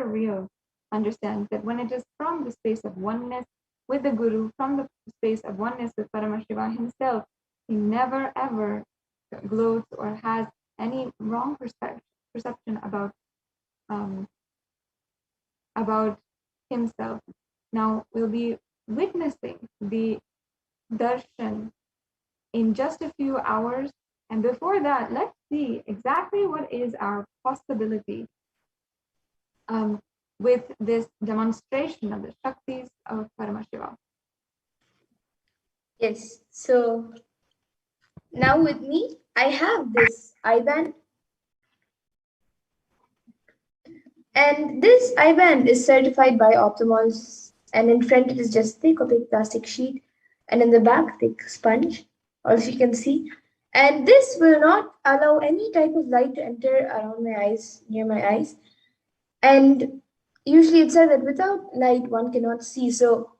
real understands that when it is from the space of oneness with the Guru, from the space of oneness with Paramashiva himself, he never ever gloats or has any wrong perception about himself. Now we'll be witnessing the darshan in just a few hours. And before that, let's see exactly what is our possibility with this demonstration of the Shaktis of Paramashiva. Yes, so now with me, I have this I-band. And this I-band is certified by ophthalmologists. And in front it is just thick opaque plastic sheet. And in the back, thick sponge, also you can see. And this will not allow any type of light to enter around my eyes, near my eyes. And usually it says that without light, one cannot see. So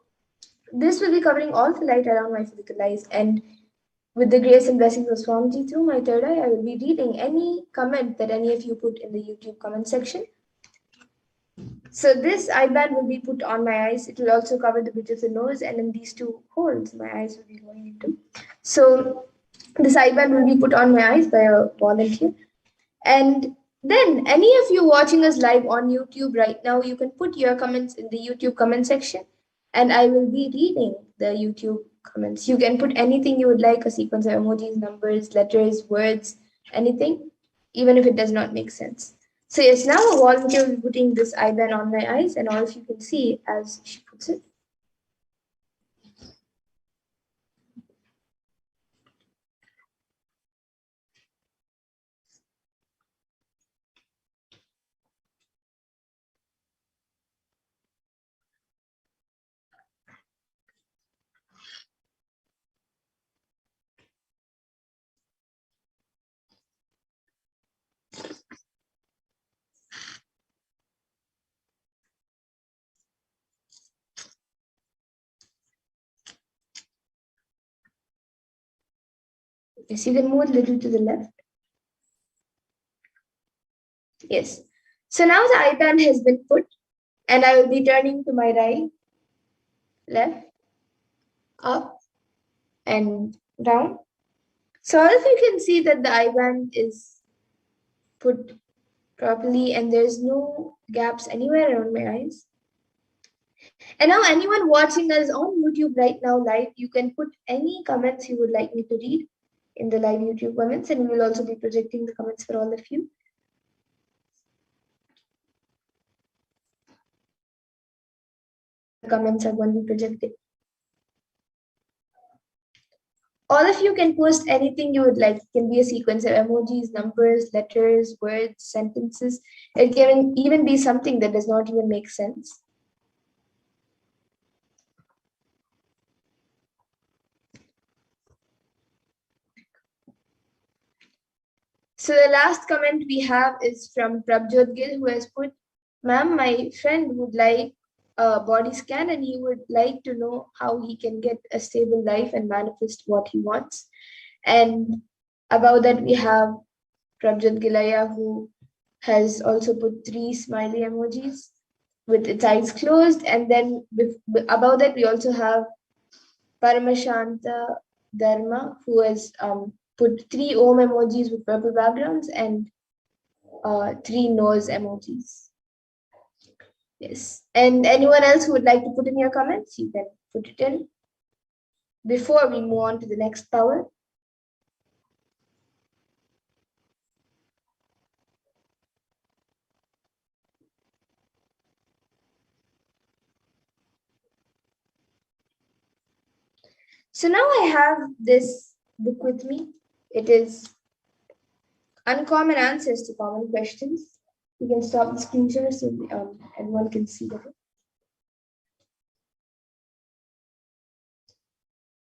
this will be covering all the light around my physical eyes. And with the grace and blessings of Swamiji, through my third eye, I will be reading any comment that any of you put in the YouTube comment section. So this I-band will be put on my eyes. It will also cover the bridge of the nose, and in these two holes, my eyes will be going into. So this I-band will be put on my eyes by a volunteer. And then any of you watching us live on YouTube right now, you can put your comments in the YouTube comment section, and I will be reading the YouTube comments. You can put anything you would like, a sequence of emojis, numbers, letters, words, anything, even if it does not make sense. So yes, now a volunteer will be putting this I-band on my eyes, and all of you can see as she puts it. You see them move a little to the left. Yes. So now the I-band has been put, and I will be turning to my right, left, up, and down. So all of you can see that the I-band is put properly, and there's no gaps anywhere around my eyes. And now anyone watching us on YouTube right now live, you can put any comments you would like me to read in the live YouTube comments, and we will also be projecting the comments for all of you. The comments are going to be projected. All of you can post anything you would like. It can be a sequence of emojis, numbers, letters, words, sentences. It can even be something that does not even make sense. So the last comment we have is from Prabjot Gill, who has put, "Ma'am, my friend would like a body scan, and he would like to know how he can get a stable life and manifest what he wants." And above that, we have Prabjot Gilaya, who has also put 3 smiley emojis with its eyes closed. And then above that, we also have Paramashanta Dharma, who has put 3 Om emojis with purple backgrounds and 3 nose emojis. Yes. And anyone else who would like to put in your comments, you can put it in before we move on to the next power. So now I have this book with me. It is Uncommon Answers to Common Questions. You can stop the screen share so everyone can see the book.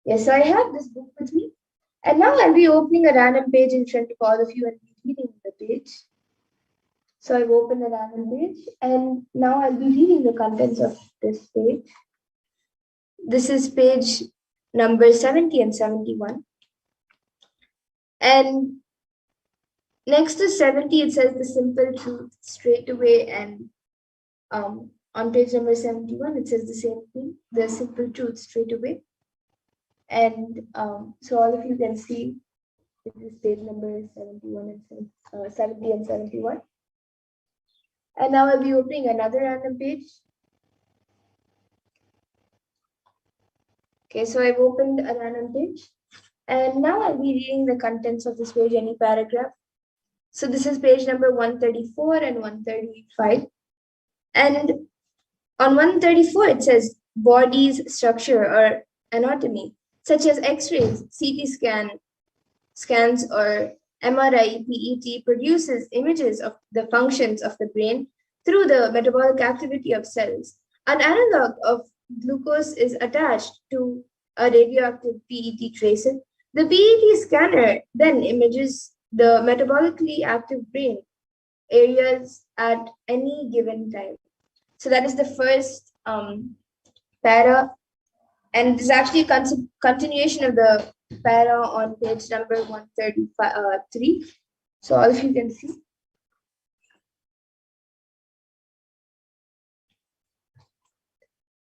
Yes, so I have this book with me. And now I'll be opening a random page in front of all of you and be reading the page. So I've opened a random page, and now I'll be reading the contents of this page. This is page number 70 and 71. And next to 70, it says the simple truth straight away and On page number 71, it says the same thing, the simple truth straight away. And so all of you can see this is page number 71 and 70 and 71. And now I'll be opening another random page. Okay, so I've opened a random page. And now I'll be reading the contents of this page, any paragraph. So this is page number 134 and 135. And on 134, it says body's structure or anatomy, such as X-rays, CT scans, or MRI, PET, produces images of the functions of the brain through the metabolic activity of cells. An analog of glucose is attached to a radioactive PET tracer. The PET scanner then images the metabolically active brain areas at any given time. So that is the first para, and it is actually a continuation of the para on page number 133. So all of you can see.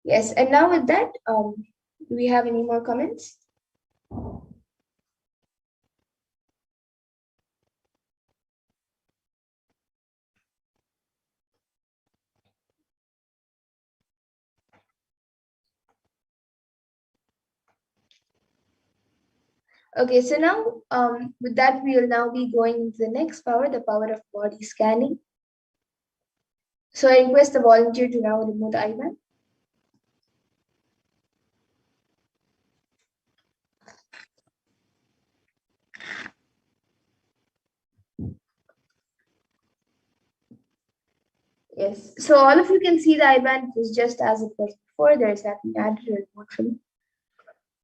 Yes, and now with that, do we have any more comments? Okay, so now with that, we will now be going into the next power, the power of body scanning. So I request the volunteer to now remove the IBAN. Yes, so all of you can see the IBAN is just as it was before. There is nothing added or removed from it.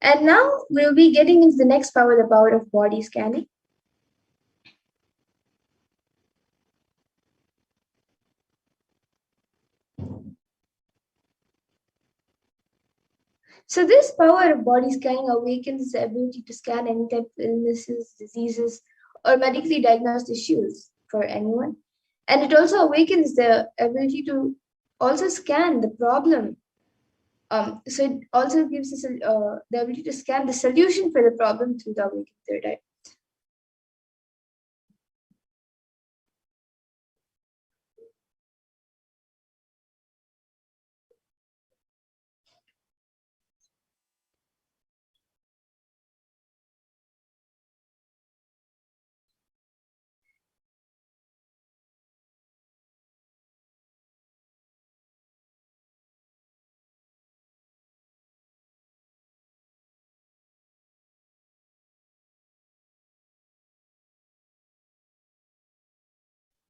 And now we'll be getting into the next power, the power of body scanning. So this power of body scanning awakens the ability to scan any type of illnesses, diseases, or medically diagnosed issues for anyone. And it also awakens the ability to also scan the problem. So it also gives us the ability to scan the solution for the problem through the awakened third eye.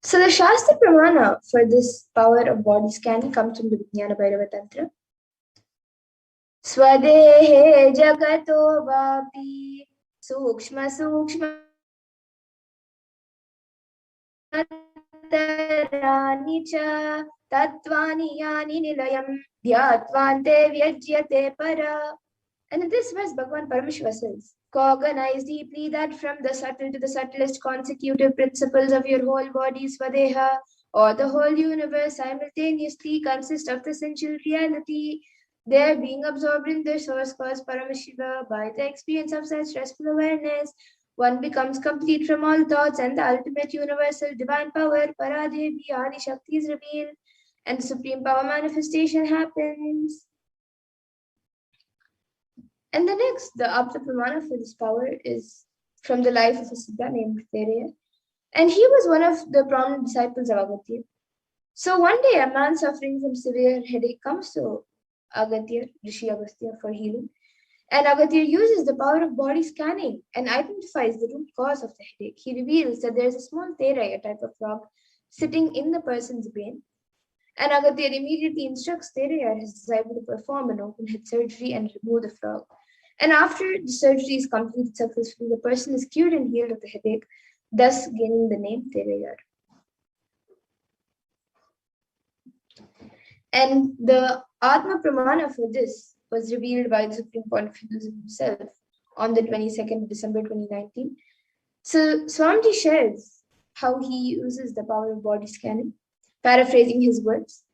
So the Shastra Pramana for this power of body scanning comes from the Vijnana Bhairava Tantra. Swadehe jagato vapi sukshma sukshma tarani cha tattvani yani nilayam dhyatvante vyajyate para. And in this verse, Bhagavan Paramashiva says, cognize deeply that from the subtle to the subtlest consecutive principles of your whole body, Swadeha, or the whole universe simultaneously consist of the essential reality. They are being absorbed in their source cause Paramashiva. By the experience of such restful awareness, one becomes complete from all thoughts, and the ultimate universal divine power, Paradevi Adi Shakti, is revealed, and the supreme power manifestation happens. And the next, the Apta Pramana for this power is from the life of a Siddha named Thereya. And he was one of the prominent disciples of Agatya. So one day, a man suffering from severe headache comes to Agatya, Rishi Agastya, for healing. And Agatya uses the power of body scanning and identifies the root cause of the headache. He reveals that there is a small Therai, a type of frog, sitting in the person's brain. And Agatya immediately instructs Thereya, his disciple, to perform an open head surgery and remove the frog. And after the surgery is completed successfully, the person is cured and healed of the headache, thus gaining the name Thereya. And the Atma Pramana for this was revealed by the Supreme Pontiff himself on the 22nd of December 2019. So Swamiji shares how he uses the power of body scanning, paraphrasing his words.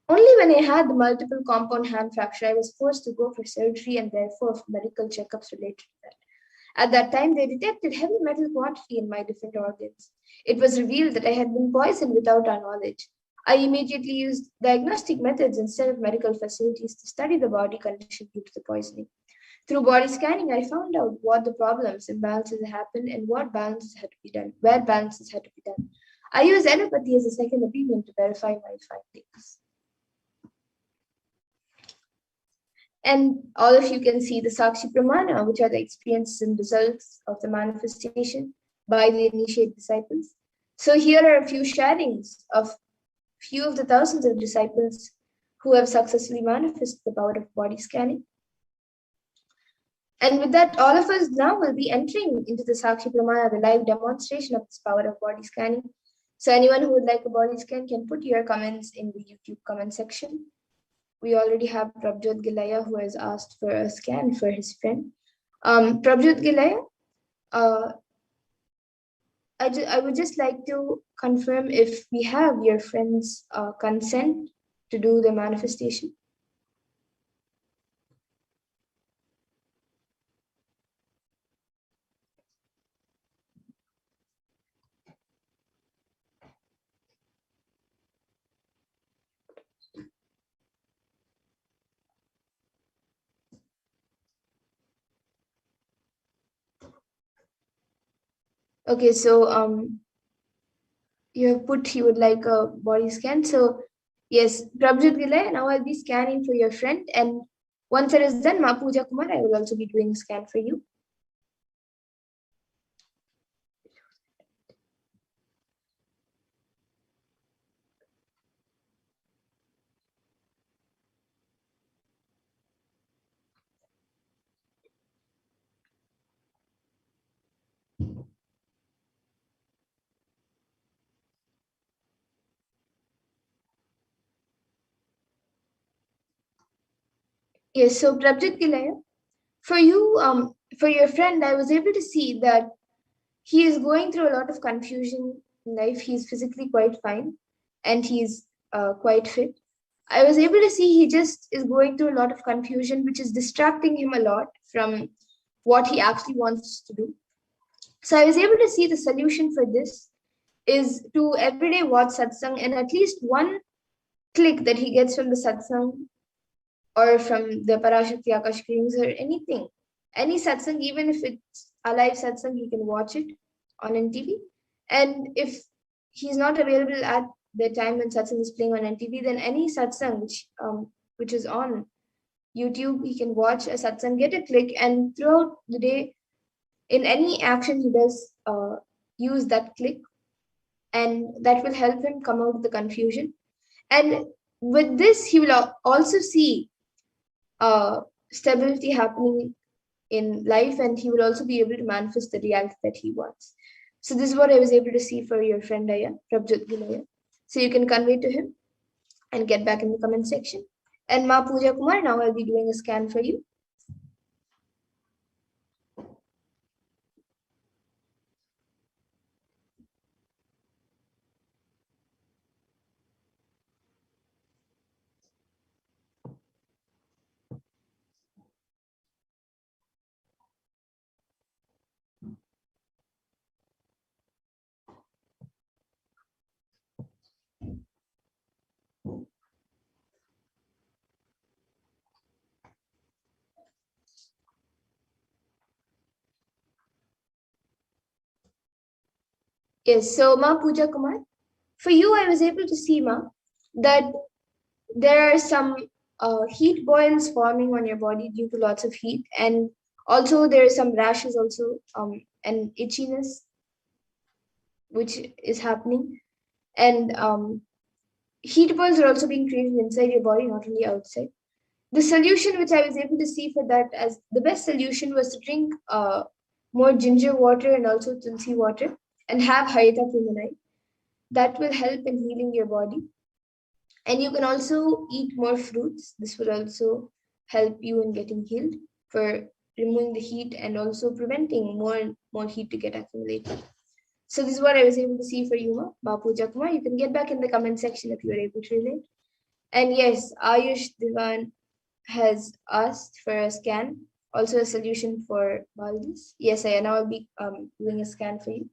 Only when I had the multiple compound hand fracture, I was forced to go for surgery and therefore for medical checkups related to that. At that time, they detected heavy metal quantity in my different organs. It was revealed that I had been poisoned without our knowledge. I immediately used diagnostic methods instead of medical facilities to study the body condition due to the poisoning. Through body scanning, I found out what the problems, imbalances happened, and what balances had to be done, where balances had to be done. I used allopathy as a second opinion to verify my findings. And all of you can see the Sakshi Pramana, which are the experiences and results of the manifestation by the initiate disciples. So here are a few sharings of few of the thousands of disciples who have successfully manifested the power of body scanning. And with that, all of us now will be entering into the Sakshi Pramana, the live demonstration of this power of body scanning. So anyone who would like a body scan can put your comments in the YouTube comment section. We already have Prabjot Gilaya who has asked for a scan for his friend. Prabjot Gilaya, I would just like to confirm if we have your friend's consent to do the manifestation. Okay, so you have put you would like a body scan. So yes, Prabjot Gilaya, now I'll be scanning for your friend, and once it is done, Ma Pooja Kumar, I will also be doing a scan for you. Yes, so Prabjot Gilaya, for you, for your friend, I was able to see that he is going through a lot of confusion in life. He's physically quite fine and he's quite fit. I was able to see he just is going through a lot of confusion, which is distracting him a lot from what he actually wants to do. So I was able to see the solution for this is to everyday watch satsang, and at least one click that he gets from the satsang or from the Parashakti Akash screens or anything, any satsang, even if it's a live satsang, he can watch it on NTV. And if he's not available at the time when satsang is playing on NTV, then any satsang which is on YouTube, he can watch a satsang, get a click, and throughout the day, in any action he does, use that click, and that will help him come out of the confusion. And with this, he will also see stability happening in life, and he will also be able to manifest the reality that he wants. So this is what I was able to see for your friend Aya, Prabjot Gilaya. So you can convey to him and get back in the comment section. And Ma Pooja Kumar, now I'll be doing a scan for you. Yes, so Ma Pooja Kumar, for you, I was able to see, Ma, that there are some heat boils forming on your body due to lots of heat, and also there are some rashes also, and itchiness which is happening, and heat boils are also being created inside your body, not only outside. The solution which I was able to see for that as the best solution was to drink more ginger water and also tulsi water and have Hayata Kumanai. That will help in healing your body. And you can also eat more fruits. This will also help you in getting healed for removing the heat and also preventing more heat to get accumulated. So this is what I was able to see for you, Ma Pooja Kumar. You can get back in the comment section if you are able to relate. And yes, Ayush Divan has asked for a scan, also a solution for baldness. Yes, I now will be doing a scan for you.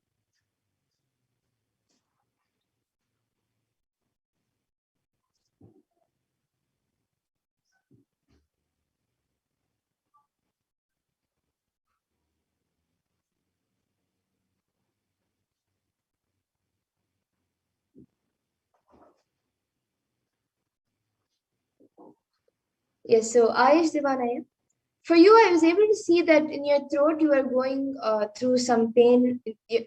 Yes, so Ayush Divan, for you, I was able to see that in your throat you are going through some pain.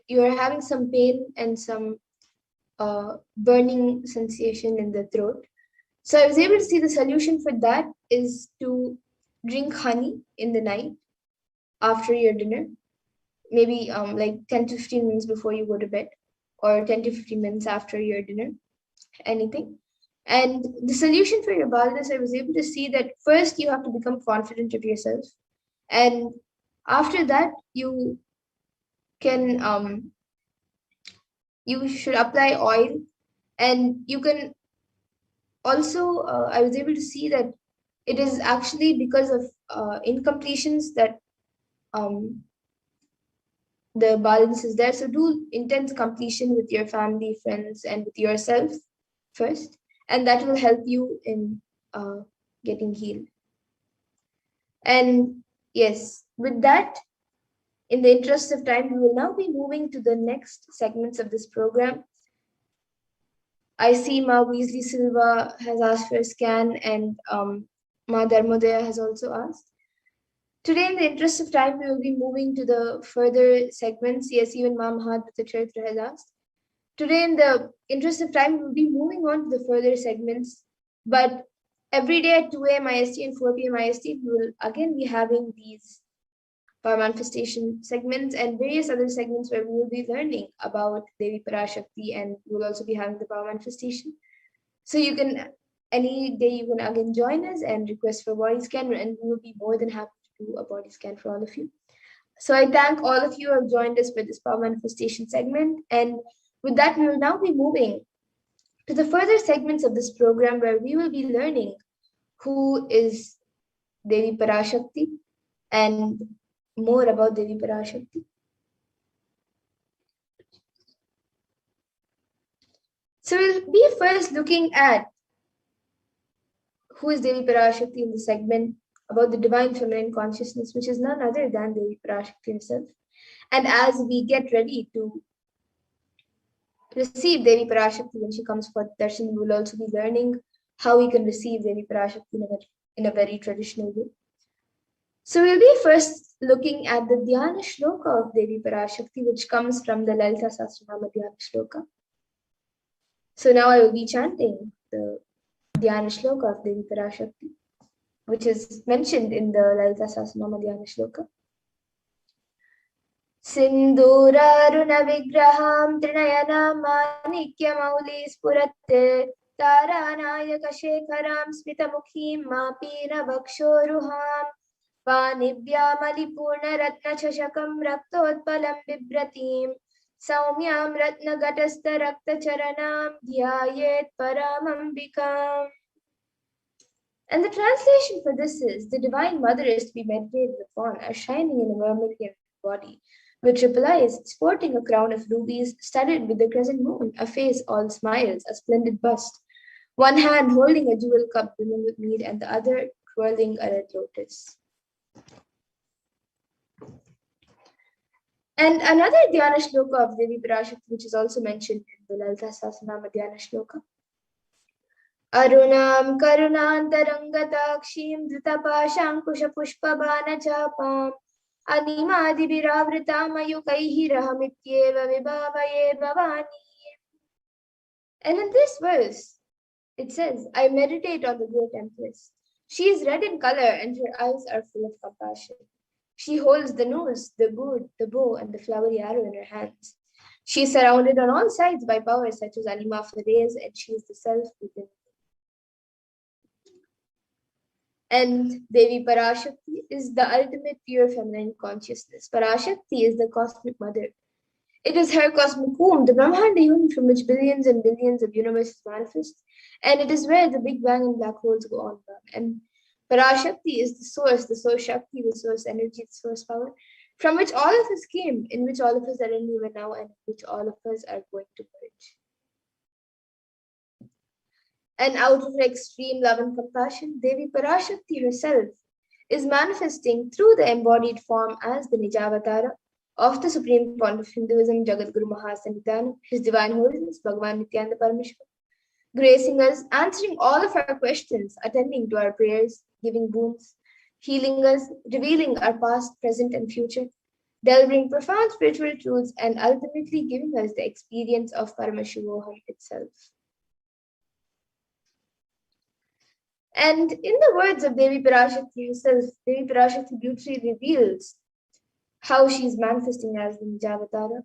You are having some pain and some burning sensation in the throat. So I was able to see the solution for that is to drink honey in the night after your dinner, maybe like 10 to 15 minutes before you go to bed, or 10 to 15 minutes after your dinner, anything. And the solution for your baldness, I was able to see that first you have to become confident of yourself. And after that, can you should apply oil, and you can also I was able to see that it is actually because of incompletions that um, the balance is there. So do intense completion with your family, friends, and with yourself first, and that will help you in getting healed. And yes, with that, in the interest of time, we will now be moving to the next segments of this program. I see Ma Weasley Silva has asked for a scan, and Ma Dharmodaya has also asked. Today, in the interest of time, we will be moving to the further segments. Yes, even Ma Mahatma Charitra has asked. Today, in the interest of time, we will be moving on to the further segments. But every day at 2 a.m. IST and 4 p.m. IST, we will again be having these power manifestation segments and various other segments where we will be learning about Devi Parashakti, and we will also be having the power manifestation. So you can, any day you can again join us and request for body scan, and we will be more than happy to do a body scan for all of you. So I thank all of you who have joined us for this power manifestation segment. And with that, we will now be moving to the further segments of this program where we will be learning who is Devi Parashakti and more about Devi Parashakti. So we'll be first looking at who is Devi Parashakti in the segment about the divine feminine consciousness, which is none other than Devi Parashakti herself. And as we get ready to receive Devi Parashakti when she comes for darshan, we will also be learning how we can receive Devi Parashakti in a very traditional way. So we'll be first looking at the Dhyana Shloka of Devi Parashakti, which comes from the Lalita Sahasranama Dhyana Shloka. So now I will be chanting the Dhyana Shloka of Devi Parashakti, which is mentioned in the Lalita Sahasranama Dhyana Shloka. Sinduraruna vigraham trinayana manikya mauli spuratte taranayaka shekharam smitamukhim mapina vakshoruham Vanibhyamalipunna ratna chashakam raktotpalam bibratim Saumyam ratna gatastha rakta charanam dhyayet paramambikam. And the translation for this is, the Divine Mother is to be meditated upon as shining in a vermilion body, with triple eyes, sporting a crown of rubies, studded with the crescent moon, a face all smiles, a splendid bust, one hand holding a jewel cup brimming with mead, and the other twirling a red lotus. And another Dhyana Shloka of Devi Parashakti, which is also mentioned in the Lalita Sahasranama Dhyana Shloka. Arunam karunantarangatakshim dhrutapashankushapushpabhanachapam animadibhiravritam rahamityeva vibhavaye bhavani. And in this verse, it says, I meditate on the great Empress. She is red in color and her eyes are full of compassion. She holds the nose, the gourd, the bow, and the flowery arrow in her hands. She is surrounded on all sides by powers such as Anima for days, and she is the self within. And Devi Parashakti is the ultimate pure feminine consciousness. Parashakti is the cosmic mother. It is her cosmic womb, the Brahmanda unit from which billions and billions of universes manifest, And it is where the Big Bang and black holes go on down. And Parashakti is the source Shakti, the source energy, the source power, from which all of us came, in which all of us are in even now, and in which all of us are going to merge. And out of her extreme love and compassion, Devi Parashakti herself is manifesting through the embodied form as the Nijavatara of the Supreme Point of Hinduism, Jagadguru Mahasanitanam, His Divine Holiness, Bhagavan Nithyananda Paramashivam, gracing us, answering all of our questions, attending to our prayers, giving boons, healing us, revealing our past, present, and future, delivering profound spiritual truths, and ultimately giving us the experience of Paramashivoham itself. And in the words of Devi Parashakti herself, Devi Parashakti beautifully reveals how she is manifesting as the Nijavatara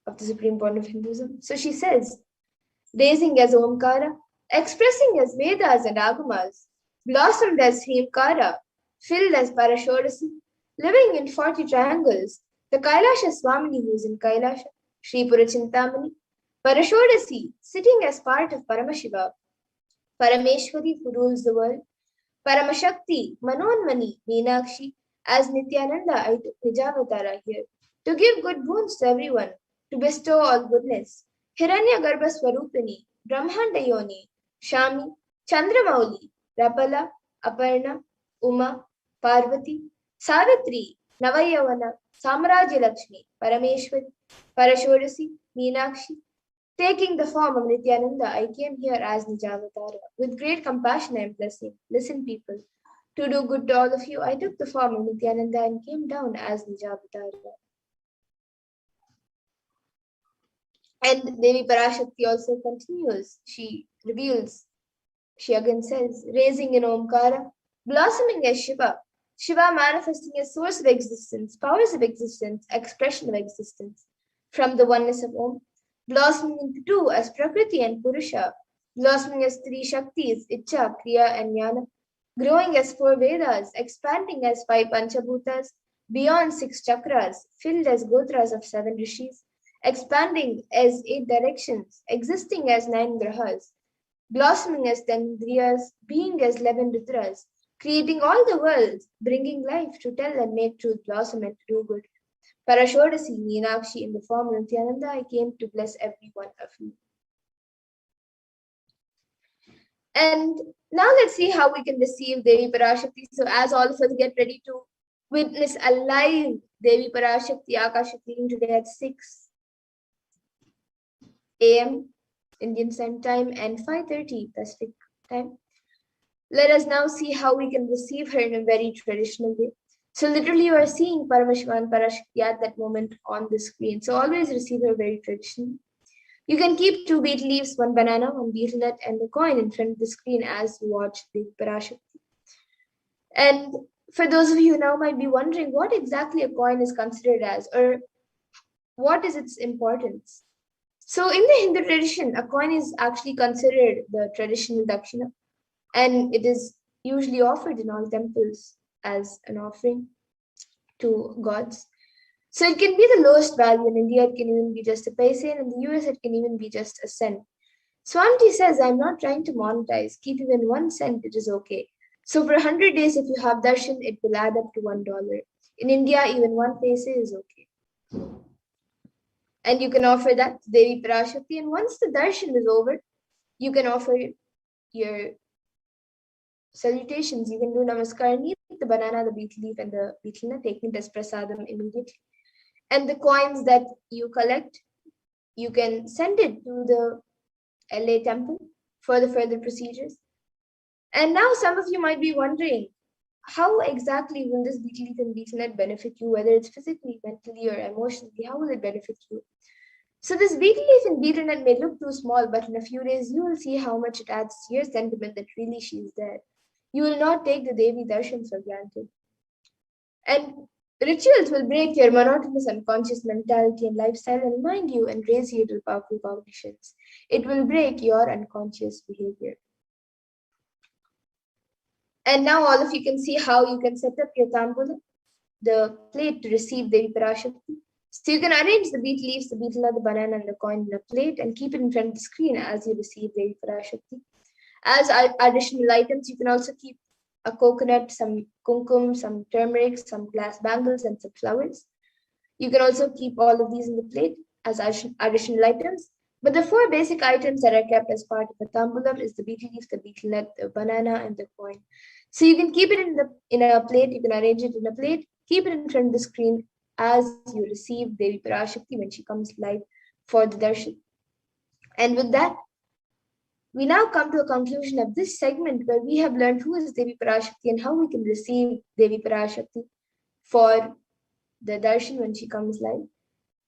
of the Supreme Point of Hinduism. So she says, raising as Omkara, expressing as Vedas and Agamas, blossomed as Hemkara, filled as Parashodasi, living in 40 triangles, the Kailasa Swamini who is in Kailasa, Sri Purachintamani, Parashodasi, sitting as part of Paramashiva, Parameshwari who rules the world, Paramashakti, Manonmani, Meenakshi, as Nithyananda, I took Nijavatara here, to give good boons to everyone, to bestow all goodness. Hiranya Garbha Swarupini, Brahmanda Yoni, Shami, Chandramauli, Rapala, Aparna, Uma, Parvati, Savitri, Navayavana, Samrajya Lakshmi, Parameshwari, Parashodasi, Meenakshi. Taking the form of Nithyananda, I came here as Nijavatara. With great compassion and blessing, listen people, to do good to all of you, I took the form of Nithyananda and came down as Nijavatara. And Devi Parashakti also continues. She reveals, she again says, raising in Omkara, blossoming as Shiva, Shiva manifesting as source of existence, powers of existence, expression of existence, from the oneness of Om, blossoming into two as Prakriti and Purusha, blossoming as three Shaktis, Icha, Kriya, and Jnana, growing as four Vedas, expanding as five Panchabhutas, beyond six chakras, filled as Gotras of seven Rishis, expanding as 8 directions, existing as 9 grahas, blossoming as 10 indriyas, being as 11 rudras, creating all the worlds, bringing life to tell and make truth blossom and to do good. Parashodasi, Meenakshi, in the form of Nithyananda, I came to bless every one of you. And now let's see how we can receive Devi Parashakti. So as all of us get ready to witness a live Devi Parashakti Akasha cleaning today at 6 a.m. Indian Standard Time and 5:30 Pacific Time. Let us now see how we can receive her in a very traditional way. So literally you are seeing Paramashiva and Parashakti at that moment on the screen. So always receive her very traditionally. You can keep 2 betel leaves, 1 banana, 1 betel nut, and a coin in front of the screen as you watch the Parashakti. And for those of you who now might be wondering what exactly a coin is considered as, or what is its importance? So in the Hindu tradition, a coin is actually considered the traditional dakshina, and it is usually offered in all temples as an offering to gods. So it can be the lowest value. In India, it can even be just a paise, and in the US, it can even be just a cent. Swamiji says, I'm not trying to monetize. Keep even 1 cent, it is okay. So for 100 days, if you have darshan, it will add up to $1. In India, even 1 paise is okay. And you can offer that to Devi Parashakti. And once the darshan is over, you can offer your salutations. You can do namaskar and eat the banana, the betel leaf, and the betel nut, taking it as prasadam immediately. And the coins that you collect, you can send it to the LA temple for the further procedures. And now some of you might be wondering, how exactly will this betel leaf and betel nut benefit you, whether it's physically, mentally, or emotionally? How will it benefit you? So this betel leaf and betel nut may look too small, but in a few days, you will see how much it adds to your sentiment that really she's there. You will not take the Devi Darshan for granted. And rituals will break your monotonous unconscious mentality and lifestyle and remind you and raise you to powerful cognitions. It will break your unconscious behavior. And now all of you can see how you can set up your tambula, the plate to receive Devi Parashakti. So you can arrange the betel leaves, the betel nut, the banana, and the coin in a plate and keep it in front of the screen as you receive Devi Parashakti. As additional items, you can also keep a coconut, some kumkum, some turmeric, some glass bangles, and some flowers. You can also keep all of these in the plate as additional items. But the four basic items that are kept as part of the tambulam is the betel leaf, the betel nut, the banana, and the coin. So you can keep it in a plate. You can arrange it in a plate. Keep it in front of the screen as you receive Devi Parashakti when she comes live for the darshan. And with that, we now come to a conclusion of this segment where we have learned who is Devi Parashakti and how we can receive Devi Parashakti for the darshan when she comes live.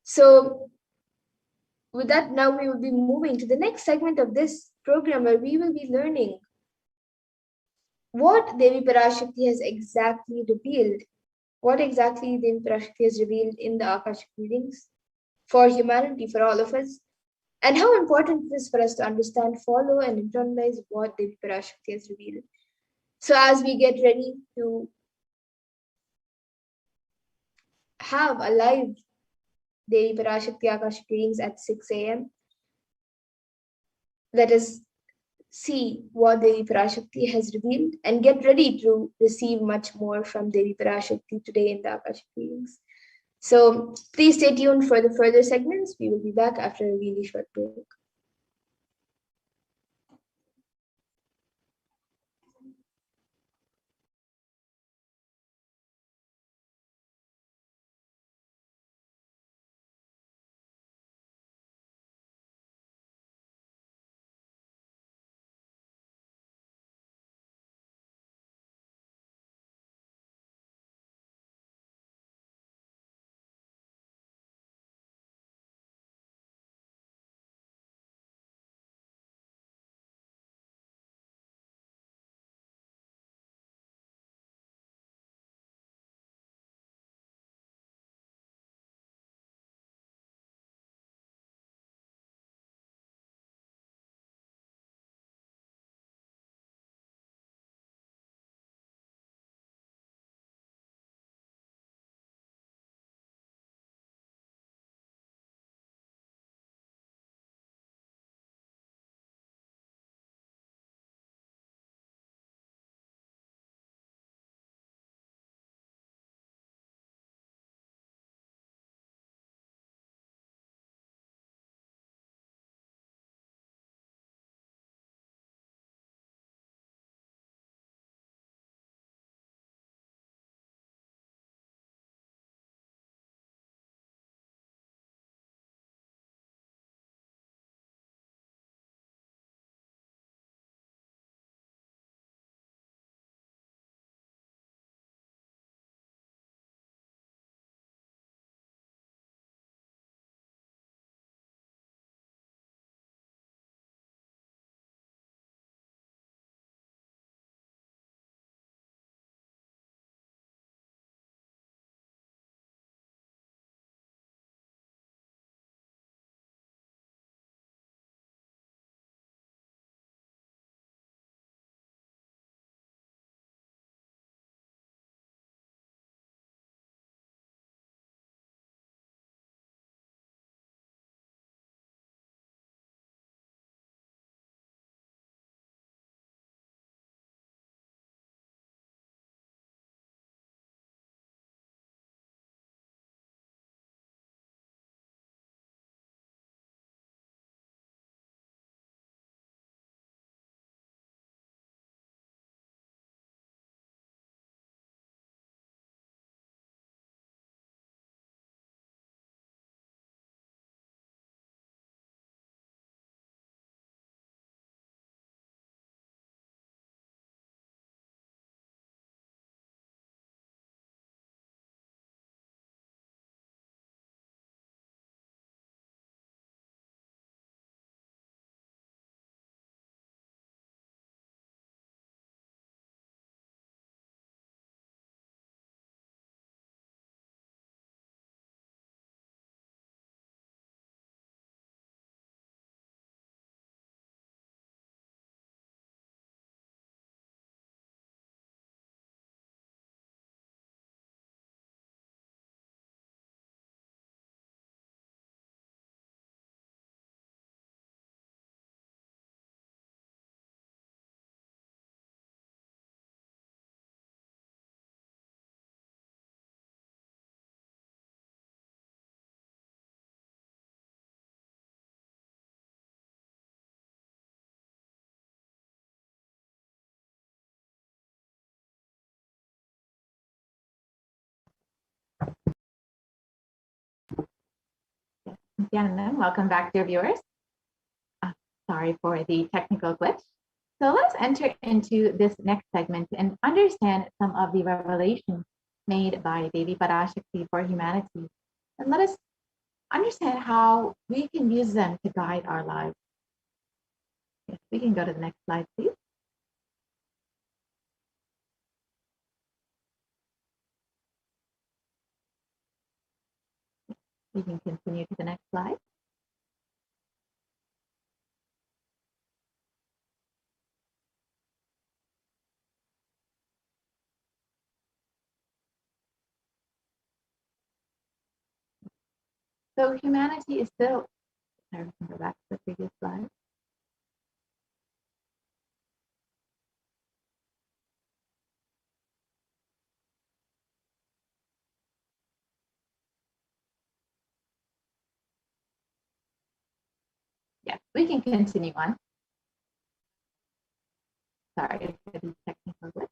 So with that, now we will be moving to the next segment of this program where we will be learning what Devi Parashakti has exactly revealed, what exactly Devi Parashakti has revealed in the Akashic readings for humanity, for all of us, and how important it is for us to understand, follow, and internalize what Devi Parashakti has revealed. So as we get ready to have a live Devi Parashakti Akashic readings at 6 a.m., let us see what Devi Parashakti has revealed and get ready to receive much more from Devi Parashakti today in the Akashic readings. So please stay tuned for the further segments. We will be back after a really short break. Nithyananda. Welcome back, dear viewers. Sorry for the technical glitch. So let's enter into this next segment and understand some of the revelations made by Devi Parashakti for humanity. And let us understand how we can use them to guide our lives. Yes, we can go to the next slide, please. We can continue to the next slide. So humanity is still, sorry, we can go back to the previous slide. Yes, we can continue on. Sorry for the technical glitch.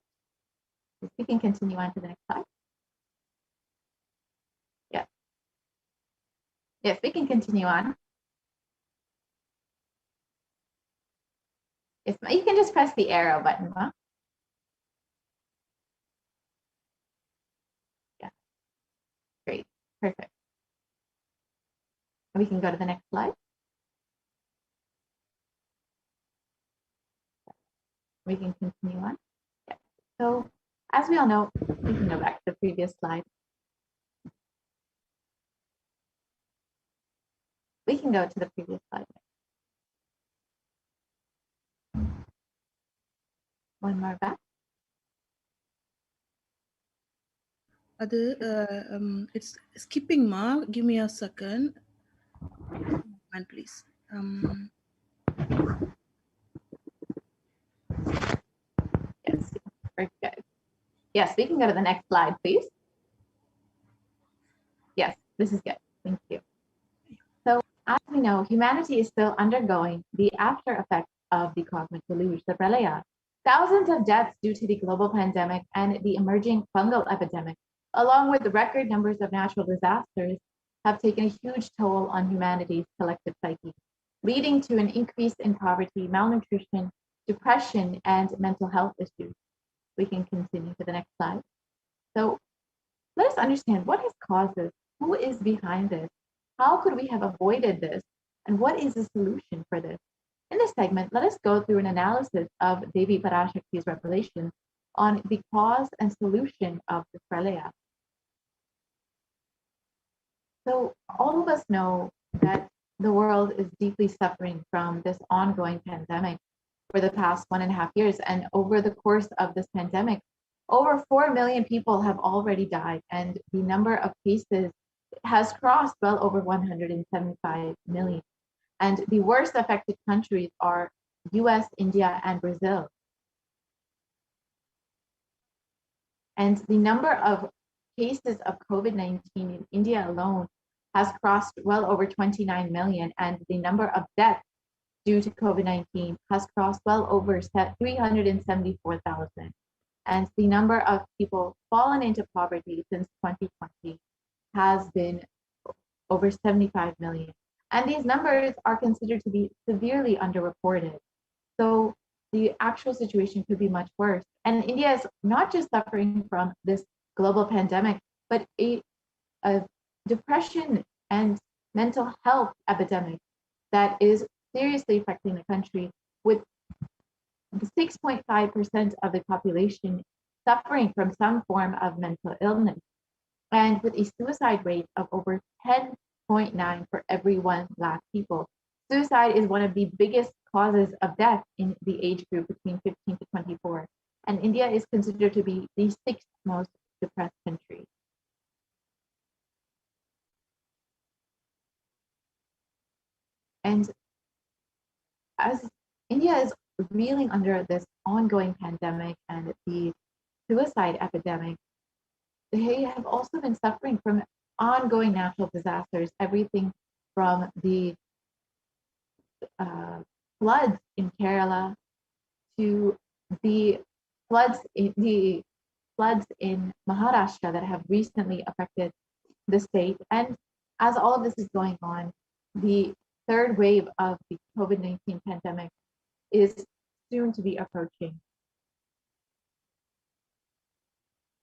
We can continue on to the next slide. Yes. Yes, we can continue on. Yes, you can just press the arrow button. Huh? Yeah. Great. Perfect. We can go to the next slide. We can continue on. Yeah. So as we all know, we can go back to the previous slide. We can go to the previous slide. One more back. It's skipping, Ma. Give me a second. And please. Yes. Very good. Yes, we can go to the next slide, please. Yes, this is good. Thank you. So as we know, humanity is still undergoing the after effects of the cosmic deluge, the pralaya. Thousands of deaths due to the global pandemic and the emerging fungal epidemic, along with the record numbers of natural disasters, have taken a huge toll on humanity's collective psyche, leading to an increase in poverty, malnutrition, depression, and mental health issues. We can continue to the next slide. So let us understand what has caused this, who is behind this, how could we have avoided this, and what is the solution for this? In this segment, let us go through an analysis of Devi Parashakti's revelations on the cause and solution of the pralaya. So all of us know that the world is deeply suffering from this ongoing pandemic for the past 1.5 years. And over the course of this pandemic, over 4 million people have already died, and the number of cases has crossed well over 175 million. And the worst affected countries are US, India, and Brazil. And the number of cases of COVID-19 in India alone has crossed well over 29 million, and the number of deaths due to COVID-19 has crossed well over 374,000. And the number of people fallen into poverty since 2020 has been over 75 million. And these numbers are considered to be severely underreported. So the actual situation could be much worse. And India is not just suffering from this global pandemic, but a depression and mental health epidemic that is seriously affecting the country, with 6.5% of the population suffering from some form of mental illness, and with a suicide rate of over 10.9 for every 1 lakh people. Suicide is one of the biggest causes of death in the age group between 15 to 24, and India is considered to be the 6th most depressed country. And as India is reeling under this ongoing pandemic and the suicide epidemic, they have also been suffering from ongoing natural disasters, everything from the floods in Kerala to the floods in Maharashtra that have recently affected the state. And as all of this is going on, the third wave of the COVID-19 pandemic is soon to be approaching.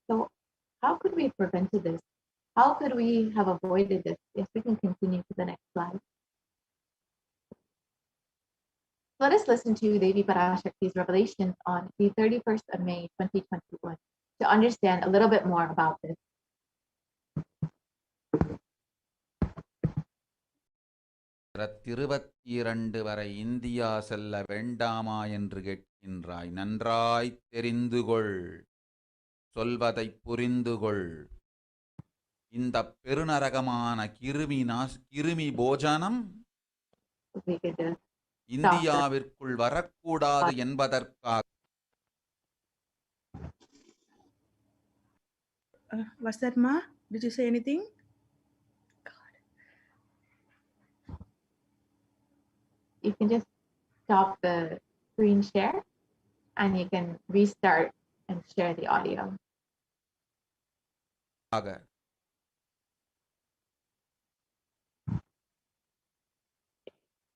So how could we have prevented this? How could we have avoided this? Yes, we can continue to the next slide. Let us listen to Devi Parashakti's revelations on the 31st of May, 2021 to understand a little bit more about this. வரை India செல்ல வேண்டாமா என்று கேட்கின்றாய். நன்றாய் தெரிந்துகொள், சொல்வதைப் புரிந்துகொள். இந்த பெருநரகமான கிருமி போஜனம் இந்தியாவிற்குள் வரக்கூடாது என்பதற்காக. Was that Ma? Did you say anything? You can just stop the screen share and you can restart and share the audio.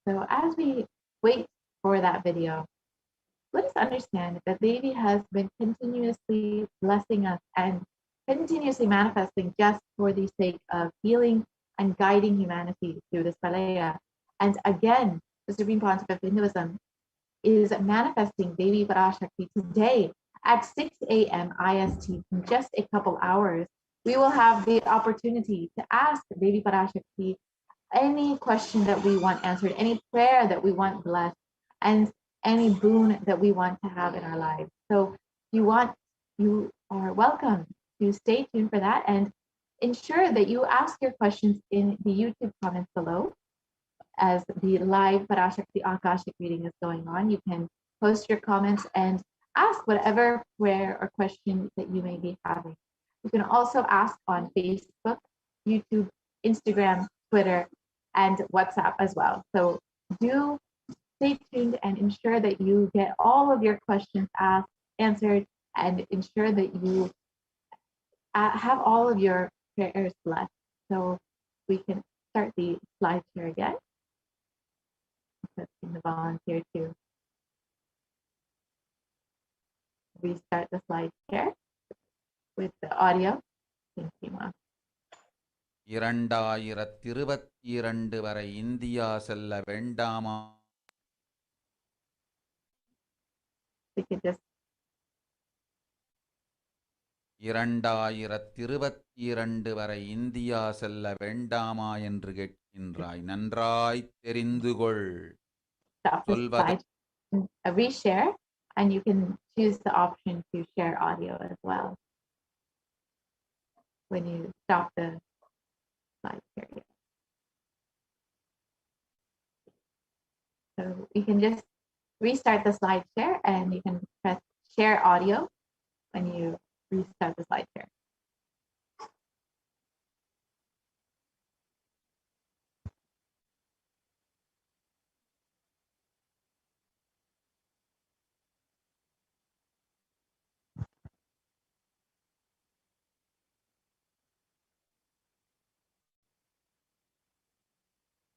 So as we wait for that video, let us understand that Devi has been continuously blessing us and continuously manifesting just for the sake of healing and guiding humanity through this Pralaya. And again, the Supreme Pontiff of Hinduism is manifesting Devi Parashakti today at 6 a.m. IST. In just a couple hours, we will have the opportunity to ask Devi Parashakti any question that we want answered, any prayer that we want blessed, and any boon that we want to have in our lives. So you are welcome to stay tuned for that and ensure that you ask your questions in the YouTube comments below. As the live Parashakti Akashic reading is going on, you can post your comments and ask whatever prayer or question that you may be having. You can also ask on Facebook, YouTube, Instagram, Twitter, and WhatsApp as well. So do stay tuned and ensure that you get all of your questions answered and ensure that you have all of your prayers blessed. So we can start the slide share again. The volunteer to restart the slide share with the audio. Thank you, Mom. 2022 வரை India செல்ல வேண்டாமா? We could just 2022 வரை India செல்ல வேண்டாமா என்று கேட்கின்றாய். நன்றாய் தெரிந்துகொள், stop the slide, reshare, and you can choose the option to share audio as well when you stop the slide share. So you can just restart the slide share and you can press share audio when you restart the slide share.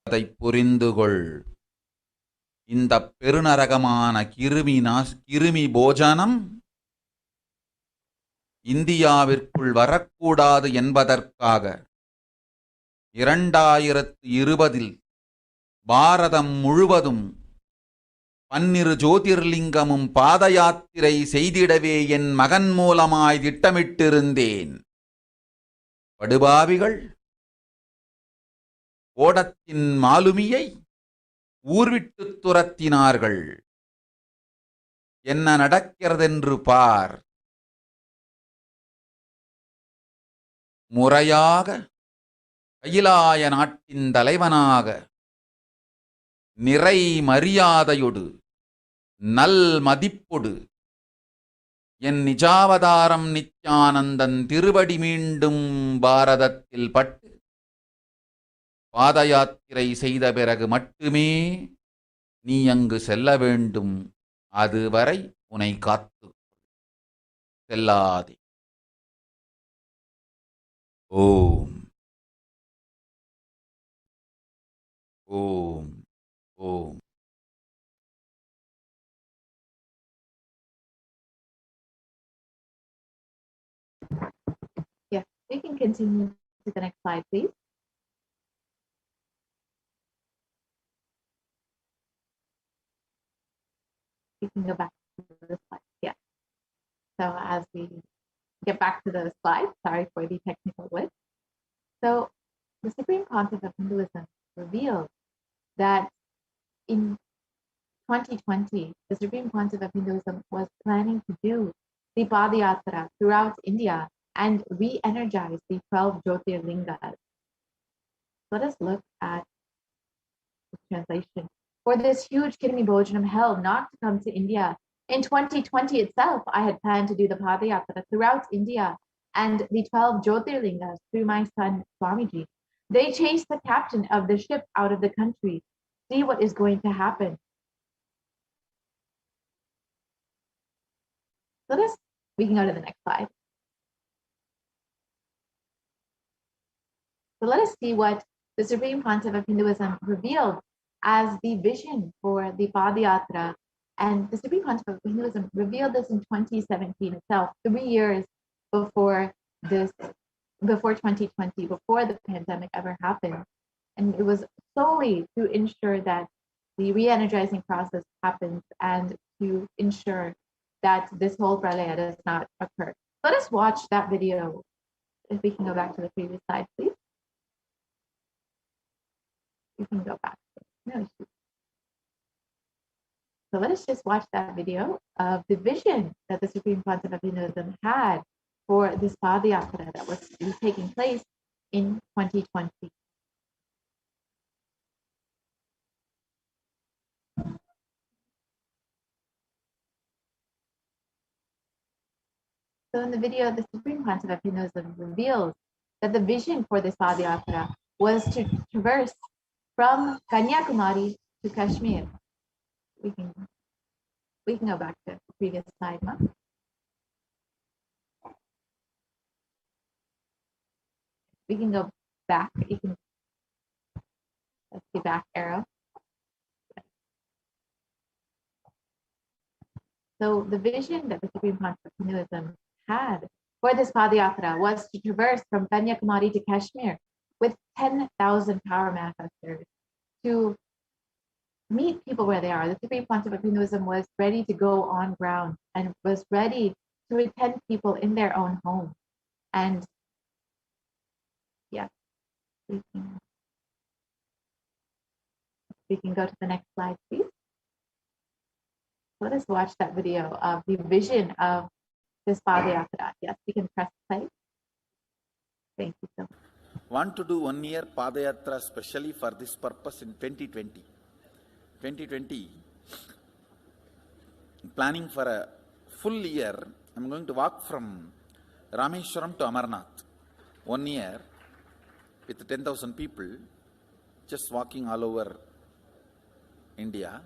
அதை புரிந்துகொள். இந்த பெருநரகமான கிருமி போஜனம் இந்தியாவிற்குள் வரக்கூடாது என்பதற்காக 2020 பாரதம் முழுவதும் 12 ஜோதிர்லிங்கமும் பாத யாத்திரை செய்திடவே என் மகன் மூலமாய் திட்டமிட்டிருந்தேன். படுபாவிகள் ஓடத்தின் மாலுமியை ஊர்விட்டு துரத்தினார்கள். என்ன நடக்கிறதென்று பார். முறையாக கைலாய நாட்டின் தலைவனாக நிறை மரியாதையொடு நல் மதிப்பொடு என் நிஜாவதாரம் நித்யானந்தன் திருவடி மீண்டும் பாரதத்தில் பட்டு பாத யாத்திரை செய்த பிறகு மட்டுமே நீ அங்கு செல்ல வேண்டும். அதுவரை உன்னை காத்து செல்லாதே. ஓம் Om. Om. Yes, we can continue to the next slide, please. We can go back to the slide. Yeah. So as we get back to the slide, sorry for the technical glitch. So the Supreme Concept of Hinduism revealed that in 2020, the Supreme Concept of Hinduism was planning to do the Padayatra throughout India and re-energize the 12 Jyotirlingas. Let us look at the translation. For this huge Kirmi Bhojanam held not to come to India. In 2020 itself, I had planned to do the Padayatra throughout India and the 12 Jyotirlingas through my son Swamiji. They chased the captain of the ship out of the country. See what is going to happen. We can go to the next slide. So let us see what the Supreme Concept of Hinduism revealed as the vision for the Padayatra. And the Supreme Concept of Hinduism revealed this in 2017 itself, 3 years before 2020, before the pandemic ever happened. And it was solely to ensure that the re-energizing process happens and to ensure that this whole pralaya does not occur. Let us watch that video. If we can go back to the previous slide, please. You can go back. No issue. So let us just watch that video of the vision that the Supreme Concept of Hinduism had for this Padayatra that was taking place in 2020. So in the video, the Supreme Concept of Hinduism reveals that the vision for this Padayatra was to traverse from Kanyakumari to Kashmir. We can go back to the previous slide, Ma. We can go back. That's the back arrow. So the vision that the Supreme Concept of Hinduism had for this Padayatra was to traverse from Kanyakumari to Kashmir with 10,000 power manifestors to meet people where they are. The Supreme Concept of Hinduism was ready to go on ground and was ready to attend people in their own home. And yeah, we can go to the next slide, please. Let us watch that video of the vision of this Padayatra. Yes, we can press play. Thank you so much. Want to do 1 year Padayatra specially for this purpose in 2020. 2020, planning for a full year. I'm going to walk from Rameshwaram to Amarnath. 1 year with 10,000 people, just walking all over India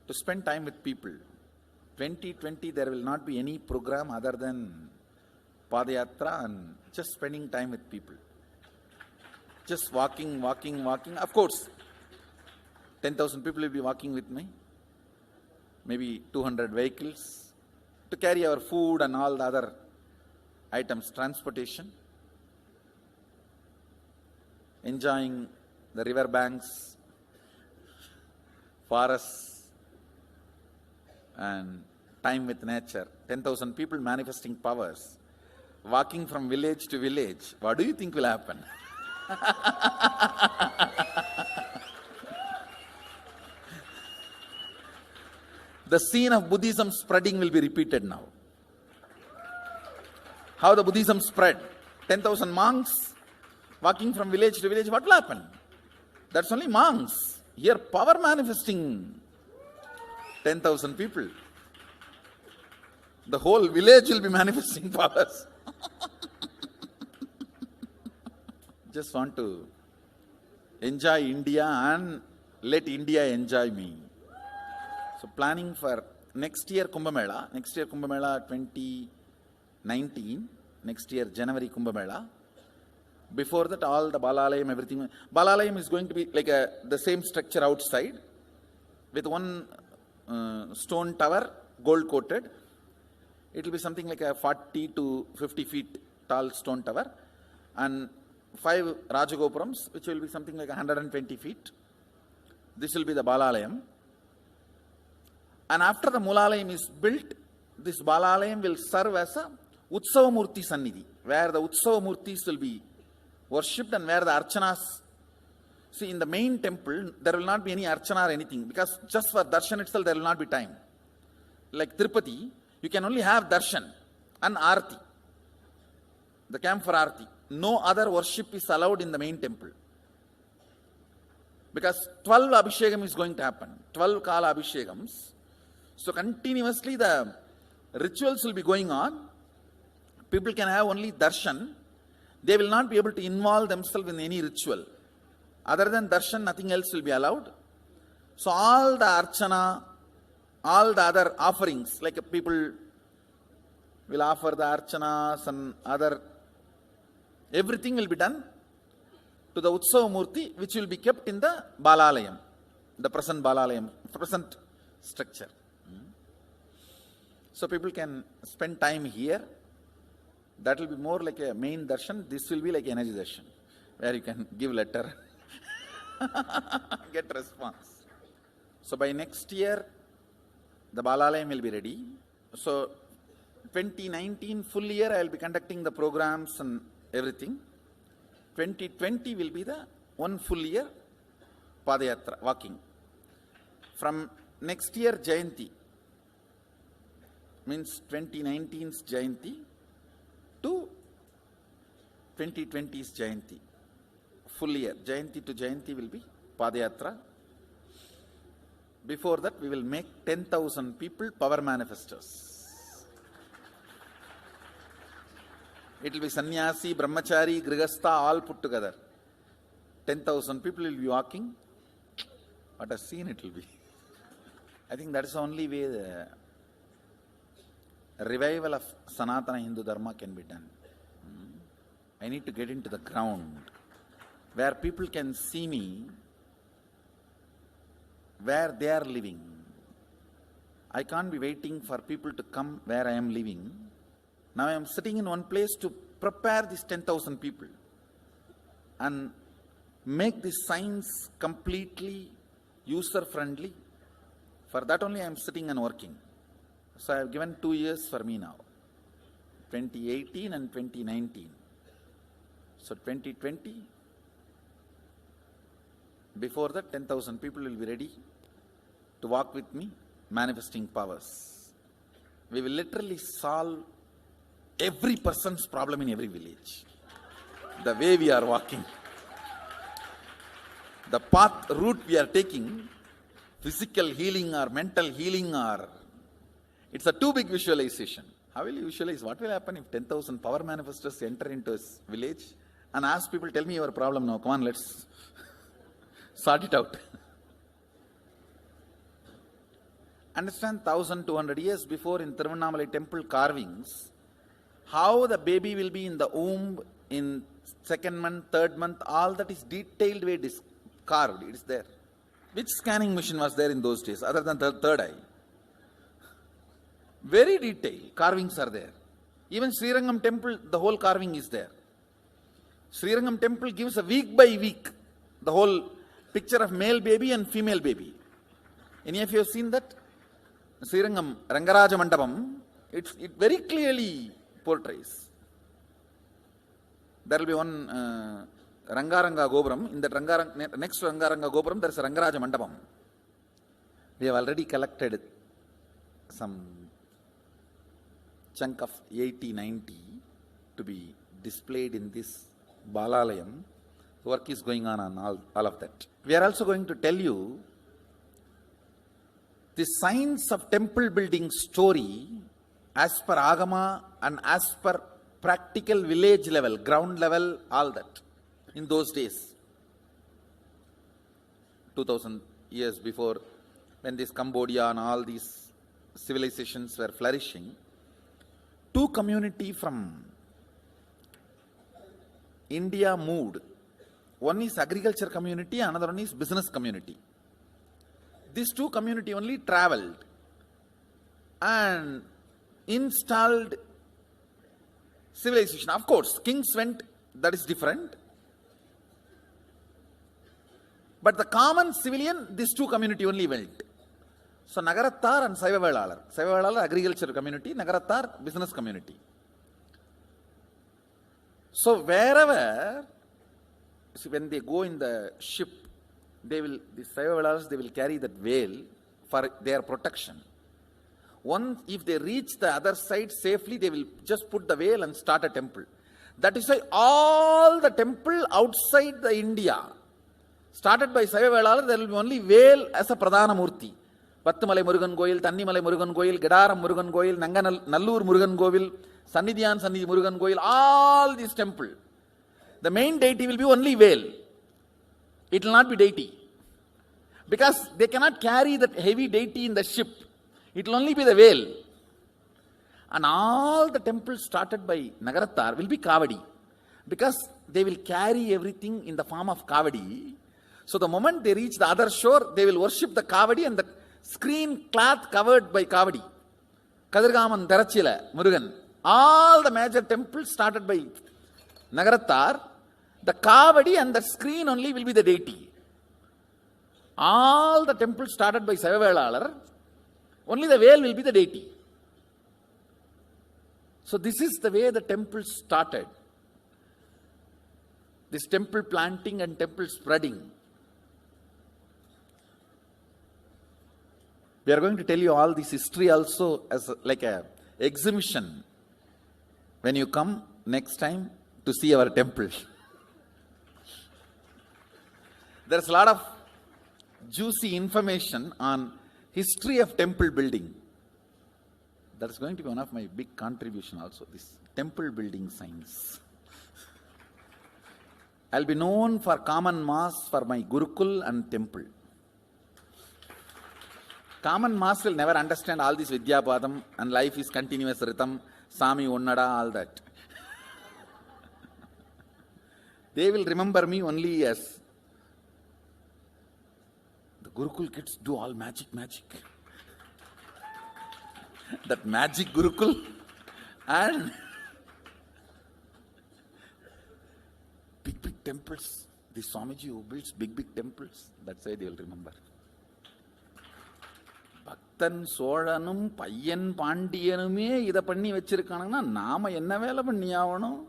to spend time with people. 2020, there will not be any program other than Padayatra and just spending time with people. Just walking. Of course, 10,000 people will be walking with me. Maybe 200 vehicles to carry our food and all the other items, transportation. Enjoying the river banks, forests, and time with nature. 10,000 people manifesting powers, walking from village to village. What do you think will happen? The scene of Buddhism spreading will be repeated now. How the Buddhism spread. 10,000 monks walking from village to village. What will happen? That's only monks. Here power manifesting 10,000 people. The whole village will be manifesting powers. Just want to enjoy India and let India enjoy me. So planning for next year Kumbh Mela 2019, next year January Kumbh Mela. Before that, all the Balalayam, everything. Balalayam is going to be like the same structure outside with one stone tower, gold coated. It will be something like a 40 to 50 feet tall stone tower, and 5 Rajagopurams, which will be something like 120 feet. This will be the Balalayam. And after the Mulalayam is built, this Balalayam will serve as a Utsava Murti Sannidhi, where the Utsava Murtis will be worshipped and where the Archanas. See, in the main temple, there will not be any Archana or anything, because just for Darshan itself, there will not be time. Like Tirupati, you can only have Darshan and Arti, the camp for Arti. No other worship is allowed in the main temple. Because 12 Abhishekam is going to happen, 12 Kala Abhishekams. So continuously the rituals will be going on. People can have only darshan. They will not be able to involve themselves in any ritual. Other than darshan, nothing else will be allowed. So all the archana, all the other offerings, like people will offer the archanas and other, everything will be done to the Utsava Murti, which will be kept in the Balalayam, the present Balalayam, present structure. So people can spend time here. That will be more like a main darshan. This will be like energy darshan, where you can give letter, get response. So by next year, the Balalayam will be ready. So 2019 full year, I will be conducting the programs and everything. 2020 will be the one full year Padayatra, walking. From next year, Jayanti, means 2019's Jayanti to 2020's Jayanti. Full year, Jayanti to Jayanti will be Padayatra. Before that, we will make 10,000 people power manifestors. It will be sannyasi, brahmachari, grihastha, all put together. 10,000 people will be walking. What a scene it will be. I think that is the only way the revival of Sanatana Hindu Dharma can be done. I need to get into the ground where people can see me, where they are living. I can't be waiting for people to come where I am living. Now I am sitting in one place to prepare these 10,000 people and make this science completely user-friendly. For that only I am sitting and working. So I have given 2 years for me now, 2018 and 2019. So 2020, before that 10,000 people will be ready to walk with me, manifesting powers. We will literally solve every person's problem in every village. The way we are walking, the path, route we are taking, physical healing or mental healing, or it's a too big visualization. How will you visualize? What will happen if 10,000 power manifestors enter into a village and ask people, tell me your problem now, come on, let's sort it out. Understand, 1,200 years before in Tiruvannamalai temple carvings, how the baby will be in the womb in 2nd month, 3rd month, all that is detailed way carved, it is there. Which scanning machine was there in those days other than the third eye? Very detailed carvings are there. Even Srirangam temple, the whole carving is there. Srirangam temple gives a week by week the whole picture of male baby and female baby. Any of you have seen that? Srirangam Rangaraja Mandapam, it very clearly portrays. There will be one Rangaranga Gopuram. In that next to Rangaranga Gopuram, there is a Rangaraja Mandapam. We have already collected some chunk of 80-90 to be displayed in this Balalayam. Work is going on all of that. We are also going to tell you the science of temple building story as per Agama and as per practical village level, ground level, all that. In those days, 2000 years before, when this Cambodia and all these civilizations were flourishing, two community from India moved. One is agriculture community, another one is business community. These two community only traveled and installed civilization. Of course, kings went, that is different. But the common civilian, these two community only went. So Nagarattar and Saivavelalar. Saivavelalar agriculture community, Nagarattar business community. So wherever, when they go in the ship, the Saivavalas, they will carry that veil for their protection. Once, if they reach the other side safely, they will just put the veil and start a temple. That is why all the temple outside the India, started by Saivavalalar, there will be only veil as a Pradhana Murti. Pattumalai Murugan Goil, Tannimalai Murugan Goil, Gedaram Murugan Goil, Nallur Murugan Govil, Sannidhyan Sannidhi Murugan Goil, all these temple. The main deity will be only veil. It will not be deity. Because they cannot carry that heavy deity in the ship. It will only be the veil. And all the temples started by Nagarattar will be Kavadi. Because they will carry everything in the form of Kavadi. So the moment they reach the other shore, they will worship the Kavadi and the screen cloth covered by Kavadi. Kadirgaman, Darachila, Murugan. All the major temples started by Nagarattar. The Kavadi and the screen only will be the deity. All the temples started by Saivavelalar, only the veil will be the deity. So this is the way the temple started. This temple planting and temple spreading. We are going to tell you all this history also as like a exhibition when you come next time to see our temple. There's a lot of juicy information on history of temple building. That's going to be one of my big contribution also, this temple building science. I'll be known for common mass for my Gurukul and temple. Common mass will never understand all this Vidyapadam and life is continuous rhythm, Sami Onnada, all that. They will remember me only as the Gurukul kids do all magic. That magic Gurukul and big temples. The Swamiji who builds big temples, that's why they will remember. பக்தன் சோழனும் பையன் பாண்டியனுமே இதை பண்ணி வச்சிருக்கானுங்கன்னா நாம என்ன வேலை பண்ணி ஆகணும்?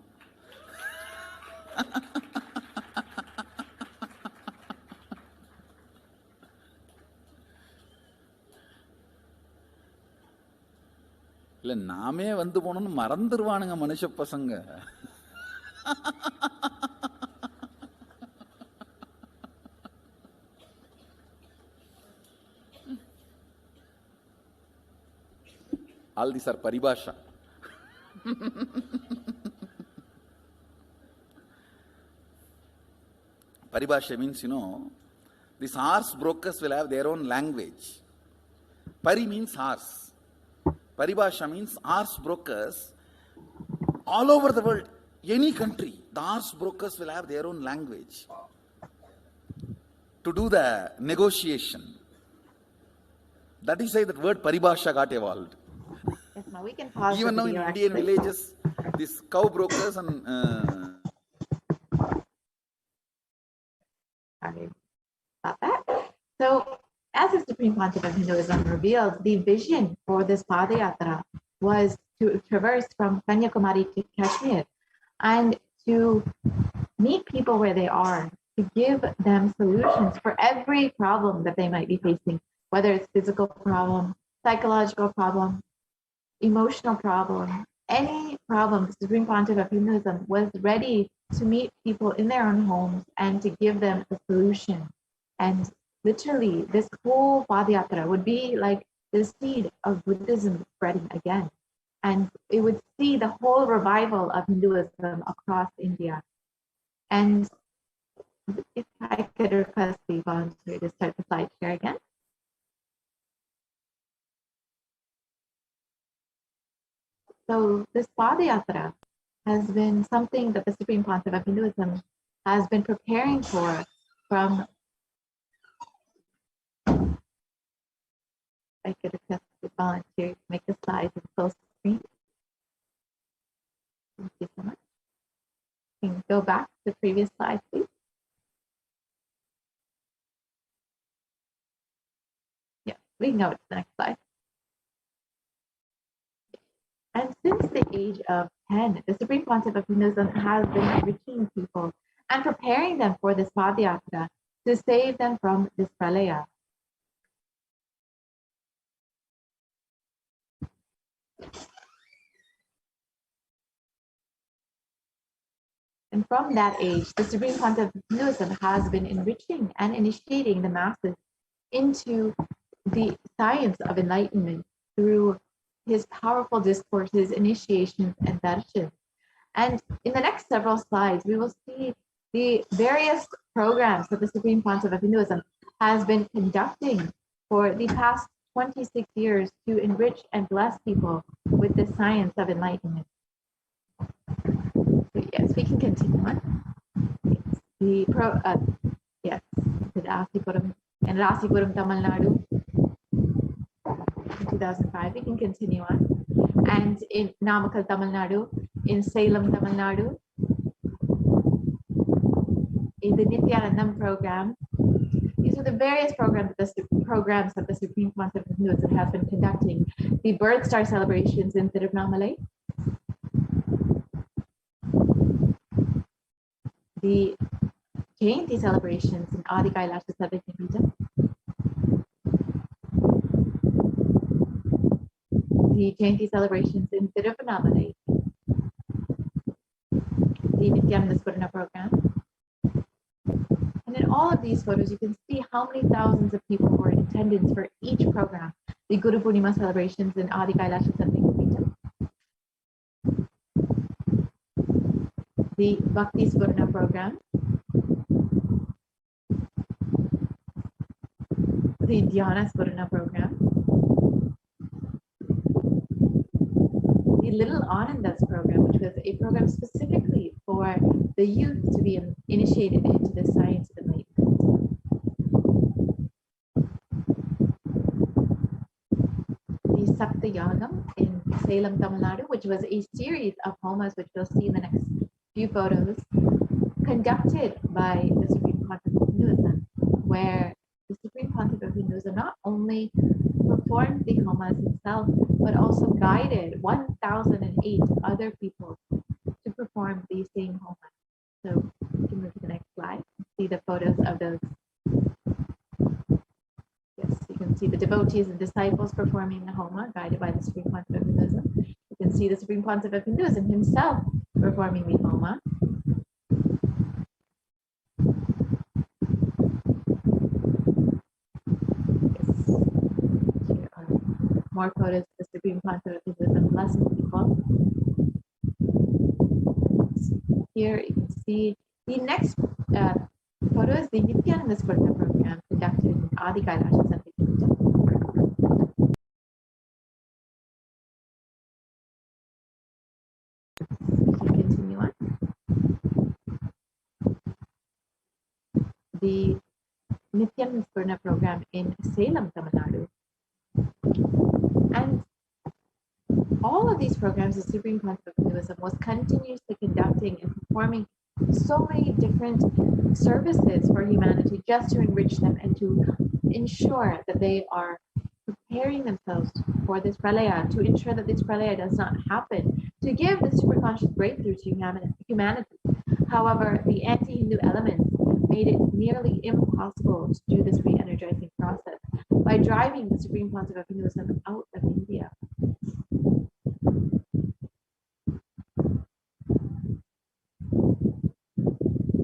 இல்ல நாமே வந்து போனோம்னு மறந்துடுவானுங்க மனுஷ பசங்க. All these are paribhasha. Paribhasha means, these horse brokers will have their own language. Pari means horse. Paribhasha means horse brokers all over the world, any country. The horse brokers will have their own language to do the negotiation. That is why that word paribhasha got evolved. Yes, now we can pause. Even now in Indian villages, these cow brokers and Sorry about that. So, as the Supreme Pontiff of Hinduism revealed, the vision for this Padayatra was to traverse from Kanyakumari to Kashmir and to meet people where they are, to give them solutions for every problem that they might be facing, whether it's physical problem, psychological problem, emotional problem, any problem. The Supreme Pontiff of Hinduism was ready to meet people in their own homes and to give them a solution. And literally, this whole Padayatra would be like the seed of Buddhism spreading again. And it would see the whole revival of Hinduism across India. And if I could request the volunteer to start the slideshare again. So this Padayatra has been something that the Supreme Pontiff of Hinduism has been preparing for from, I could request the volunteer to make the slides and close the screen. Thank you so much. You can go back to the previous slide, please. Yeah, we can go to the next slide. And since the age of 10, the Supreme Pontiff of Hinduism has been enriching people and preparing them for this Padayatra to save them from this pralaya. And from that age, the Supreme Pontiff of Hinduism has been enriching and initiating the masses into the science of enlightenment through his powerful discourses, initiations, and darshans. And in the next several slides, we will see the various programs that the Supreme Pontiff of Hinduism has been conducting for the past 26 years to enrich and bless people with the science of enlightenment. So yes, we can continue on. Yes, the Rasipuram and Rasipuram, Tamil Nadu in 2005. We can continue on. And in Namakkal, Tamil Nadu, in Salem, Tamil Nadu, in the Nithyananda program. These are the various programs that the Supreme Pontiff of Hinduism has been conducting. The Birth Star celebrations in Tiruvannamalai, the Jayanti celebrations in Adi Kailasa Samadhi, the Jayanti celebrations in Tiruvannamalai, the Nithyananda Swarna program. And in all of these photos, you can see how many thousands of people were in attendance for each program. The Guru Purnima celebrations in Adi Kailasa Samadhi, the Bhakti Swarna program, the Dhyana Swarna program, the Little Anandas program, which was a program specifically for the youth to be initiated into the science of enlightenment. The Sapta Yagam in Salem, Tamil Nadu, which was a series of homas, which we'll see in the next few photos, conducted by the Supreme Pontiff of Hinduism, where the Supreme Pontiff of Hinduism not only performed the homas himself, but also guided 1,008 other people to perform these same homas. So we can move to the next slide. See the photos of those. Yes, you can see the devotees and disciples performing the homa, guided by the Supreme Pontiff of Hinduism. You can see the Supreme Pontiff of Hinduism himself performing the homa. More photos of the Supreme Pontiff of Hinduism blessing people. Here you can see the next photo is the Nithyananda Swarna program conducted in Adi Kailasa Samadhi. We can continue on. The Nithyananda Swarna program in Salem, Tamil Nadu. And all of these programs, the Supreme Pontiff of Hinduism was continuously conducting and performing so many different services for humanity just to enrich them and to ensure that they are preparing themselves for this pralaya, to ensure that this pralaya does not happen, to give the superconscious breakthrough to humanity. However, the anti-Hindu elements made it nearly impossible to do this re-energizing process by driving the Supreme Pontiff of Hinduism out of India.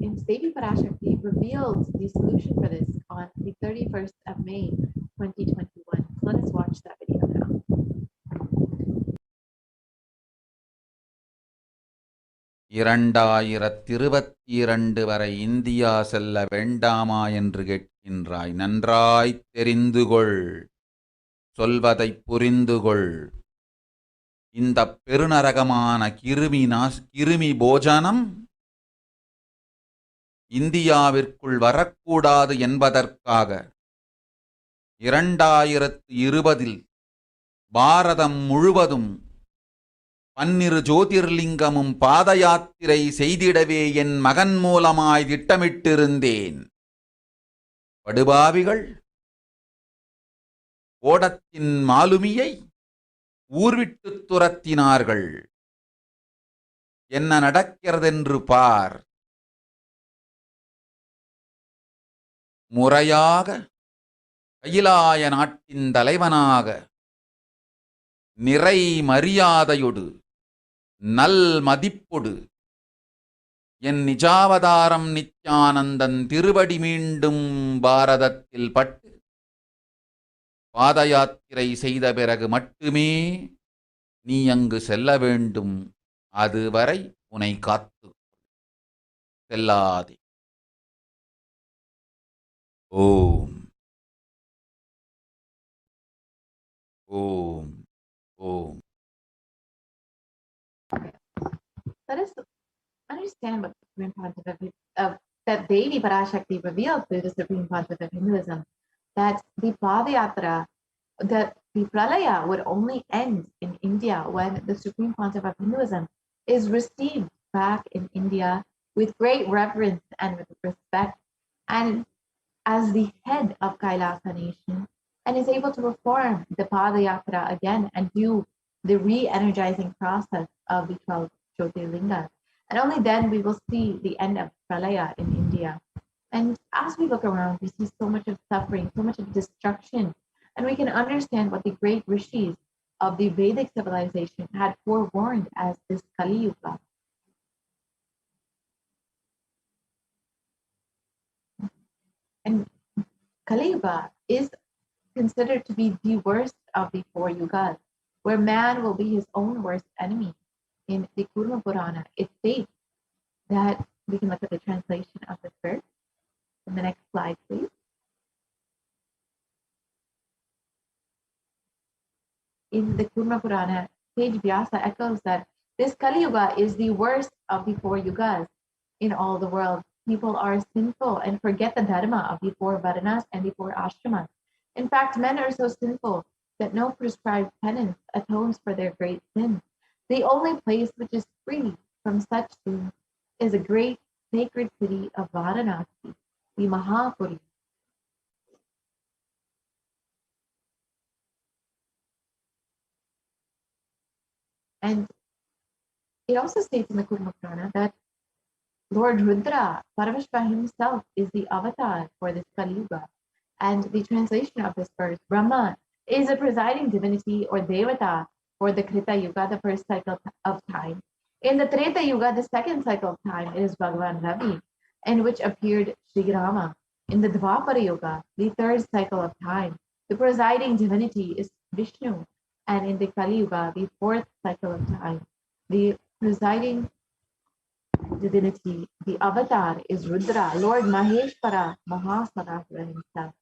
And Devi Parashakti revealed the solution for this on the 31st of May, 2021. So let us watch that video now. இரண்டாயிரத்திருபத்திரண்டு வரை India செல்ல வேண்டாமா என்று கேட்கின்றாய். நன்றாய் தெரிந்துகொள், சொல்வதைப் புரிந்துகொள். இந்த பெருநரகமான கிருமி போஜனம் இந்தியாவிற்குள் வரக்கூடாது என்பதற்காக 2020 பாரதம் முழுவதும் 12 ஜோதிர்லிங்கமும் பாத யாத்திரை செய்திடவே என் மகன் மூலமாய் திட்டமிட்டிருந்தேன். படுபாவிகள் ஓடத்தின் மாலுமியை ஊர்விட்டு துரத்தினார்கள். என்ன நடக்கிறதென்று பார். முறையாக கைலாய நாட்டின் தலைவனாக நிறை மரியாதையொடு நல் மதிப்பொடு என் நிஜாவதாரம் நித்யானந்தன் திருவடி மீண்டும் பாரதத்தில் பட்டு பாத யாத்திரை செய்த பிறகு மட்டுமே நீ அங்கு செல்ல வேண்டும். அதுவரை உன்னை காத்து செல்லாதே. ஓம் ஓம் ஓம். Let us understand what the Supreme Pontificate that Devi Parashakti revealed through the Supreme Pontificate of Hinduism, that the Padayatra, that the Pralaya would only end in India when the Supreme Pontiff of Hinduism is received back in India with great reverence and with respect, and as the head of Kailasa nation, and is able to perform the Padayatra again and do the re-energizing process of the 12 Jyotirlingas. And only then we will see the end of Pralaya in India. And as we look around, we see so much of suffering, so much of destruction, and we can understand what the great rishis of the Vedic civilization had forewarned as this Kali Yuga. And Kali Yuga is considered to be the worst of the 4 yugas, where man will be his own worst enemy. In the Kurma Purana, it states that, we can look at the translation of this verse. In the next slide, please. In the Kurma Purana, Sage Vyasa echoes that this Kali Yuga is the worst of the 4 yugas. In all the world, people are sinful and forget the dharma of the 4 Varanas and the 4 ashramas. In fact, men are so sinful that no prescribed penance atones for their great sins. The only place which is free from such sins is a great sacred city of Varanasi, the Mahapuri. And it also states in the Kurma Purana that Lord Rudra, Paramashivoham himself, is the avatar for this Kali Yuga. And the translation of this verse, Brahma, is a presiding divinity or Devata for the Krita Yuga, the first cycle of time. In the Treta Yuga, the second cycle of time, it is Bhagavan Ravi, in which appeared Sri Rama. In the Dvapara Yuga, the third cycle of time, the presiding divinity is Vishnu. And in the Kali Yuga, the fourth cycle of time, the presiding divinity, the avatar, is Rudra, Lord Maheshwara, Mahasaraswara himself.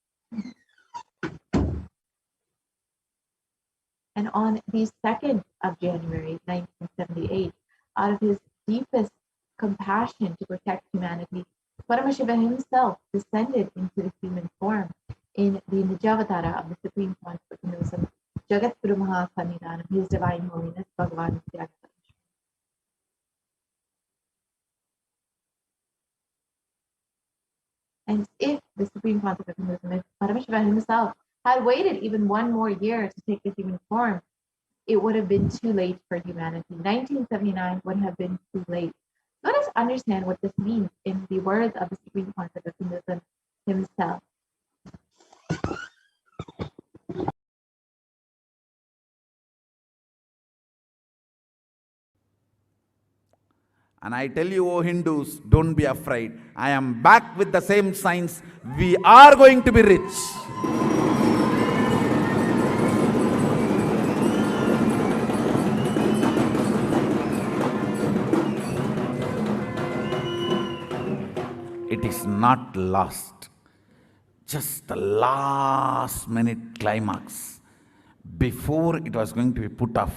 And on the 2nd of January, 1978, out of his deepest compassion to protect humanity, Paramashivoham himself descended into the human form in the Nijavatara of the Supreme Pontiff of Hinduism, Jagat Guru Mahasannidhanam, His Divine Holiness, Bhagavan Nithyananda. And if the Supreme Pontiff of Hinduism, Paramashivoham himself, had waited even one more year to take the human form, it would have been too late for humanity. 1979 would have been too late. Let us understand what this means in the words of the Supreme Pontiff of Hinduism himself. And I tell you, O Hindus, don't be afraid. I am back with the same signs. We are going to be rich. It is not lost. Just the last minute climax before it was going to be put off.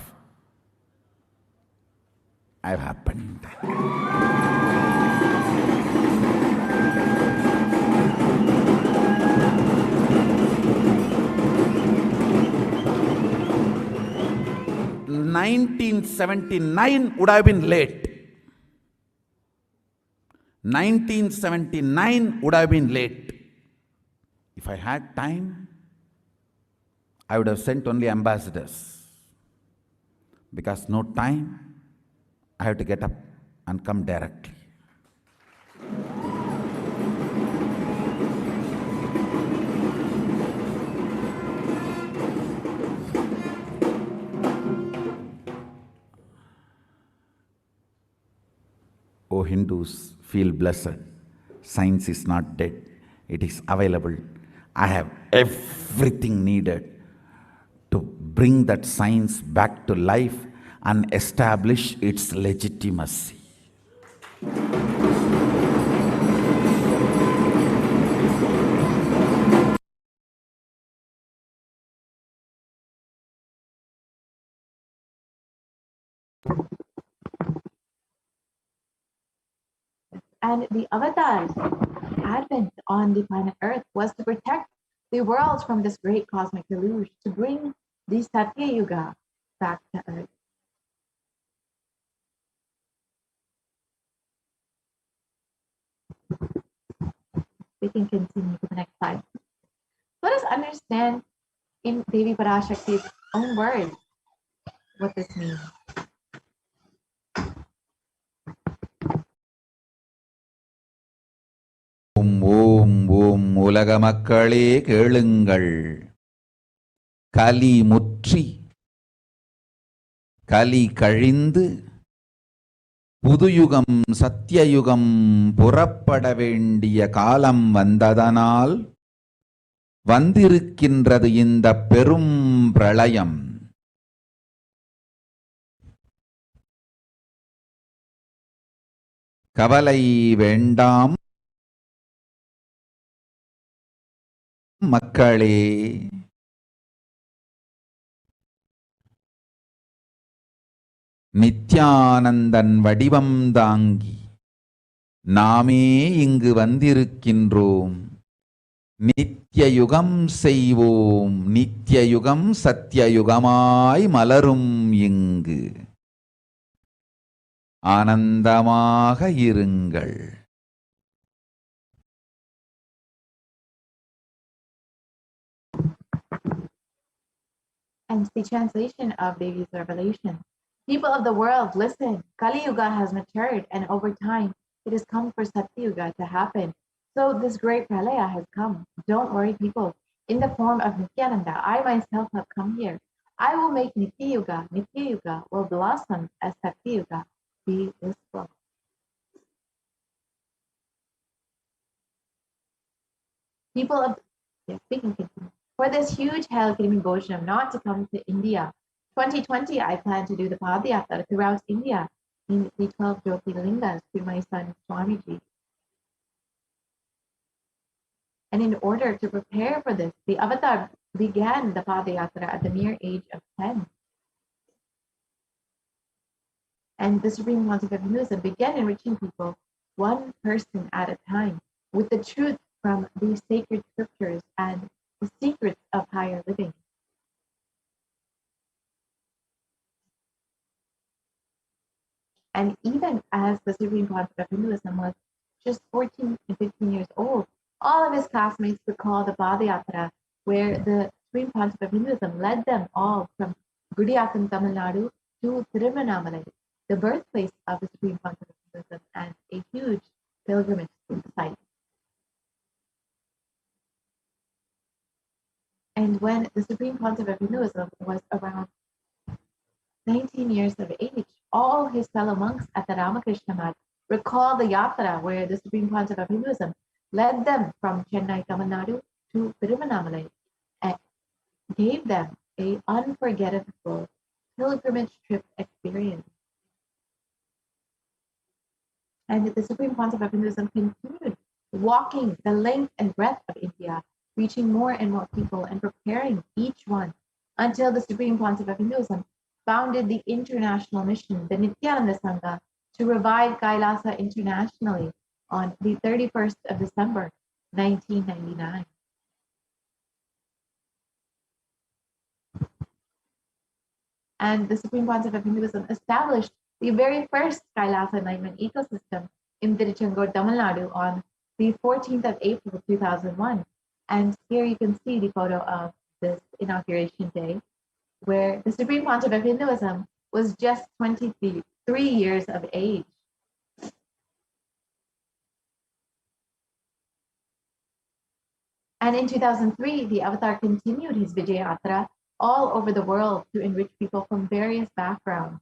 have happened. (1979) would have been late. 1979 would have been late. If I had time, I would have sent only ambassadors. Because no time, I have to get up and come directly. O Hindus, feel blessed. Science is not dead. It is available. I have everything needed to bring that science back to life and establish its legitimacy. And the avatar's advent on the planet Earth was to protect the world from this great cosmic deluge, to bring the Satya Yuga back to Earth. We can continue to the next slide. Let us understand in Devi Parashakti's own words what this means. ஓம் ஓம் ஓம் உலக மக்களே கேளுங்கள். கலி முற்றி கலி கழிந்து புதுயுகம் சத்தியயுகம் புறப்பட வேண்டிய காலம் வந்ததனால் வந்திருக்கின்றது இந்த பெரும் பிரளயம். கவலை வேண்டாம் மக்களே. நித்யானந்தன் வடிவம் தாங்கி நாமே இங்கு வந்திருக்கின்றோம். நித்யயுகம் செய்வோம். நித்யயுகம் சத்தியயுகமாய் மலரும் இங்கு. ஆனந்தமாக இருங்கள். And the translation of Devi's revelation. People of the world, listen. Kali Yuga has matured, and over time, it has come for Satya Yuga to happen. So this great pralaya has come. Don't worry, people. In the form of Nithyananda, I myself have come here. I will make Nitya Yuga. Nitya Yuga will blossom as Satya Yuga. Be blissful. People of we can continue. For this huge Hellgiving Bhojam not to come to India. 2020, I plan to do the Padayatra throughout India in the 12 Jyotirlingas to my son Swamiji. And in order to prepare for this, the avatar began the Padayatra at the mere age of 10. And the Supreme Pontiff of Hinduism began enriching people one person at a time with the truth from these sacred scriptures and the secrets of higher living. And even as the Supreme Pontiff of Hinduism was just 14 and 15 years old, all of his classmates recall the Padayatra, where the Supreme Pontiff of Hinduism led them all from Gudiyatham, Tamil Nadu to Tiruvannamalai, the birthplace of the Supreme Pontiff of Hinduism, and a huge pilgrimage site. And when the Supreme Pontiff of Hinduism was around 19 years of age, all his fellow monks at the Ramakrishna Math recall the yatra where the Supreme Pontiff of Hinduism led them from Chennai, Tamil Nadu to Tiruvannamalai and gave them an unforgettable pilgrimage trip experience. And the Supreme Pontiff of Hinduism continued walking the length and breadth of India, reaching more and more people and preparing each one until the Supreme Pontiff of Hinduism founded the international mission, the Nithyananda Sangha, to revive Kailasa internationally on the 31st of December, 1999. And the Supreme Concept of Hinduism established the very first Kailasa enlightenment ecosystem in Tiruchendur, Tamil Nadu on the 14th of April, 2001. And here you can see the photo of this inauguration day, where the Supreme Concept of Hinduism was just 23 years of age. And in 2003, the Avatar continued his Vijay Yatra all over the world to enrich people from various backgrounds.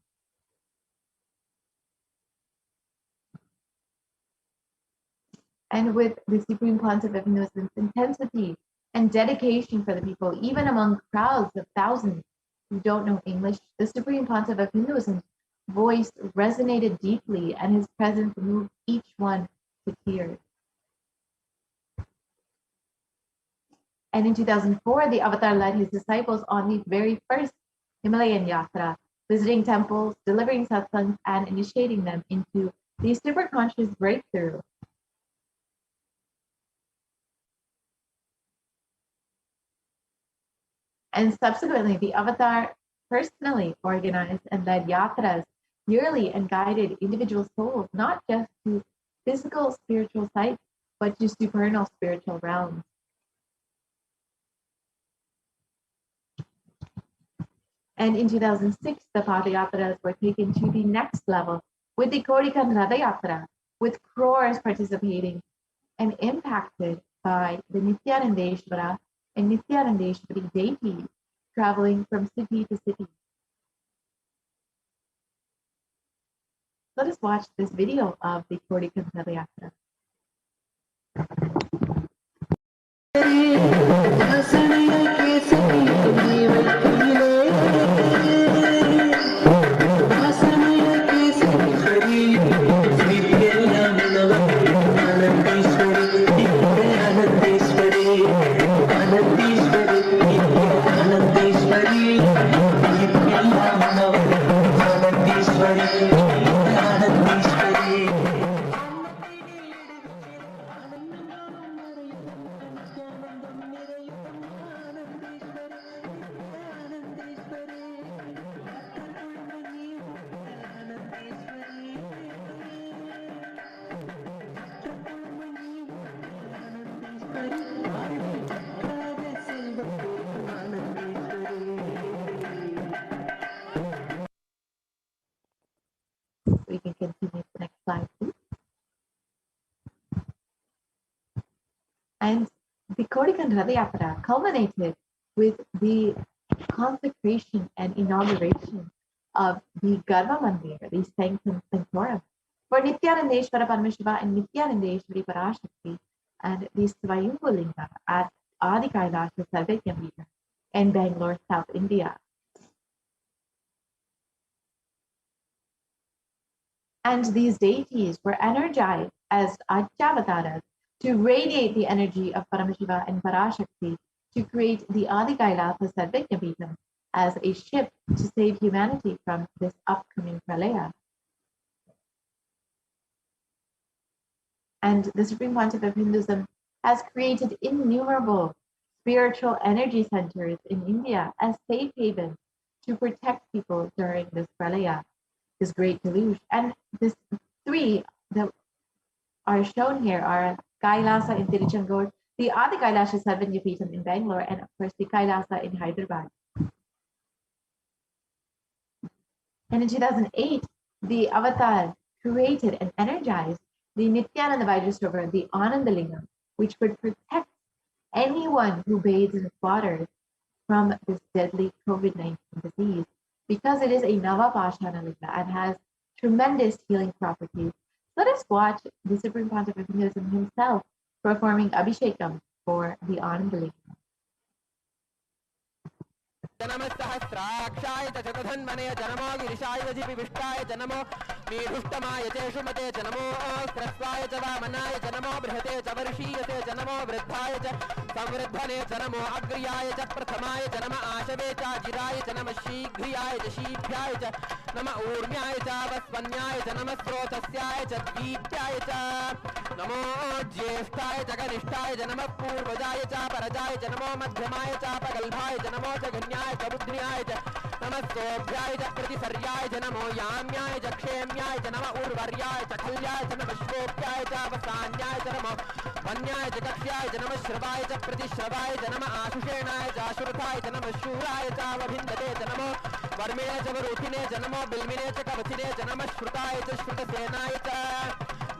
And with the Supreme Concept of Hinduism's intensity and dedication for the people, even among crowds of thousands who don't know English, the Supreme Concept of Hinduism's voice resonated deeply, and his presence moved each one to tears. And in 2004, the Avatar led his disciples on the very first Himalayan Yatra, visiting temples, delivering satsangs, and initiating them into the superconscious breakthrough. And subsequently, the Avatar personally organized and led yatras yearly and guided individual souls, not just to physical spiritual sites, but to supernal spiritual realms. And in 2006, the Padayatras were taken to the next level with the Kodikan Ratha Yatra, with crores participating and impacted by the Nithyanandeshwara and Nithyanandeshwari deities traveling from city to city. Let us watch this video of the Kodikan Ratha Yatra. We can continue the next slide, please. And the Kodikan Ratha Yatra culminated with the consecration and inauguration of the Garva Mandir, the Sanctum Sanctorum, for Nithyanandeshwara Paramashiva and Nithyanandeshwari Parashakti, and the Svayambhulinga at Adi Kailasa Sarvejamita in Bangalore, South India. And these deities were energized as Ajavataras to radiate the energy of Paramashiva and Parashakti to create the Adi Kailasa Sarvejamita as a ship to save humanity from this upcoming pralaya. And the Supreme Concept of Hinduism has created innumerable spiritual energy centers in India as safe havens to protect people during this pralaya, this great deluge. And these three that are shown here are Kailasa in Tiruchendur, the Adi Kailasa Sarvejamita in Bangalore, and of course the Kailasa in Hyderabad. And in 2008, the Avatar created and energized the Nithyananda Vajrasarovar, the Anandalingam, which would protect anyone who bathes in its waters from this deadly COVID-19 disease, because it is a Navapashana Linga and has tremendous healing properties. Let us watch the Supreme Pontiff of Hinduism himself performing Abhishekam for the Anandalingam. नमः सहस्राक्षाय च शतधन्वने च नमो गिरिशाय विष्टाय च नमो मीढुष्टमाय च शुमते च नमो स्रस्वाय च वामनाय च नमो बृहते च वर्षीयते च नमो वृद्धाय च संवृद्धने च नमो अग्र्याय च प्रथमाय च नमः आशवे च जिराय च नमः शीघ्रियाय च शीघ्राय च नमः ऊर्म्याय च वस्वन्याय च नमः स्रोतस्याय च दीप्याय च नमो ज्येष्ठाय च कनिष्ठाय च नमः पूर्वजाय च परजाय च नमो मध्यमाय च प्रगल्भाय च नमो जघन्याय च बुद्ध्याय च नमः सोभ्याय च प्रतिसर्याय च नमो याम्याय च क्षेम्याय च नमः उर्वर्याय च खल्याय च नमः श्वोप्याय च अवसान्याय च नमो वन्याय च कक्ष्याय च नमः श्रवाय च प्रतिश्रवाय च नमः आशुषेणाय च आशुरथाय च नमः शूराय च अवभिन्दते च नमो वर्मिणे च वरुथिने च नमो बिल्मिने च कवचिने च नमः श्रुताय च श्रुतसेनाय च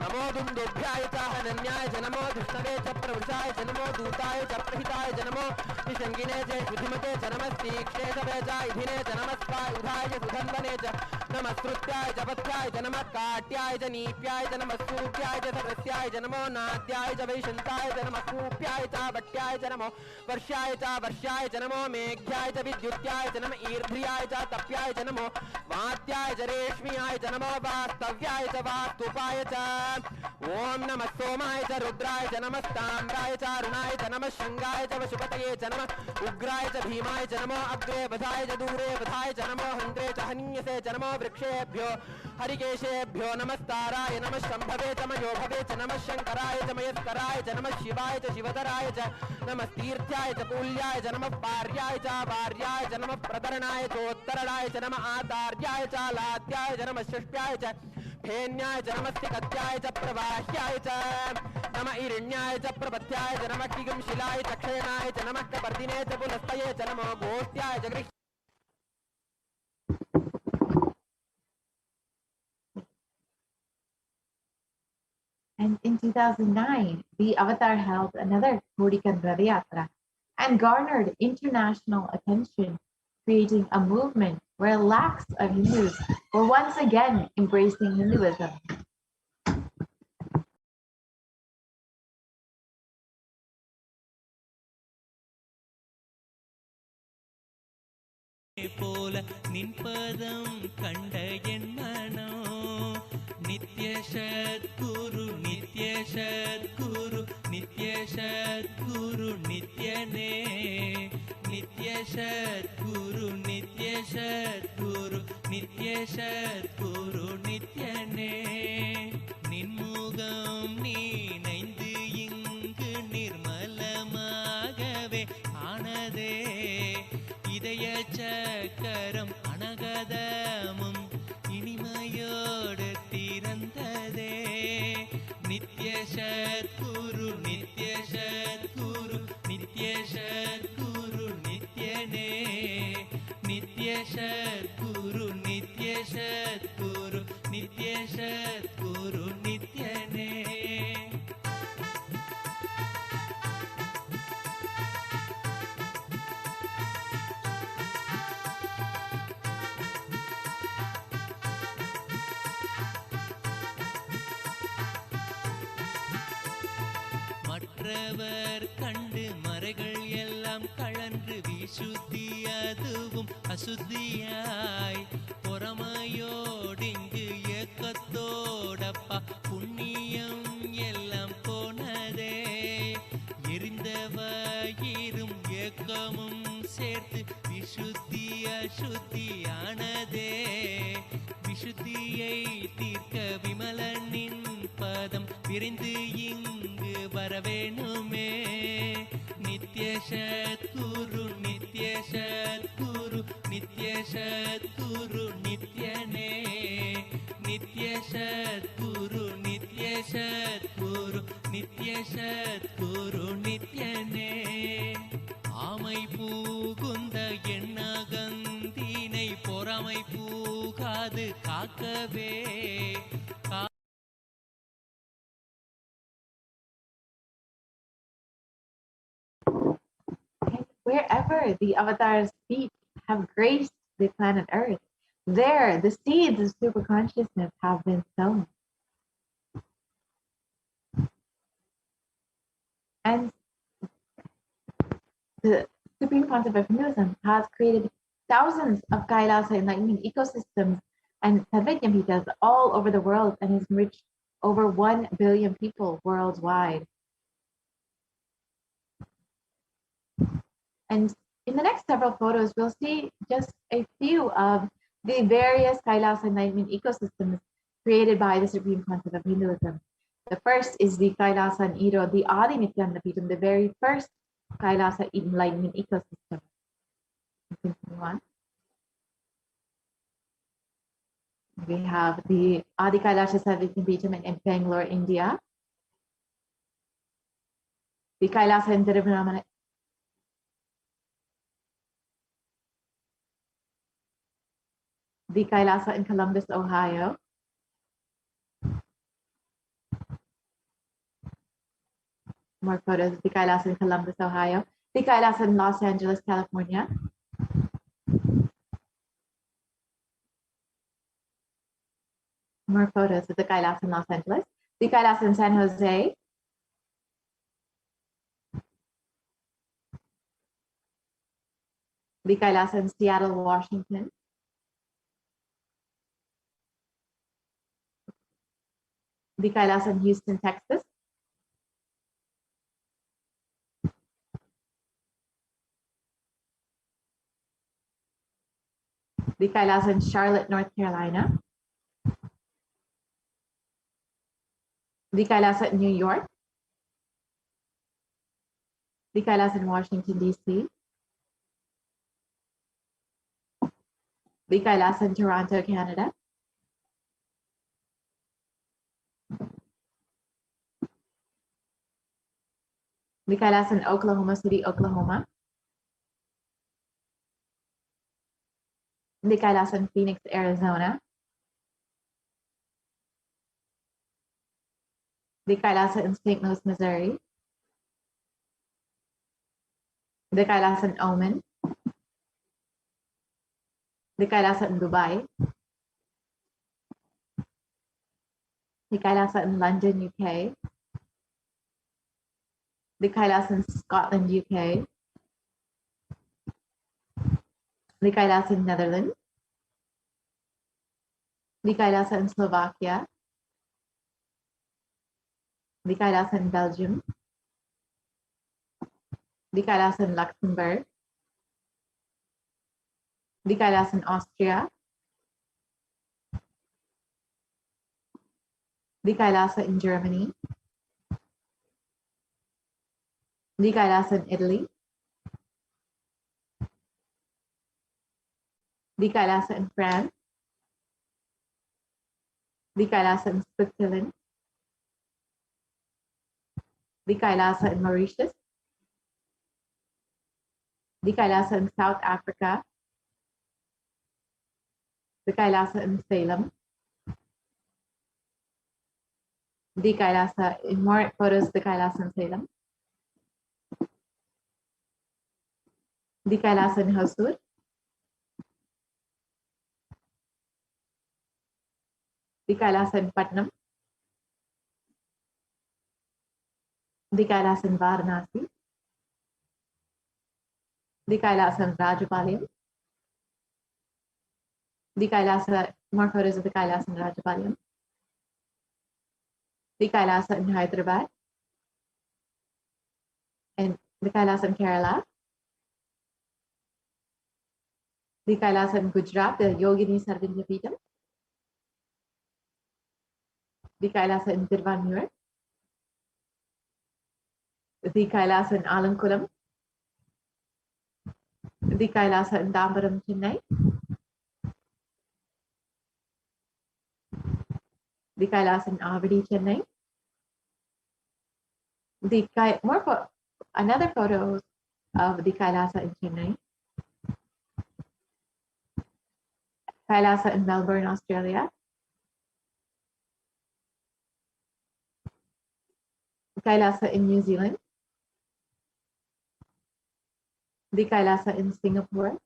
नमो दुन्दुभ्याय च हनन्याय च नमो धृष्णवे च प्रवृषाय च नमो दूताय च प्रहिताय च नमो निषङ्गिने च शुधिमते च नमः तीक्ष्णे च वेजायुधिने च नमः स्वायुधाय च सुधन्वने च नमः श्रुत्याय च पथ्याय च नमः काट्याय च नीप्याय च नमः सूप्याय च सरस्याय च नमो नाद्याय च वैशन्ताय च नमः कूप्याय च भट्याय च नमो वर्ष्याय च नमो मेघ्याय च विद्युत्याय च नमः ईर्ध्याय च तप्याय च नमो वात्याय च रेश्म्याय च नमो वास्तव्याय च वास्तुपाय च ओम नमः सोमाय च रुद्राय च नमः ताम्राय च अरुणाय च नमः शंगाय च वशुपतये च नमः उग्राय च भीमाय च नमो अग्रे बधाय च दूरे बधाय च नमो हन्त्रे च हन्यसे च नमो वृक्षेभ्यो हरिकेशेभ्यो नमस्ताराय नमः शम्भवे च मयोभवे च नमः शंकराय च मयस्कराय च नमः शिवाय च शिवतराय च नमः तीर्थ्याय च कूल्याय च नमः पार्याय च वार्याय च नमः प्रतरणाय चोत्तरणाय च नमः आतार्याय च लात्याय च नमः षष्ट्याय च फेन्याय च नमस्ति कत्याय च प्रवाह्याय च नमः इरण्याय च प्रपथ्याय च नमः किगंशिलाय च क्षयणाय च नमः कपर्दिने च पुलस्तये च नमो गोष्ट्याय च गृह् And in 2009, the Avatar held another Kodikan Radayatra and garnered international attention, creating a movement where lakhs of Hindus were once again embracing Hinduism. போல நின்பதம் கண்ட என் மனோ நித்ய சத்குரு நித்ய சத்குரு நித்ய சத்குரு நித்யனே நித்ய சத்குரு நித்ய சத்குரு நித்ய சத்குரு நித்யனே நின்முகம் நீனைந்து இங்கு நிர்மலமாகவே ஆனதே இதய சக்கரம் அனகதமும் இனிமையோடு திறந்ததே நித்ய சத்குரு நித்ய சத்குரு நித்ய சத்குரு நித்யனே நித்ய சத்குரு நித்ய சத்குரு நித்ய சத்குரு நித்யனே மற்றவர் கண்டு மறைகள் எல்லாம் கழன்று விசுத்தி அதுவும் அசுத்தியாய் பொறாமையோடிங்கு ஏக்கத்தோடப்பா புண்ணியம் எல்லாம் போனதே எரிந்தவயிரும் ஏக்கமும் சேர்த்து விசுத்தி அசுத்தியானதே விசுத்தியை தீர்க்க விமலனின் பதம் விரைந்து இங்கு வரவேணுமே நித்ய சத்குரு நித்ய சத்குரு நித்ய சத்குரு நித்யனே நித்ய சத்குரு நித்ய சத்குரு நித்ய சத்குரு நித்யனே ஆமை பூகுந்த எண்ணகந்தினை பொறாமை பூகாது காக்கவே Wherever the Avatar's feet have graced the planet Earth, there the seeds of superconsciousness have been sown. And the Supreme Concept of Hinduism has created thousands of Kailasa enlightenment ecosystems and Sadvajnapitas all over the world and has reached over 1 billion people worldwide. And in the next several photos, we'll see just a few of the various Kailasa enlightenment ecosystems created by the Supreme Concept of Hinduism. The first is the Kailasa and Iro, the Adi Nithyananda Paramashivam, the very first Kailasa enlightenment ecosystem. Continue on. We have the Adi Kailasa Sarvajnapitam in Bangalore, India. The Kailasa in Tiruvannamala. The Kailasa in Columbus, Ohio. More photos of the Kailasa in Columbus, Ohio. The Kailasa in Los Angeles, California. More photos of the Kailasa in Los Angeles. The Kailasa in San Jose. The Kailasa in Seattle, Washington. The Kailasa in Houston, Texas. The Kailasa in Charlotte, North Carolina. The Kailasa in New York. The Kailasa in Washington, D.C. The Kailasa in Toronto, Canada. The Kailasa in Oklahoma City, Oklahoma. The Kailasa in Phoenix, Arizona. The Kailasa in St. Louis, Missouri. The Kailasa in Oman. The Kailasa in Dubai. The Kailasa in London, UK. The Kailasa in Scotland, UK. The Kailasa in Netherlands. The Kailasa in Slovakia. The Kailasa in Belgium. The Kailasa in Luxembourg. The Kailasa in Austria. The Kailasa in Germany. The Kailasa in Italy. The Kailasa in France. The Kailasa in Switzerland. The Kailasa in Mauritius. The Kailasa in South Africa. The Kailasa in Salem. The Kailasa, in more photos, the Kailasa in Salem. The Kailasa in Hosur. The Kailasa in Patnam. The Kailasa in Varanasi. The Kailasa in Rajapalayam. The Kailasa, more photos of the Kailasa in Rajapalayam. The Kailasa in Hyderabad. And the Kailasa in Kerala. The Kailasa in Gujarat, the Yogini Sarvajnapitam. The Kailasa in Tiruvannur. The Kailasa in Alankulam. The Kailasa in Dambaram, Chennai. The Kailasa in Avadi, Chennai. Another photo of the Kailasa in Chennai. Kailasa in Melbourne, Australia. Kailasa in New Zealand. The Kailasa in Singapore.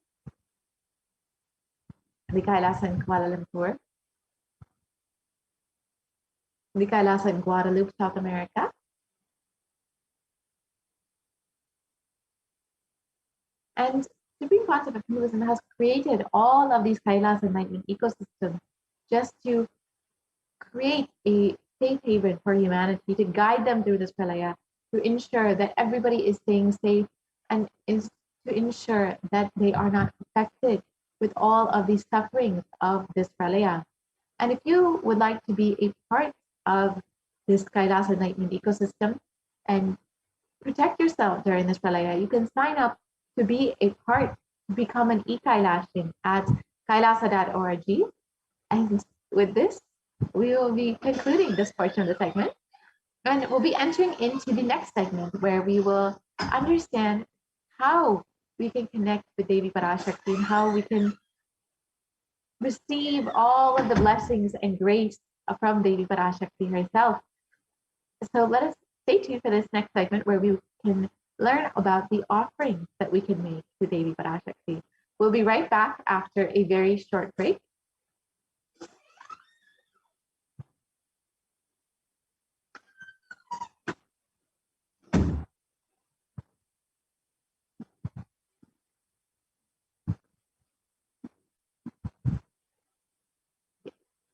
The Kailasa in Kuala Lumpur. The Kailasa in Guadeloupe, South America. And Supreme Concept of Hinduism has created all of these Kailasa enlightenment ecosystems just to create a safe haven for humanity, to guide them through this pralaya, to ensure that everybody is staying safe, and is to ensure that they are not affected with all of these sufferings of this pralaya. And if you would like to be a part of this Kailasa enlightenment ecosystem and protect yourself during this pralaya, you can sign up to be a part, become an e-Kailashin at kailasa.org. And with this, we will be concluding this portion of the segment. And we'll be entering into the next segment where we will understand how we can connect with Devi Parashakti and how we can receive all of the blessings and grace from Devi Parashakti herself. So let us stay tuned for this next segment where we can learn about the offerings that we can make to Devi Parashakti. We'll be right back after a very short break.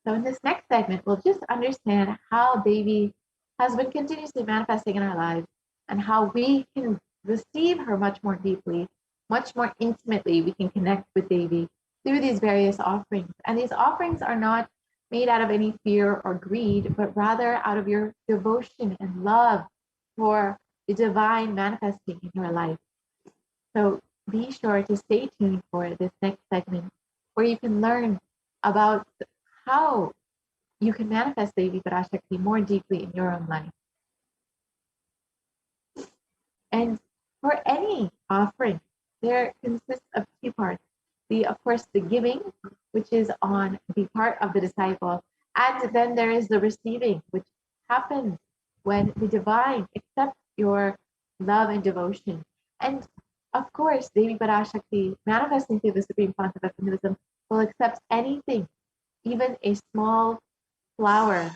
So in this next segment, we'll just understand how Devi has been continuously manifesting in our lives and how we can receive her much more deeply, much more intimately. We can connect with Devi through these various offerings. And these offerings are not made out of any fear or greed, but rather out of your devotion and love for the divine manifesting in your life. So be sure to stay tuned for this next segment where you can learn about how you can manifest Devi Parashakti more deeply in your own life. And for any offering, there consists of two parts. Of course, the giving, which is on the part of the disciple, and then there is the receiving, which happens when the divine accepts your love and devotion. And of course, Devi Parashakti, manifesting through the Supreme Concept of Hinduism, will accept anything, even a small flower,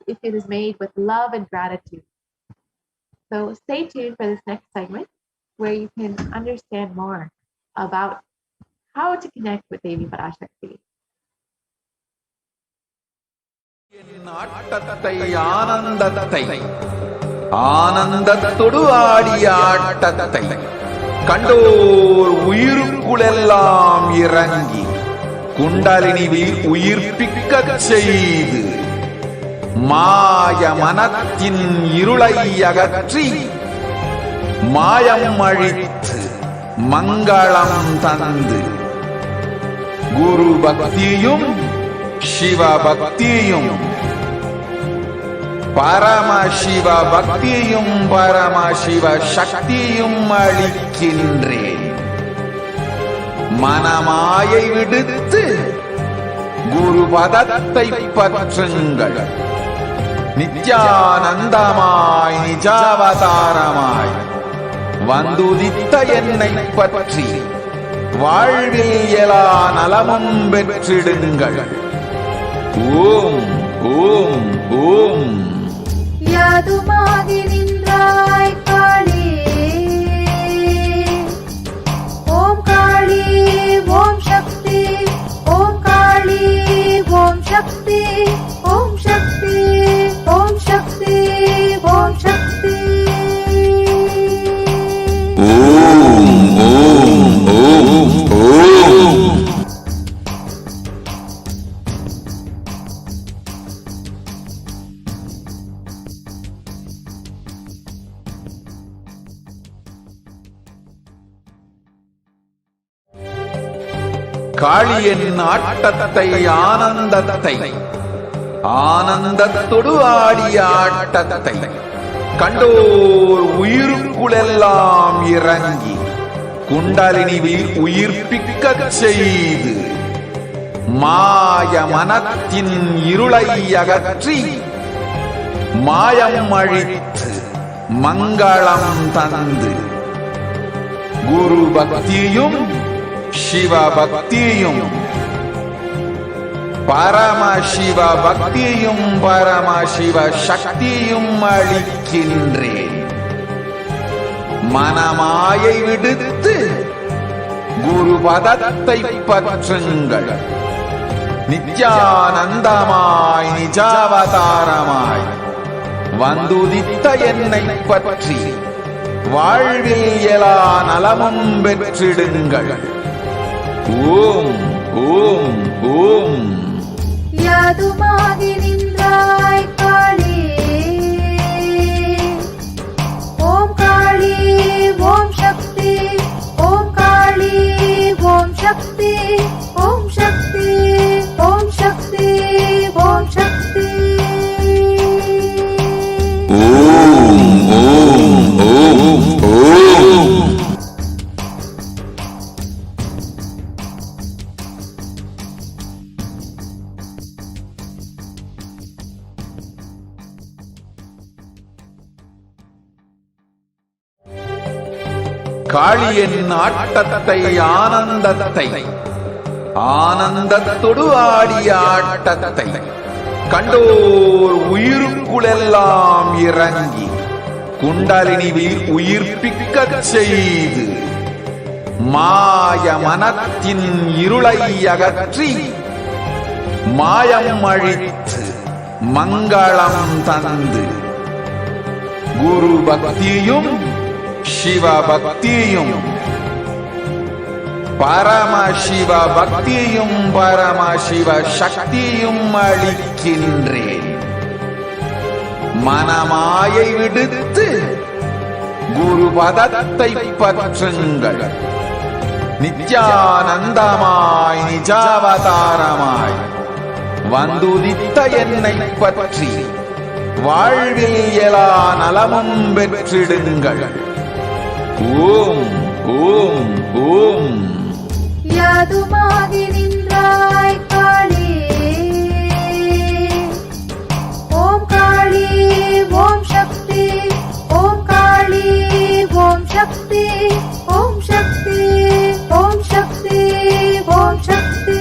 if it is made with love and gratitude. So stay tuned for this next segment where you can understand more about how to connect with Devi Parashakti. ஆனந்தத்தொடு ஆடிய ஆட்டத்தை கண்டோர் உயிருக்குளெல்லாம் இறங்கி குண்டலினிவில் உயிர்ப்பிக்கச் செய்து மாய மனத்தின் இருளை அகற்றி மாயம் அழித்து மங்களம் தந்து குரு பக்தியும் சிவ பக்தியும் பரமசிவ பக்தியும் பரமசிவ சக்தியும் அளிக்கின்றேன். மனமாயை விடுத்து குரு பதத்தை பற்றுங்கள். நித்யானந்தமாய் நிஜாவதாரமாய் வந்துதித்த என்னை பற்றி வாழ்வில் எல்லா நலமும் பெற்றிடுங்கள். ஓம் ஓம் ஓம். யாதுமாகி நின்றாய் காளி, ஓம் காளி ஓம் சக்தி, ஓம் காளி ஓம் சக்தி, ஓம் சக்தி ஓம் சக்தி ஓம் சக்தி. ஓம் ஓம் ஓம் ஓம். காளியின் ஆட்டத்தை ஆனந்தத்தை ஆனந்தத்தொடு ஆடிய ஆட்டத்தை கண்டோர் உயிருக்குளெல்லாம் இறங்கி குண்டலினிவில் உயிர்ப்பிக்கச் செய்து மாய மனத்தின் இருளை அகற்றி மாயம் அழித்து மங்களம் தந்து குரு பக்தியும் சிவ பக்தியும் பரமசிவ பக்தியும் பரமசிவ சக்தியும் அளிக்கின்றேன். மனமாயை விடுத்து குரு பதத்தை பற்றுங்கள். நித்யானந்தமாய் நிஜாவதாரமாய் வந்துதித்த என்னை பற்றி வாழ்வில் எல்லா நலமும் பெற்றிடுங்கள். ஓம் ஓம் ஓம். யாதுமாகி நின்றாய் காளி, ஓம் காளி ஓம் சக்தி, ஓம் காளி ஓம் சக்தி, ஓம் சக்தி ஓம் சக்தி ஓம் சக்தி. ஓம் ஓம் ஓம் ஓம். காளியின் ஆட்டத்தை ஆனந்தத்தை ஆனந்தத்தொடு ஆடிய ஆட்டத்தை கண்டோர் உயிருக்குளெல்லாம் இறங்கி குண்டலினிவில் உயிர்ப்பிக்கச் செய்து மாய மனத்தின் இருளை அகற்றி மாயம் அழித்து மங்களம் தந்து குரு பக்தியும் சிவ பக்தியும் பரமசிவ பக்தியும் பரமசிவ சக்தியும் அளிக்கின்றேன். மனமாயை விடுத்து குரு பதத்தை பற்றுங்கள். நித்யானந்தமாய் நிஜாவதாரமாய் வந்துதித்த என்னை பற்றி வாழ்வில் எல்லா நலமும் பெற்றிடுங்கள். ஓம் ஓம் ஓம். யாதுமாகி நின்றாய் காளி, ஓம் காளி ஓம் சக்தி, ஓம் காளி ஓம் சக்தி, ஓம் சக்தி ஓம் சக்தி ஓம் சக்தி.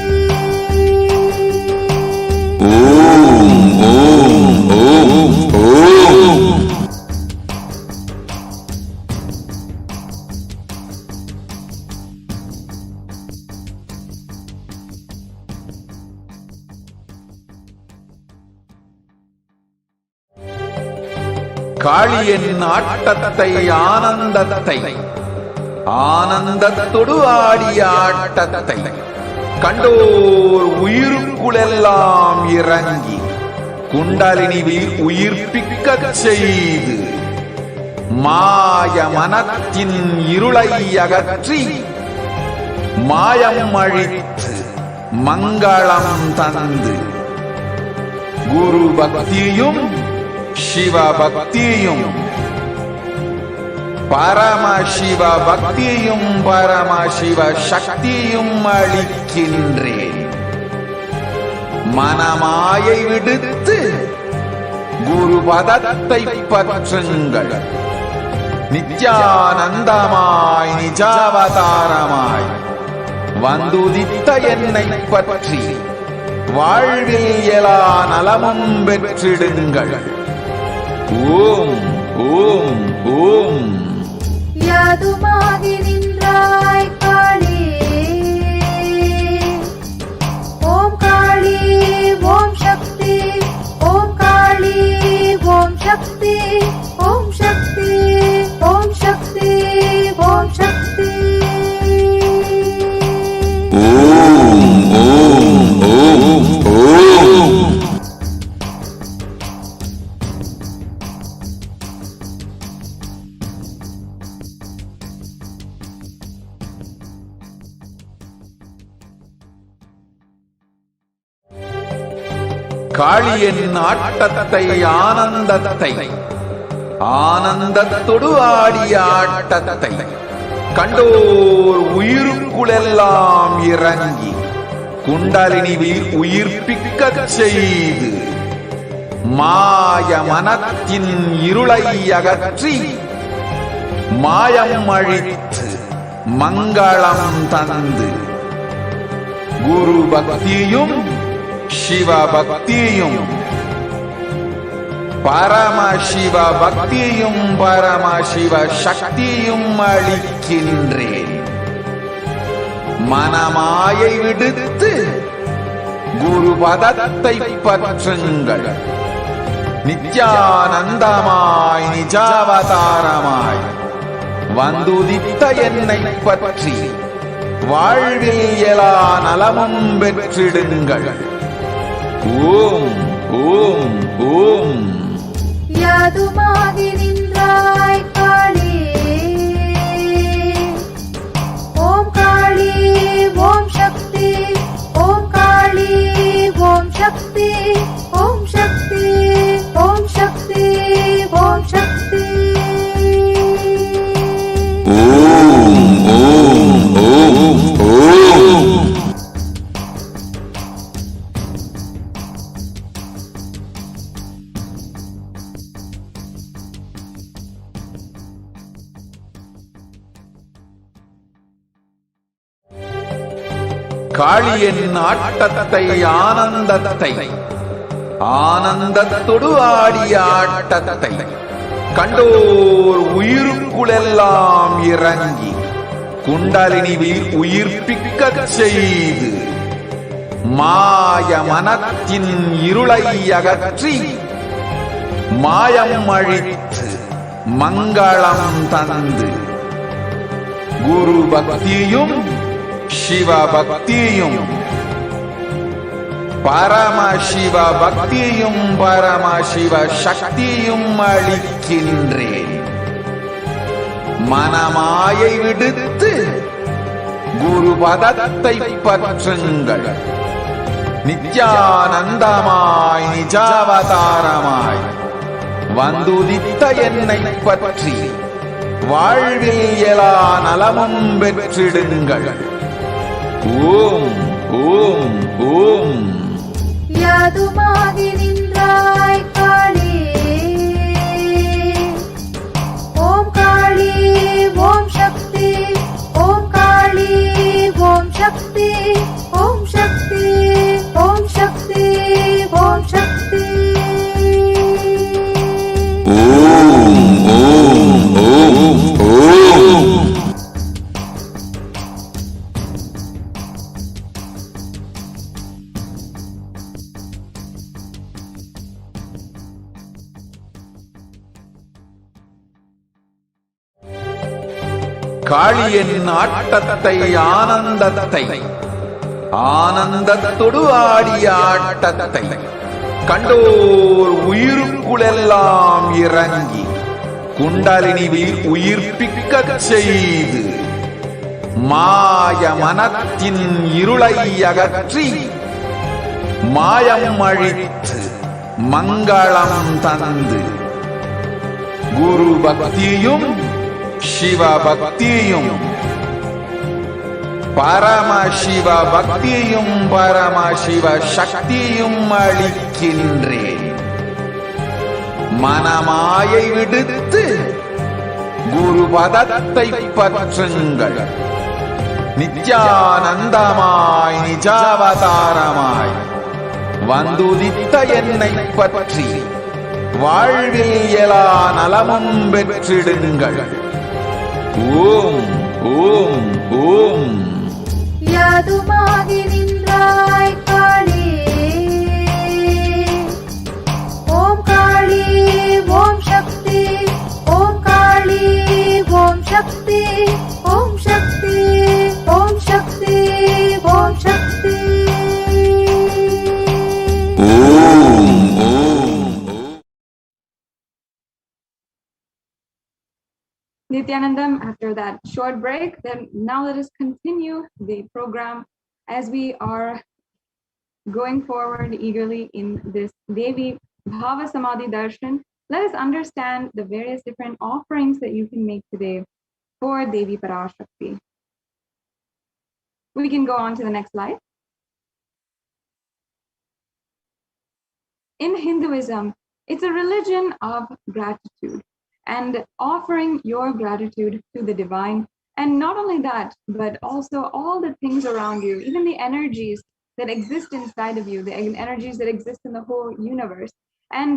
ஓம் ஓம் ஓம் ஓம். காளியின் ஆட்டத்தை ஆனந்தத்தை ஆனந்தத்தொடு ஆடிய ஆட்டத்தை கண்டோர் உயிருக்குளெல்லாம் இறங்கி குண்டலினிவில் உயிர்ப்பிக்கச் செய்து மாய மனத்தின் இருளை அகற்றி மாயம் அழித்து மங்களம் தந்து குரு பக்தியும் சிவ பக்தியும் பரமசிவ பக்தியும் பரமசிவ சக்தியும் அளிக்கின்றேன். மனமாயை விடுத்து குரு பதத்தை பற்றுங்கள். நித்யானந்தமாய் நிஜாவதாரமாய் வந்துதித்த என்னை பற்றி வாழ்வில் எல்லா நலமும் பெற்றிடுங்கள். ஓம் ஓம் ஓம். யாதுமாகி நின்றாய் காளி, ஓம் காளி ஓம் சக்தி, ஓம் காளி ஓம் சக்தி, ஓம் சக்தி ஓம் சக்தி ஓம் சக்தி. ஓம் ஓம் ஓம் ஓம். காளியின் ஆட்டத்தை ஆனந்தத்தை ஆனந்தத்தொடு ஆடிய ஆட்டத்தை கண்டோர் உயிருக்குளெல்லாம் இறங்கி குண்டலினிவில் உயிர்ப்பிக்கச் செய்து மாய மனத்தின் இருளை அகற்றி மாயம் அழித்து மங்களம் தந்து குரு பக்தியும் சிவ பக்தியும் பரமசிவ பக்தியும் பரமசிவ சக்தியும் அளிக்கின்றேன். மனமாயை விடுத்து குரு பதத்தை பற்றுங்கள். நித்யானந்தமாய் நிஜாவதாரமாய் வந்துதித்த என்னை பற்றி வாழ்வில் எல்லா நலமும் பெற்றிடுங்கள். ஓம் ஓம் ஓம். யாதுமாகி நின்றாய் காளி, ஓம் காளி ஓம் சக்தி, ஓம் காளி ஓம் சக்தி, ஓம் சக்தி ஓம் சக்தி ஓம் சக்தி. ஓம் ஓம் ஓம் ஓம். காளியின் ஆட்டத்தை ஆனந்தத்தை ஆனந்தத்தொடு ஆடிய ஆட்டத்தை கண்டோர் உயிருக்குளெல்லாம் இறங்கி குண்டலினி உயிர்ப்பிக்கச் செய்து மாய மனத்தின் இருளை அகற்றி மாயம் அழித்து மங்களம் தந்து குரு பக்தியும் சிவ பக்தியும் பரமசிவ பக்தியும் பரமசிவ சக்தியும் அளிக்கின்றேன். மனமாயை விடுத்து குரு பதத்தை பற்றுங்கள். நித்யானந்தமாய் நிஜாவதாரமாய் வந்துதித்த என்னை பற்றி வாழ்வில் எல்லா நலமும் பெற்றிடுங்கள். ஓம் ஓம் ஓம். யாதுமாகி நின்றாய் காளி, ஓம் காளி ஓம் சக்தி, ஓம் காளி ஓம் சக்தி, ஓம் சக்தி ஓம் சக்தி ஓம் சக்தி. ஓம் ஓம் ஓம் ஓம். காளியின் ஆட்டத்தை ஆனந்தத்தை ஆனந்தத்தொடு ஆடிய ஆட்டத்தை கண்டோர் உயிருக்குளெல்லாம் இறங்கி குண்டலினி உயிர்ப்பிக்கச் செய்து மாய மனத்தின் இருளை அகற்றி மாயம் அழித்து மங்களம் தந்து குரு பக்தியும் சிவ பக்தியும் பரமசிவ பக்தியும் பரமசிவ சக்தியும் அளிக்கின்றேன். மனமாயை விடுத்து குரு பதத்தை பற்றுங்கள். நித்யானந்தமாய் நிஜாவதாரமாய் வந்துதித்த என்னை பற்றி வாழ்வில் எல்லா நலமும் பெற்றிடுங்கள். ஓம் ஓம் ஓம். யாதுமாகி நின்றாய் காளி, ஓம் காளி ஓம் சக்தி, ஓம் காளி ஓம் சக்தி, ஓம் சக்தி ஓம் சக்தி ஓம் சக்தி. ஓம் ஓம். Nithyanandam, after that short break, then now let us continue the program as we are going forward eagerly in this Devi Bhava Samadhi Darshan. Let us understand the various different offerings that you can make today for Devi Parashakti. We can go on to the next slide. In Hinduism, it's a religion of gratitude and offering your gratitude to the divine. And not only that, but also all the things around you, even the energies that exist inside of you, the energies that exist in the whole universe. And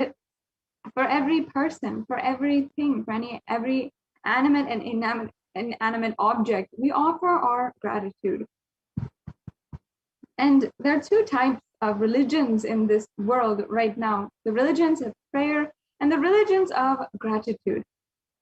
for every person, for everything, for every animate and inanimate object, we offer our gratitude. And there are two types of religions in this world right now: the religions of prayer and the religions of gratitude,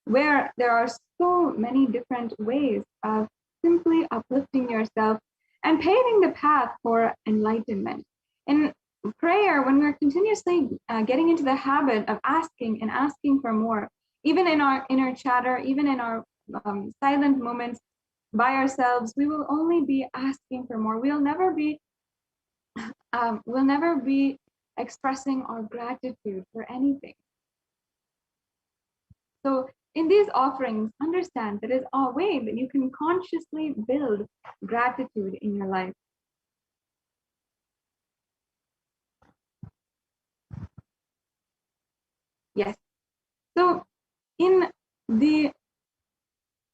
where there are so many different ways of simply uplifting yourself and paving the path for enlightenment. In prayer, when we're continuously getting into the habit of asking and asking for more, even in our inner chatter, even in our silent moments by ourselves, we will only be asking for more. We'll never be expressing our gratitude for anything. So in these offerings, understand that is a way that you can consciously build gratitude in your life. Yes. So in the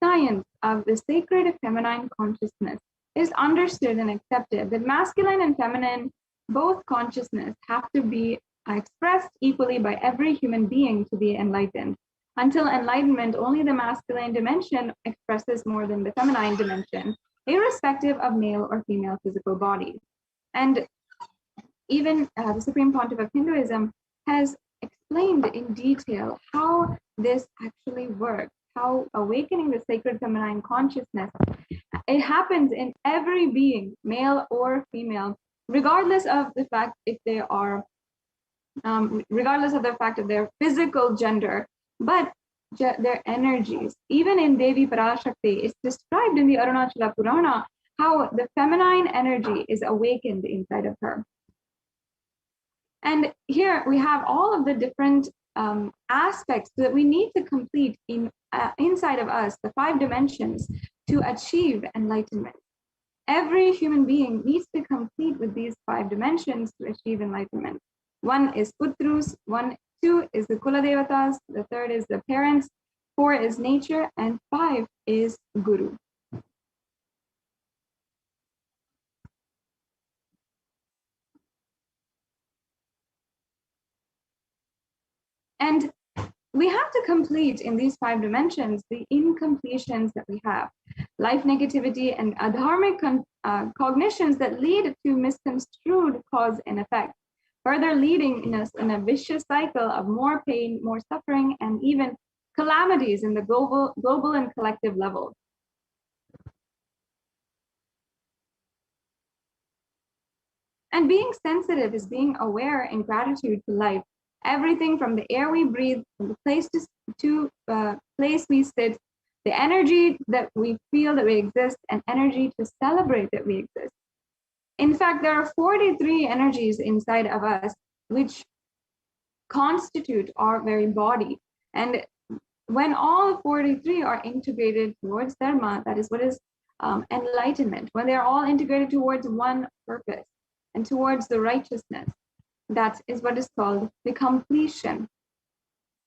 science of the sacred feminine consciousness, it is understood and accepted that masculine and feminine, both consciousness, have to be expressed equally by every human being to be enlightened. Until enlightenment, only the masculine dimension expresses more than the feminine dimension, irrespective of male or female physical bodies. And even the Supreme Pontiff of Hinduism has explained in detail how this actually works, how awakening the sacred feminine consciousness, it happens in every being, male or female, regardless of the fact if they are, regardless of the fact of their physical gender, but their energies. Even in Devi Parashakti, it's described in the Arunachala Purana how the feminine energy is awakened inside of her. And here we have all of the different aspects that we need to complete inside of us, the 5 dimensions, to achieve enlightenment. Every human being needs to complete with these 5 dimensions to achieve enlightenment. 1 is Putrus, 2 is the Kula Devatas, the 3rd is the parents, 4 is nature, and 5 is Guru. And we have to complete in these 5 dimensions the incompletions that we have, life negativity and adharmic cognitions that lead to misconstrued cause and effect, further leading us in a vicious cycle of more pain, more suffering, and even calamities in the global and collective level. And being sensitive is being aware in gratitude to life. Everything from the air we breathe, from the place to place we sit, the energy that we feel that we exist, and energy to celebrate that we exist. In fact, there are 43 energies inside of us which constitute our very body. And when all 43 are integrated towards dharma, that is what is enlightenment. When they're all integrated towards one purpose and towards the righteousness, that is what is called the completion.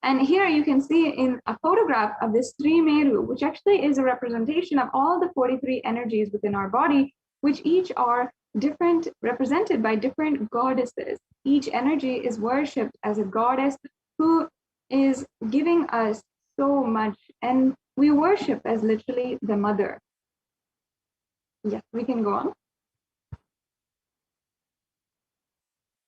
And here you can see in a photograph of this Trimeru, which actually is a representation of all the 43 energies within our body, which each are different, represented by different goddesses. Each energy is worshipped as a goddess who is giving us so much, and we worship as literally the mother. Yes, we can go on.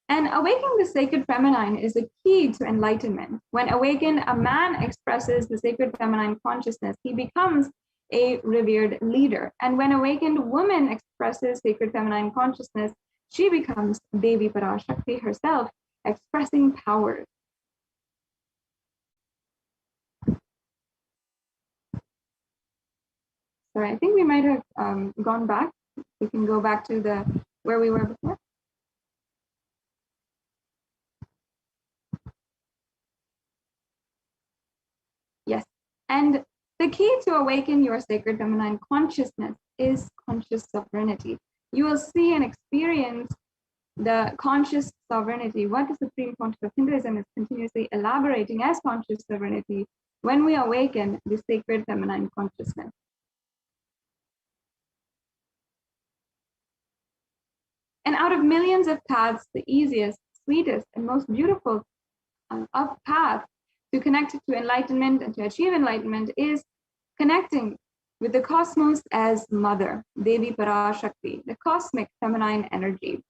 And awakening the sacred feminine is a key to enlightenment. When awakened, a man expresses the sacred feminine consciousness. He becomes a revered leader. And when awakened, woman expresses sacred feminine consciousness. She becomes Devi Parashakti herself, expressing power. Sorry, I think we might have gone back. We can go back to where we were before. Yes, and the key to awaken your sacred feminine consciousness is conscious sovereignty. You will see and experience the conscious sovereignty, what the Supreme Pontiff of Hinduism is continuously elaborating as conscious sovereignty when we awaken the sacred feminine consciousness. And out of millions of paths, the easiest, sweetest, and most beautiful of paths to connect to enlightenment and to achieve enlightenment is connecting with the cosmos as mother, Devi Parashakti, the cosmic feminine energy.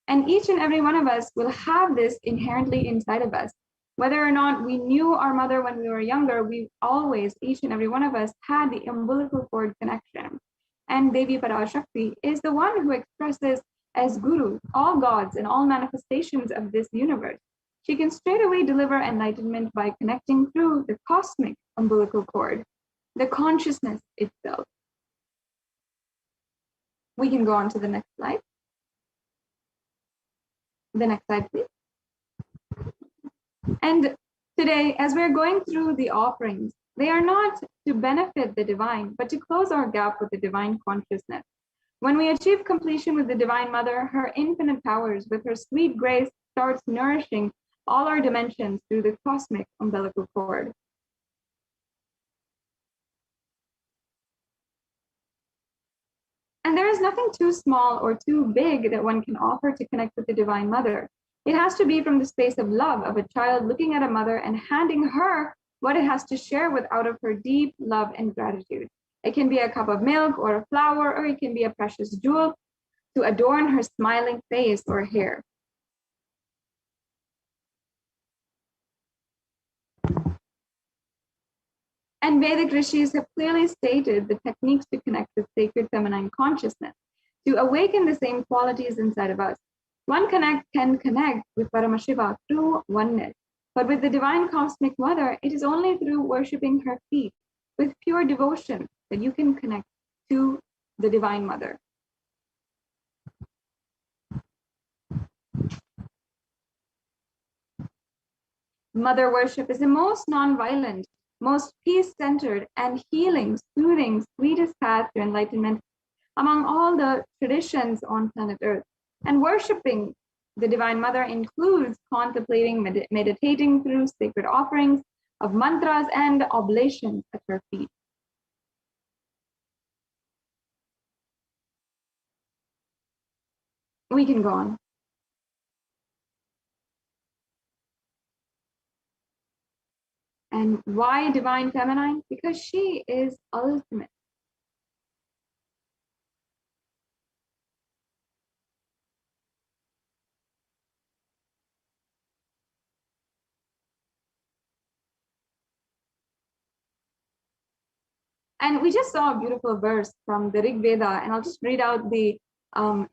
And each and every one of us will have this inherently inside of us. Whether or not we knew our mother when we were younger, we always, each and every one of us, had the umbilical cord connection. And Devi Parashakti is the one who expresses as Guru all gods and all manifestations of this universe. She can straight away deliver enlightenment by connecting through the cosmic umbilical cord, the consciousness itself. We can go on to the next slide. The next slide, please. And today, as we're going through the offerings, they are not to benefit the divine, but to close our gap with the divine consciousness. When we achieve completion with the Divine Mother, her infinite powers, with her sweet grace, starts nourishing all our dimensions through the cosmic umbilical cord. And there is nothing too small or too big that one can offer to connect with the Divine Mother. It has to be from the space of love of a child looking at a mother and handing her what it has to share with out of her deep love and gratitude. It can be a cup of milk or a flower, or it can be a precious jewel to adorn her smiling face or hair. And Vedic rishis have clearly stated the techniques to connect with sacred feminine consciousness, to awaken the same qualities inside of us. One can connect with Paramashiva through oneness, but with the divine cosmic mother, it is only through worshipping her feet with pure devotion that you can connect to the divine mother. Mother worship is the most non-violent, most peace-centered and healing, soothing, sweetest path to enlightenment among all the traditions on planet Earth. And worshipping the Divine Mother includes contemplating, meditating through sacred offerings of mantras and oblations at her feet. We can go on. And why Divine Feminine? Because she is ultimate. And we just saw a beautiful verse from the Rig Veda, and I'll just read out the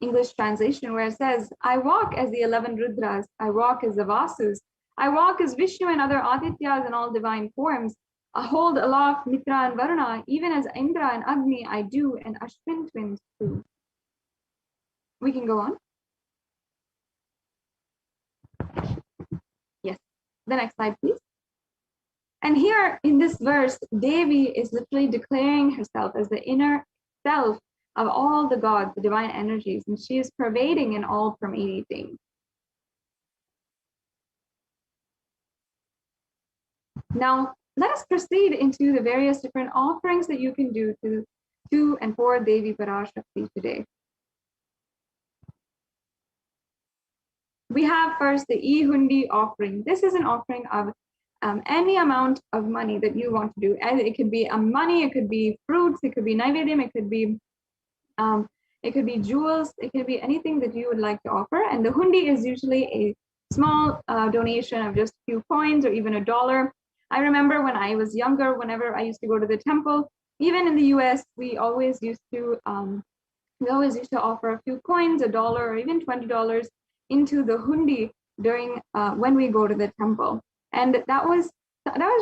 English translation where it says, I walk as the 11 Rudras, I walk as the Vasus, I walk as Vishnu and other Adityas and all divine forms. I hold aloft Mitra and Varuna, even as Indra and Agni I do, and Ashwin twins too. We can go on. Yes, the next slide, please. And here in this verse, Devi is literally declaring herself as the inner self of all the gods, the divine energies, and she is pervading and all permeating. Now, let us proceed into the various different offerings that you can do to and for Devi Parashakti today. We have first the E-Hundi offering. This is an offering of any amount of money that you want to do. It could be money, it could be fruits, it could be naivedyam, it could be jewels, it could be anything that you would like to offer. And the hundi is usually a small donation of just a few coins or even $1. I remember when I was younger, whenever I used to go to the temple, even in the US, we always used to offer a few coins, $1 or even $20 into the hundi during when we go to the temple. And that was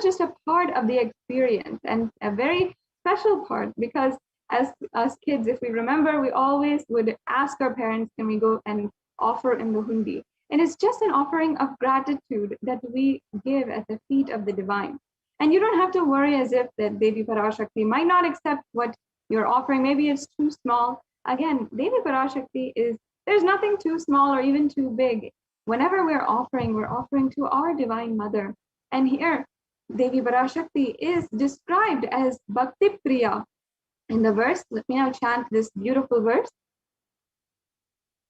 just a part of the experience, and a very special part, because as us kids, if we remember, we always would ask our parents, can we go and offer in the hundi? And it's just an offering of gratitude that we give at the feet of the divine. And you don't have to worry as if that Devi Parashakti might not accept what you're offering. Maybe it's too small. Again, Devi Parashakti there's nothing too small or even too big. Whenever we're offering to our Divine Mother. And here, Devi Parashakti is described as Bhakti Priya. In the verse, let me now chant this beautiful verse.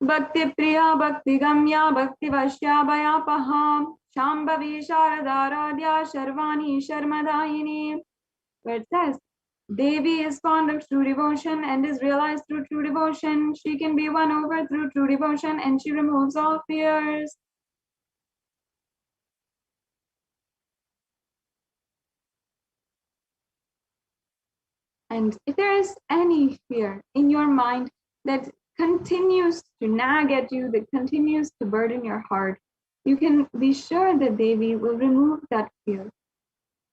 Bhakti Priya, Bhakti Gamya, Bhakti Vashya Bhayapaham, Shambhavi Sharadaradya Sharvani Sharmadayini. Where it says, Devi is fond of true devotion and is realized through true devotion. She can be won over through true devotion and she removes all fears. And if there is any fear in your mind that continues to nag at you, that continues to burden your heart, you can be sure that Devi will remove that fear.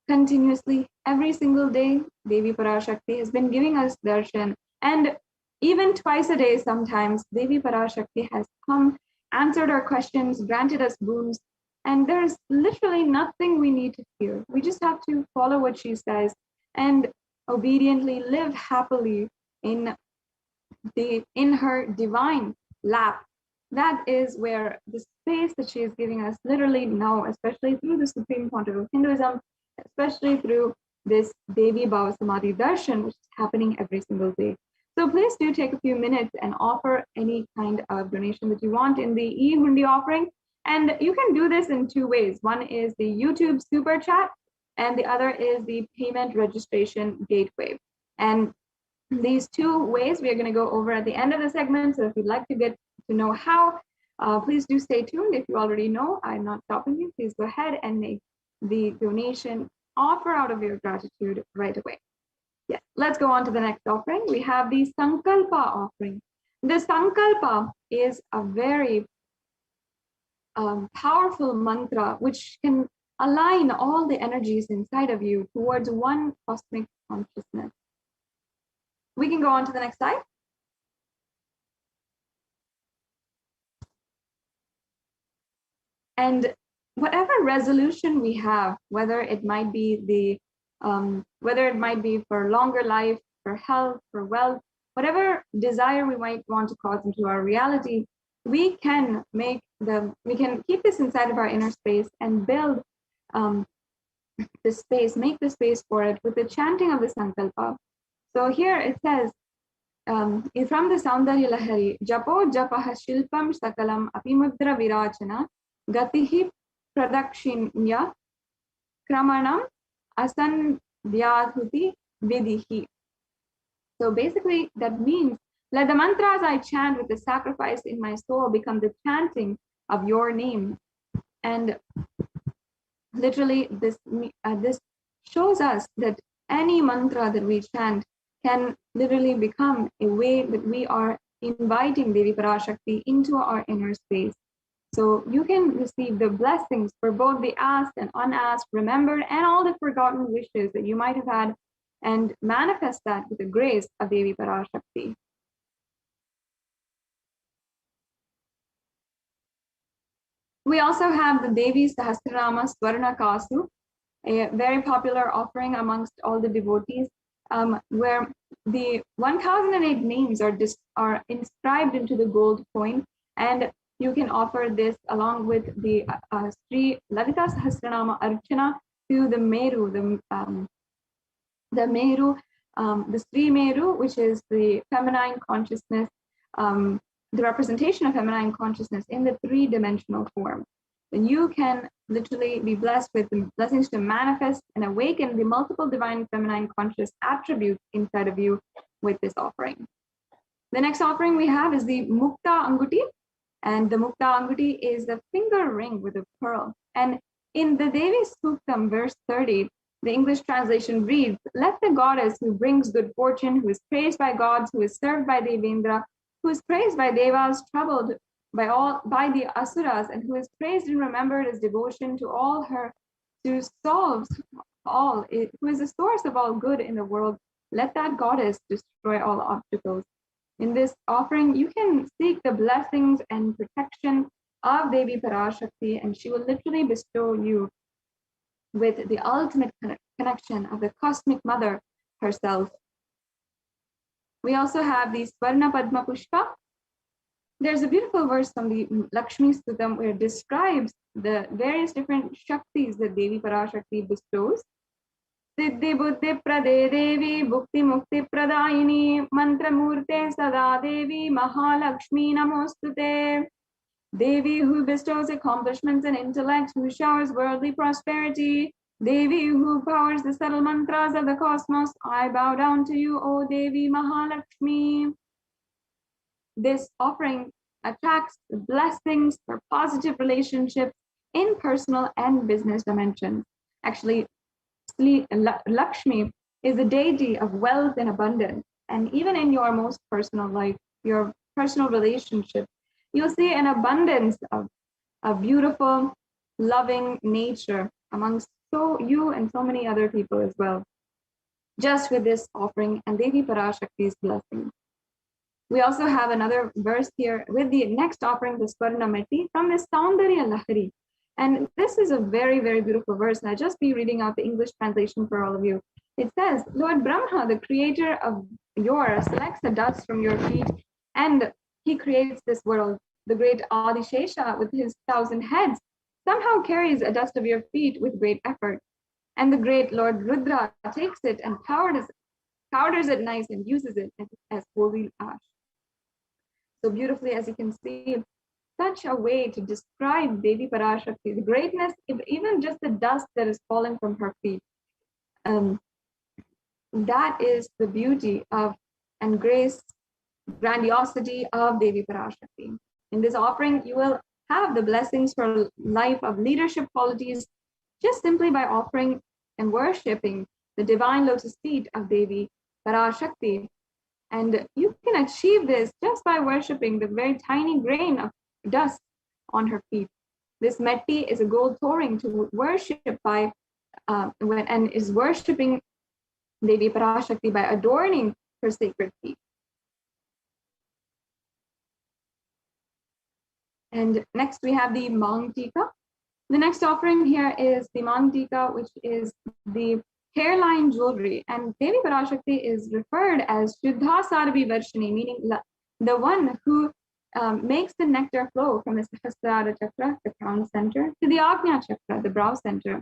Continuously, every single day, Devi Parashakti has been giving us darshan. And even twice a day, sometimes, Devi Parashakti has come, answered our questions, granted us boons. And there's literally nothing we need to fear. We just have to follow what she says and obediently live happily in her divine lap. That is where the space that she is giving us literally now, especially through the Supreme Pontiff of Hinduism, especially through this Devi Bhava Samadhi Darshan, which is happening every single day. So please do take a few minutes and offer any kind of donation that you want in the e-Hundi offering. And you can do this in two ways. One is the YouTube Super Chat, and the other is the payment registration gateway. And these two ways we are going to go over at the end of the segment. So if you'd like to get to know how, please do stay tuned. If you already know, I'm not stopping you. Please go ahead and make the donation offer out of your gratitude right away. Yes, let's go on to the next offering. We have the Sankalpa offering. The Sankalpa is a very powerful mantra which can align all the energies inside of you towards one cosmic consciousness. We can go on to the next slide. And whatever resolution we have, whether it might be for longer life, for health, for wealth, whatever desire we might want to cause into our reality, we can keep this inside of our inner space and build the space, make the space for it with the chanting of the Sankalpa. So here it says, from the Saundarya Lahari, Japo Japaha Shilpam Sakalam Apimudra Virachana Gatihi Pradakshinya Kramanam Asandhyadhuti Vidihi. So basically that means, let the mantras I chant with the sacrifice in my soul become the chanting of your name. And literally this shows us that any mantra that we chant can literally become a way that we are inviting Devi Parashakti into our inner space. So you can receive the blessings for both the asked and unasked, remembered, and all the forgotten wishes that you might have had, and manifest that with the grace of Devi Parashakti. We also have the Devi Sahasranama Swarna Kasu, a very popular offering amongst all the devotees, where the 1008 names are inscribed into the gold coin, and you can offer this along with the Sri Lalita Sahasranama Archana to the Meru, the Meru, the Sri Meru, which is the feminine consciousness, the representation of feminine consciousness in the three-dimensional form. Then you can literally be blessed with the blessings to manifest and awaken the multiple divine feminine conscious attributes inside of you with this offering. The next offering we have is the Mukta Anguti, and the Mukta Anguti is the finger ring with a pearl. And in the Devi Suktam, verse 30, the English translation reads, let the goddess who brings good fortune, who is praised by gods, who is served by Devendra, who is praised by Devas, troubled by the Asuras, and who is praised and remembered as devotion to all her, to solves all, who is the source of all good in the world, let that goddess destroy all obstacles. In this offering, you can seek the blessings and protection of Devi Parashakti, and she will literally bestow you with the ultimate connection of the cosmic mother herself. We also have the Swarna Padma Pushpa. There's a beautiful verse from the Lakshmi Stutam where it describes the various different Shaktis that Devi Parashakti bestows. Siddhi Buddhi Prade Devi Bhukti Mukti Pradayini Mantra Murte Sada Devi Mahalakshmi Namostute. Devi who bestows accomplishments and intellect, who showers worldly prosperity. Devi who powers the subtle mantras of the cosmos, I bow down to you, O Devi Mahalakshmi. This offering attracts blessings for positive relationships in personal and business dimensions. Actually, Lakshmi is the deity of wealth and abundance. And even in your most personal life, your personal relationship, you'll see an abundance of a beautiful, loving nature amongst you and so many other people as well, just with this offering and Devi Parashakti's blessing. We also have another verse here with the next offering, the Swarna Meti, from the Saundarya Lahari. And this is a very, very beautiful verse. And I'll just be reading out the English translation for all of you. It says, Lord Brahma, the creator of yours, selects the dust from your feet and he creates this world. The great Adishesha with his 1,000 heads somehow carries a dust of your feet with great effort. And the great Lord Rudra takes it and powders it nice and uses it as holy ash. So beautifully, as you can see, such a way to describe Devi Parashakti, the greatness, even just the dust that is falling from her feet. That is the beauty of and grace, grandiosity of Devi Parashakti. In this offering, you will have the blessings for life of leadership qualities just simply by offering and worshipping the divine lotus feet of Devi Parashakti. And you can achieve this just by worshipping the very tiny grain of dust on her feet. This Metti is a gold touring to worship by, and is worshipping Devi Parashakti by adorning her sacred feet. And next we have the Mang Tika. The next offering here is the Mang Tika, which is the hairline jewelry. And Devi Parashakti is referred as Shuddha Sarvi Varshini, meaning the one who makes the nectar flow from the Sahasrara Chakra, the crown center, to the Ajna Chakra, the brow center,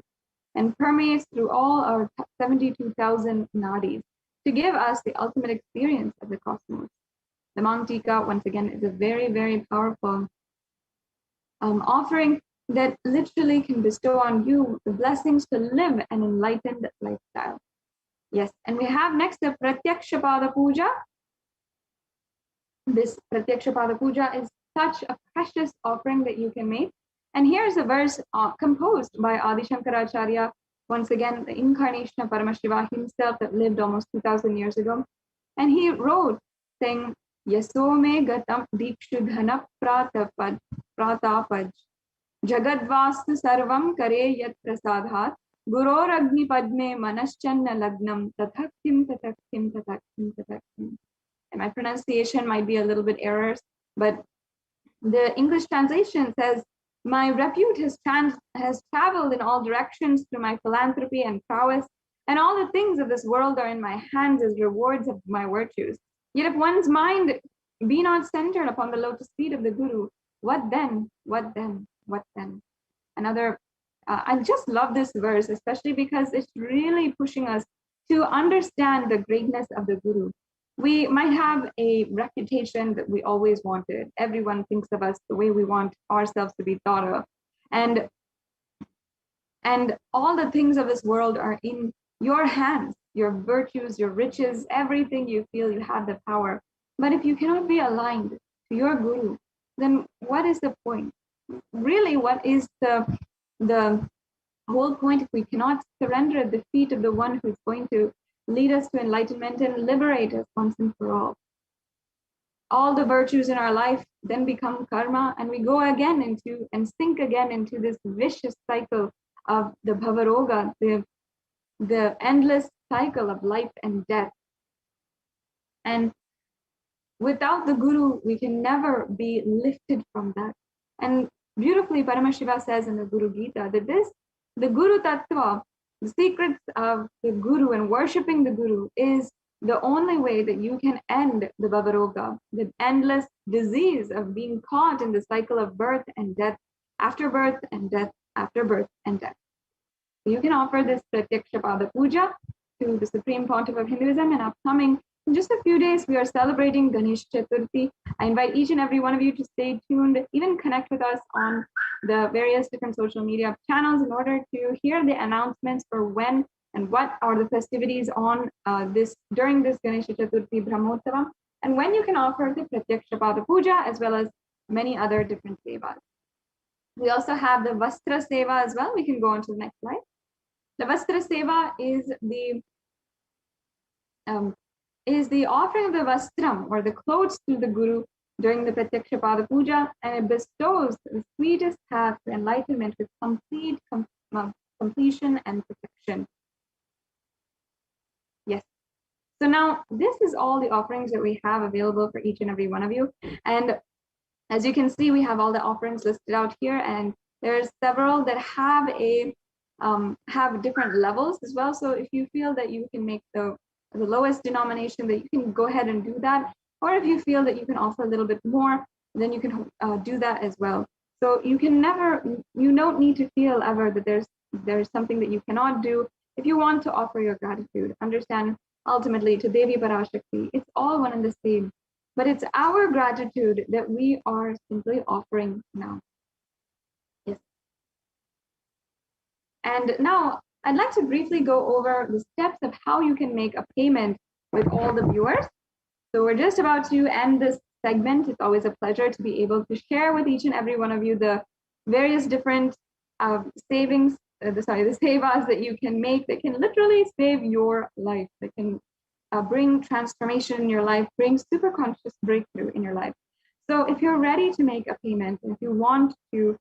and permeates through all our 72,000 nadis to give us the ultimate experience of the cosmos. The Mang Tika, once again, is a very, very powerful offering that literally can bestow on you the blessings to live an enlightened lifestyle. Yes, and we have next the Pratyakshapada Puja. This Pratyakshapada Puja is such a precious offering that you can make. And here's a verse composed by Adi Shankaracharya, once again, the incarnation of Paramashiva himself that lived almost 2,000 years ago. And he wrote, saying, Yasome gatam dikshudhana pratapaj. Jagadvastu sarvam kare yat prasadhat. Guror agni padme manaschanna lagnam tathaktim tathaktim tathaktim tathaktim. And my pronunciation might be a little bit errors, but the English translation says, my repute has traveled in all directions through my philanthropy and prowess, and all the things of this world are in my hands as rewards of my virtues. Yet if one's mind be not centered upon the lotus feet of the Guru, what then? What then? What then? Another, I just love this verse, especially because it's really pushing us to understand the greatness of the Guru. We might have a reputation that we always wanted. Everyone thinks of us the way we want ourselves to be thought of. And all the things of this world are in your hands, your virtues, your riches, everything you feel you have the power. But if you cannot be aligned to your Guru, then what is the point? Really, what is the whole point if we cannot surrender at the feet of the one who's going to lead us to enlightenment and liberate us once and for all? All the virtues in our life then become karma, and we go again into and sink again into this vicious cycle of the bhavaroga, the endless cycle of life and death. And without the Guru, we can never be lifted from that. And beautifully, Paramashiva says in the Guru Gita that the Guru Tattva, the secrets of the Guru and worshipping the Guru is the only way that you can end the bhavaroga, the endless disease of being caught in the cycle of birth and death, after birth and death, after birth and death. So you can offer this Pratyakshapada Puja to the Supreme Pontiff of Hinduism, and upcoming In just a few days, we are celebrating Ganesh Chaturthi. I invite each and every one of you to stay tuned, even connect with us on the various different social media channels in order to hear the announcements for when and what are the festivities on during this Ganesh Chaturthi Brahmotsavam, and when you can offer the Pratyaksha Pada Puja as well as many other different sevas. We also have the Vastra Seva as well. We can go on to the next slide. The Vastra Seva is the offering of the vastram or the clothes to the Guru during the Pratyaksha Pada Puja, and it bestows the sweetest path to enlightenment with complete completion and perfection. Yes. So now this is all the offerings that we have available for each and every one of you. And as you can see, we have all the offerings listed out here, and there's several that have different levels as well. So if you feel that you can make the lowest denomination, that you can go ahead and do that. Or if you feel that you can offer a little bit more, then you can do that as well. So you don't need to feel ever that there's something that you cannot do. If you want to offer your gratitude, understand ultimately to Devi Parashakti, it's all one and the same. But it's our gratitude that we are simply offering now. Yes. And now I'd like to briefly go over the steps of how you can make a payment with all the viewers. So we're just about to end this segment. It's always a pleasure to be able to share with each and every one of you the various different the sevas that you can make that can literally save your life, that can bring transformation in your life, bring super conscious breakthrough in your life. So if you're ready to make a payment, and if you want to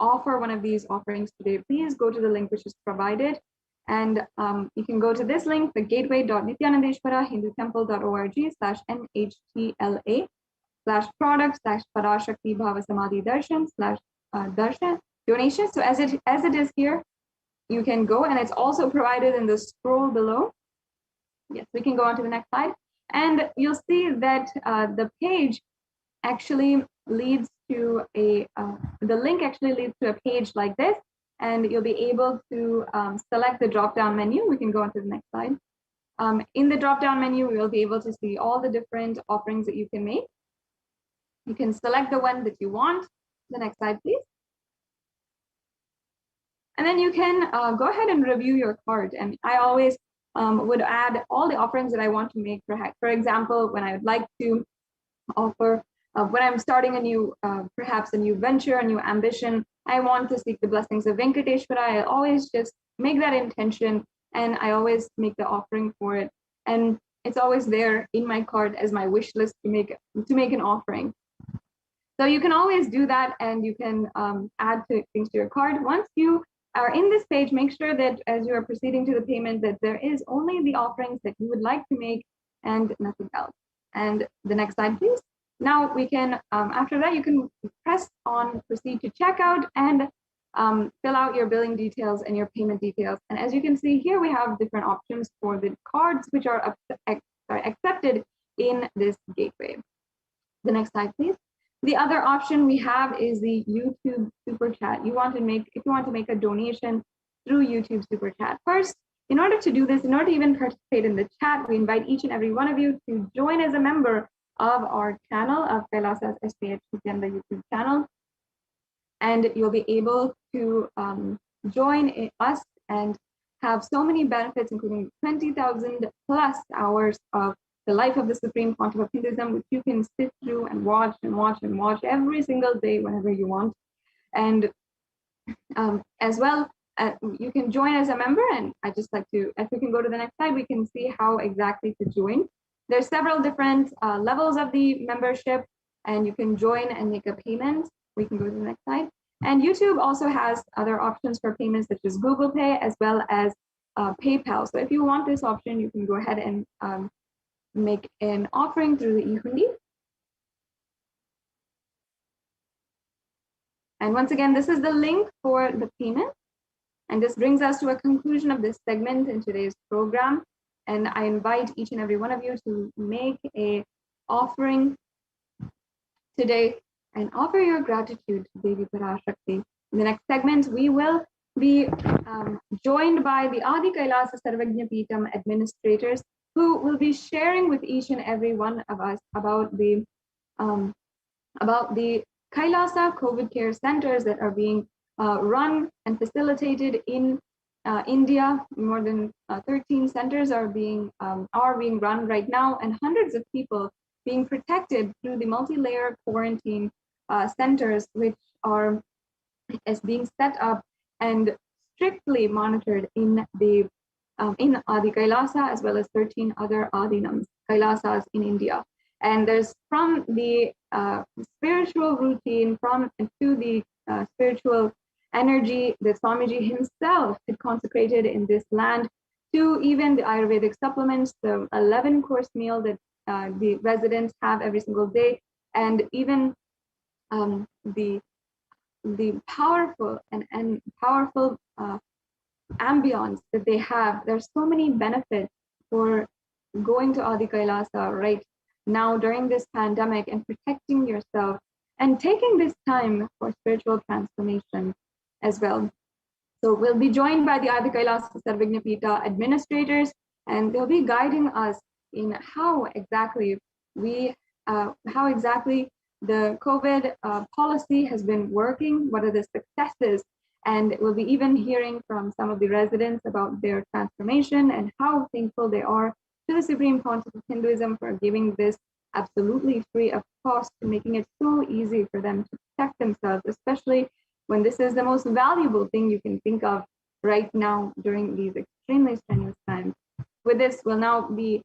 offer one of these offerings today, please go to the link which is provided. And you can go to this link, the gateway.nithyanandeshwara-hindu-temple.org/NHTLA/product/Parashakti Bhava Samadhi Darshan/Darshan donation. So as it is here, you can go, and it's also provided in the scroll below. Yes, we can go on to the next slide. And you'll see that the page actually leads to the link actually leads to a page like this, and you'll be able to select the drop-down menu. We can go on to the next slide. In the drop-down menu, you'll be able to see all the different offerings that you can make. You can select the one that you want. The next slide, please. And then you can go ahead and review your cart. And I always would add all the offerings that I want to make. For example, when I would like to offer, when I'm starting a new, perhaps a new venture, a new ambition, I want to seek the blessings of Venkateshwara. I always just make that intention, and I always make the offering for it. And it's always there in my cart as my wish list to make an offering. So you can always do that, and you can add things to your cart. Once you are in this page, make sure that as you are proceeding to the payment, that there is only the offerings that you would like to make and nothing else. And the next slide, please. Now we can, after that, you can press on proceed to checkout and fill out your billing details and your payment details. And as you can see here, we have different options for the cards which are accepted in this gateway. The next slide, please. The other option we have is the YouTube Super Chat. If you want to make a donation through YouTube Super Chat. First, in order to do this, in order to even participate in the chat, we invite each and every one of you to join as a member of our channel, of Kailasa's HDH Nithyananda YouTube channel. And you'll be able to join us and have so many benefits, including 20,000 plus hours of the life of the Supreme Pontiff of Hinduism, which you can sit through and watch and watch and watch every single day whenever you want. And as well, you can join as a member. And I just like to, if we can go to the next slide, we can see how exactly to join. There's several different levels of the membership, and you can join and make a payment. We can go to the next slide. And YouTube also has other options for payments, such as Google Pay, as well as PayPal. So if you want this option, you can go ahead and make an offering through the e-hundi. And once again, this is the link for the payment. And this brings us to a conclusion of this segment in today's program. And I invite each and every one of you to make an offering today and offer your gratitude to Devi Parashakti. In the next segment, we will be joined by the Adi Kailasa Sarvagnya Peetham administrators, who will be sharing with each and every one of us about the Kailasa COVID care centers that are being run and facilitated in India. More than 13 centers are being run right now, and hundreds of people being protected through the multi-layer quarantine centers, which are being set up and strictly monitored in the in Adi Kailasa, as well as 13 other Adinams, Kailasas in India. And there's from the spiritual routine, to the spiritual energy that Swamiji himself had consecrated in this land, to even the Ayurvedic supplements, the 11-course meal that the residents have every single day, and even the powerful and powerful ambience that they have. There's so many benefits for going to Adi Kailasa right now during this pandemic and protecting yourself and taking this time for spiritual transformation as well. So we'll be joined by the Adi Kailasa Sarvagnya Peetha administrators, and they'll be guiding us in how exactly the COVID policy has been working, what are the successes, and we'll be even hearing from some of the residents about their transformation and how thankful they are to the Supreme Council of Hinduism for giving this absolutely free of cost and making it so easy for them to protect themselves, especially when this is the most valuable thing you can think of right now during these extremely strenuous times. With this, we'll now be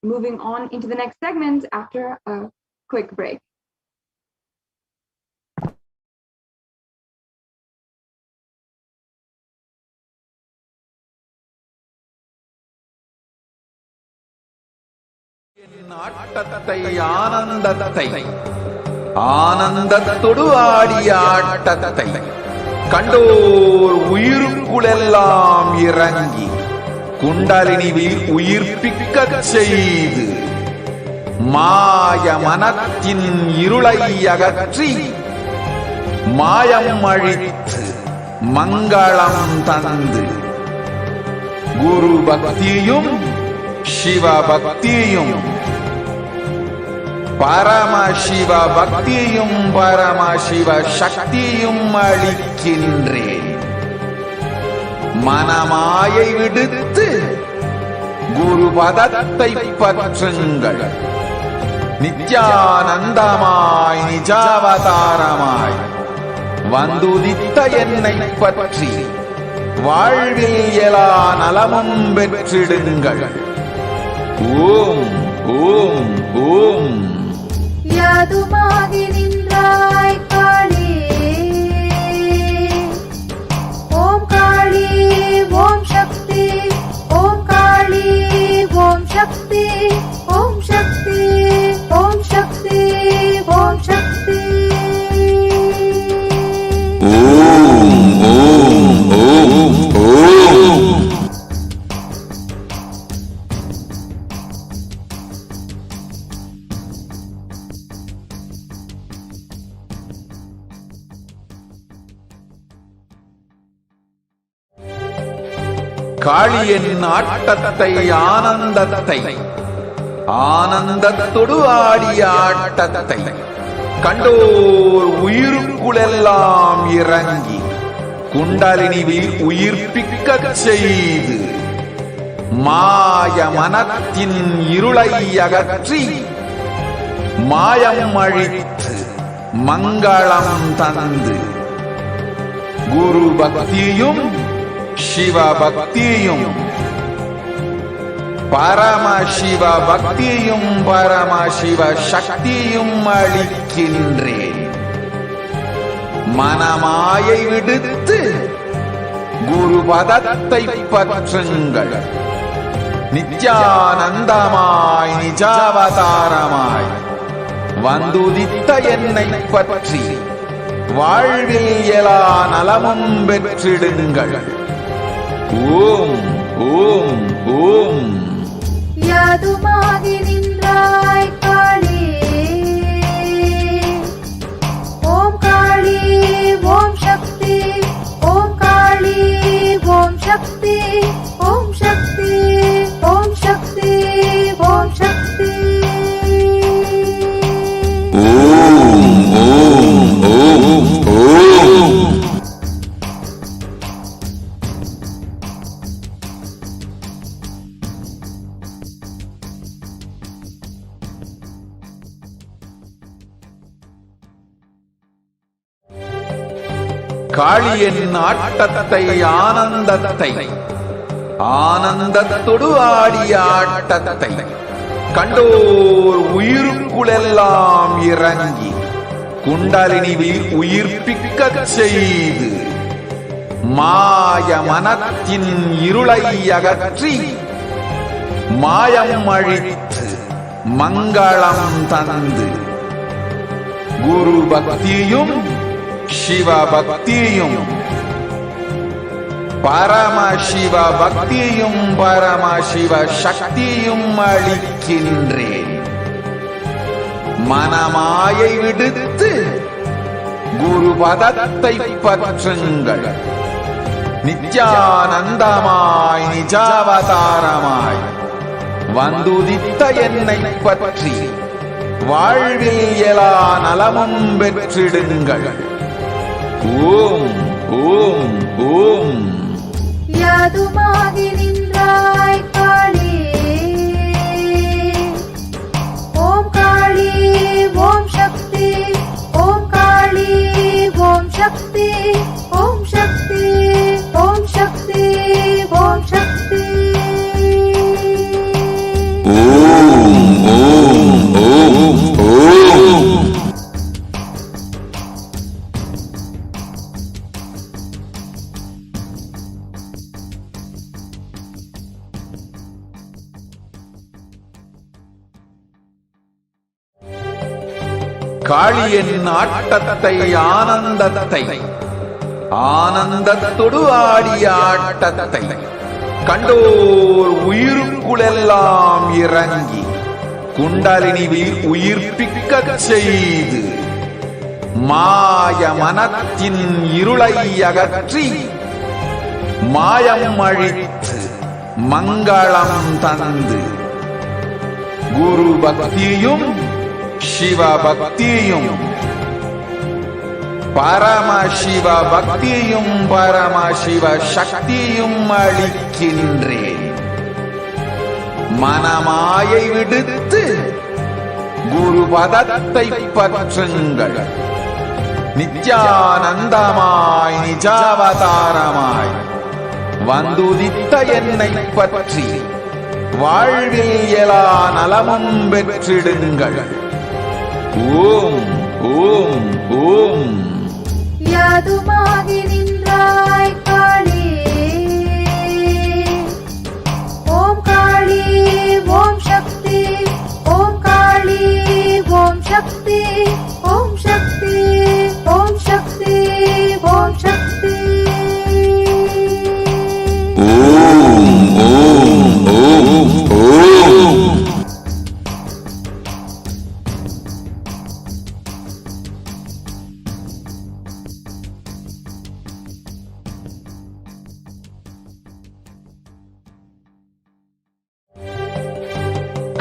moving on into the next segment after a quick break. ஆட்டத்தை ஆனந்தத்தை ஆனந்தத்தொடு ஆடிய ஆட்டத்தை கண்டோர் உயிருக்குளெல்லாம் இறங்கி குண்டலினிவில் உயிர்ப்பிக்கச் செய்து மாய மனத்தின் இருளை அகற்றி மாயம் அழித்து மங்களம் தந்து குரு பக்தியும் சிவ பக்தியும் பரமசிவ பக்தியும் பரமசிவ சக்தியும் அளிக்கின்றேன். மனமாயை விடுத்து குரு பதத்தை பற்றுங்கள். நித்யானந்தமாய் நிஜாவதாரமாய் வந்துதித்த என்னை பற்றி வாழ்வில் எல்லா நலமும் பெற்றிடுங்கள். ஓம் ஓம் ஓம். யாதுமாகி நின்றாய் காளி, ஓம் காளி ஓம் சக்தி, ஓம் காளி ஓம் சக்தி, ஓம் சக்தி ஓம் சக்தி ஓம் சக்தி. ஓம் ஓம் ஓம் ஓம். காளியின் ஆட்டத்தை ஆனந்தத்தை ஆனந்தத்தொடு ஆடிய ஆட்டத்தை கண்டோர் உயிருக்குளெல்லாம் இறங்கி குண்டலினிவில் உயிர்ப்பிக்கச் செய்து மாய மனத்தின் இருளை அகற்றி மாயம் அழித்து மங்களம் தந்து குரு பக்தியும் சிவ பக்தியும் பரமசிவ பக்தியும் பரமசிவ சக்தியும் அளிக்கின்றேன். மனமாயை விடுத்து குரு பதத்தை பற்றுங்கள். நித்யானந்தமாய் நிஜாவதாரமாய் வந்துதித்த என்னை பற்றி வாழ்வில் எல்லா நலமும் பெற்றிடுங்கள். ஓம் ஓம் ஓம். யாதுமாகி நின்றாய் காளி, ஓம் காளி ஓம் சக்தி, ஓம் காளி காளியின் ஆட்டத்தை ஆனந்தத்தை ஆனந்தத்தொடு ஆடிய ஆட்டத்தை கண்டோர் உயிருக்குளெல்லாம் இறங்கி குண்டலினி உயிர்ப்பிக்கச் செய்து மாய மனத்தின் இருளை அகற்றி மாயம் அழித்து மங்களம் தந்து குரு பக்தியும் சிவ பக்தியும் பரமசிவ பக்தியும் பரமசிவ சக்தியும் அளிக்கின்றேன். மனமாயை விடுத்து குரு பதத்தை பற்றுங்கள். நித்யானந்தமாய் நிஜாவதாரமாய் வந்துதித்த என்னை பற்றி வாழ்வில் எல்லா நலமும் பெற்றிடுங்கள். ஓம் ஓம் ஓம். யாதுமாகி நின்றாய் காளி, ஓம் காளி ஓம் சக்தி, ஓம் காளி ஓம் சக்தி, ஓம் சக்தி ஓம் சக்தி ஓம் சக்தி. ஓம் ஓம் ஓம் ஓம். காளியின் ஆட்டத்தை ஆனந்தத்தை ஆனந்தத்தொடு ஆடிய ஆட்டத்தை கண்டோர் உயிருக்குளெல்லாம் இறங்கி குண்டலினி உயிர்ப்பிக்கச் செய்து மாய மனத்தின் இருளை அகற்றி மாயம் அழித்து மங்களம் தந்து குரு பக்தியும் சிவ பக்தியும் பரமசிவ பக்தியும் பரமசிவ சக்தியும் அளிக்கின்றேன். மனமாயை விடுத்து குரு பதத்தை பற்றுங்கள். நித்யானந்தமாய் நிஜாவதாரமாய் வந்துதித்த என்னை பற்றி வாழ்வில் எல்லா நலமும் பெற்றிடுங்கள். ஓம் ஓம் ஓம். யாதுமாகி நின்றாய் காளி, ஓம் காளி ஓம் சக்தி, ஓம் காளி ஓம் சக்தி, ஓம் சக்தி ஓம் சக்தி ஓம் சக்தி. ஓம் ஓம் ஓம் ஓம்.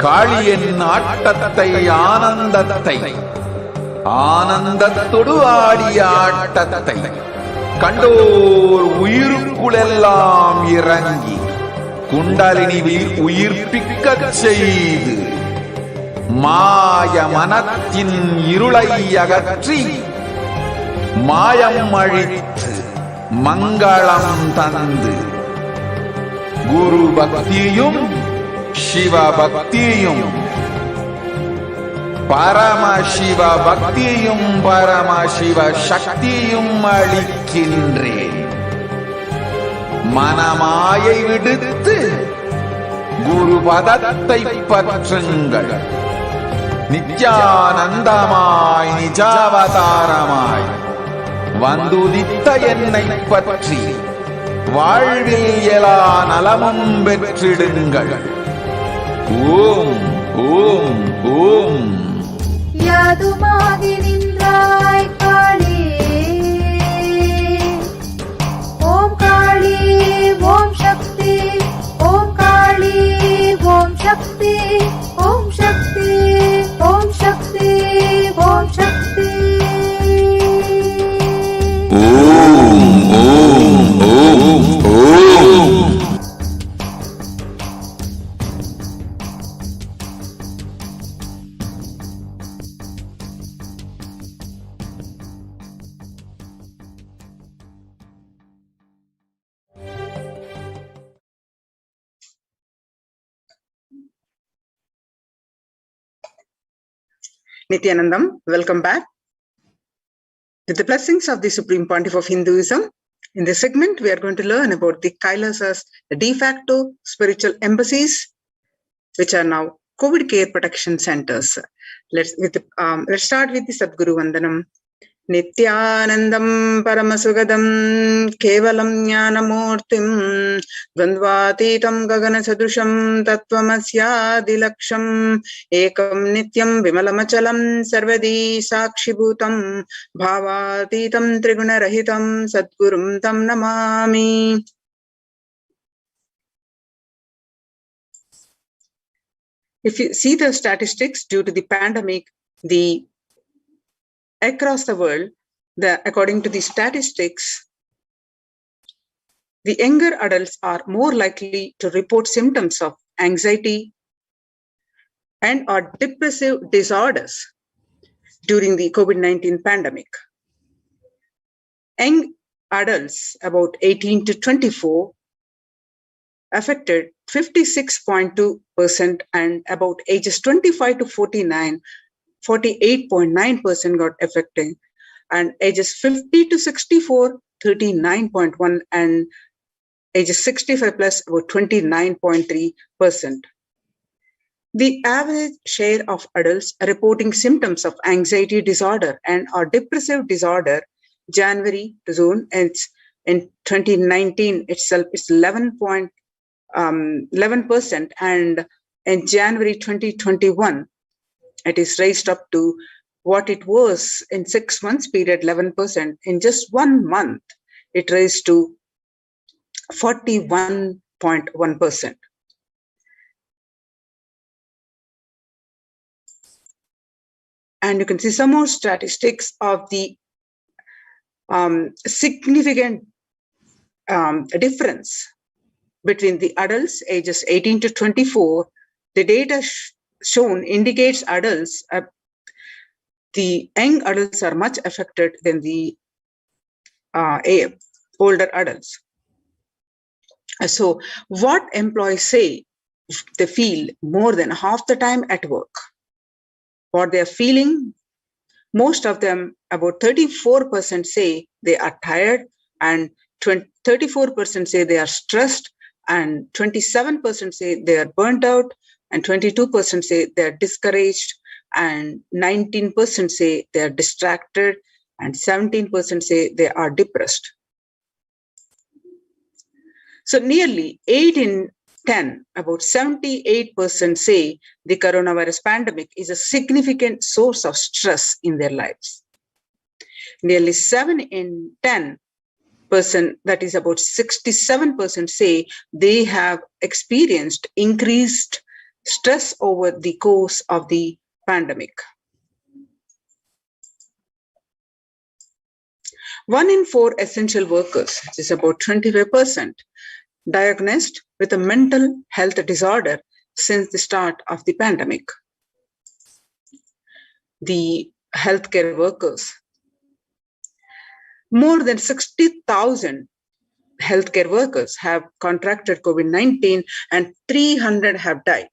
காளியின் ஆட்டத்தை ஆனந்தத்தை ஆனந்தத்தொடு ஆடிய ஆட்டத்தை கண்டோர் உயிருக்குளெல்லாம் இறங்கி குண்டலினி உயிர்ப்பிக்கச் செய்து மாய மனத்தின் இருளை அகற்றி மாயம் அழித்து மங்களம் தந்து குரு பக்தியும் சிவ பக்தியும் பரமசிவ பக்தியும் பரமசிவ சக்தியும் அளிக்கின்றேன். மனமாயை விடுத்து குரு பதத்தை பற்றுங்கள். நித்யானந்தமாய் நிஜாவதாரமாய் வந்துதித்த என்னை பற்றி வாழ்வில் எல்லா நலமும் பெற்றிடுங்கள். ஓம் ஓம் ஓம். யாதுமாகி நின்றாய் காளி, ஓம் காளி ஓம் சக்தி, ஓம் காளி ஓம் சக்தி, ஓம் சக்தி ஓம் சக்தி ஓம் சக்தி. ஓம் ஓம் ஓம் ஓம். Nithyanandam, welcome back. With the blessings of the Supreme Pontiff of Hinduism, in this segment, we are going to learn about the Kailasas, the de facto spiritual embassies, which are now COVID care protection centers. Let's start with the Sadguru Vandanam. Nithyanandam Paramashivoham Kevalam Jnanamurtim Dvandvatitam Gaganasadusham Tattvamasya Ekam Nityam Vimalamachalam Sarvadi Sakshibhutam Bhavatitam Trigunarahitam Sadgurum Tam Namami. If you see the statistics due to the pandemic, across the world, according to the statistics, the younger adults are more likely to report symptoms of anxiety and or depressive disorders during the COVID-19 pandemic. Young adults about 18 to 24 affected 56.2%, and about ages 25 to 49, 48.9% got affected, and ages 50 to 64, 39.1%, and ages 65 plus, about 29.3%. The average share of adults reporting symptoms of anxiety disorder and or depressive disorder, January to June, it's in 2019 itself is 11%, and in January 2021, it is raised up to what it was in 6 months period, 11%. In just 1 month, it raised to 41.1%. And you can see some more statistics of the significant difference between the adults ages 18 to 24. The data shown indicates adults, the young adults are much affected than the older adults. So what employees say, they feel more than half the time at work. What they're feeling, most of them, about 34% say they are tired, and 34% say they are stressed, and 27% say they are burnt out, and 22% say they are discouraged, and 19% say they are distracted, and 17% say they are depressed. So nearly 8 in 10, about 78% say the coronavirus pandemic is a significant source of stress in their lives. Nearly 7 in 10%, that is about 67%, say they have experienced increased stress over the course of the pandemic. 1 in 4 essential workers, which is about 25%, diagnosed with a mental health disorder since the start of the pandemic. The healthcare workers, more than 60,000 healthcare workers have contracted COVID-19 and 300 have died.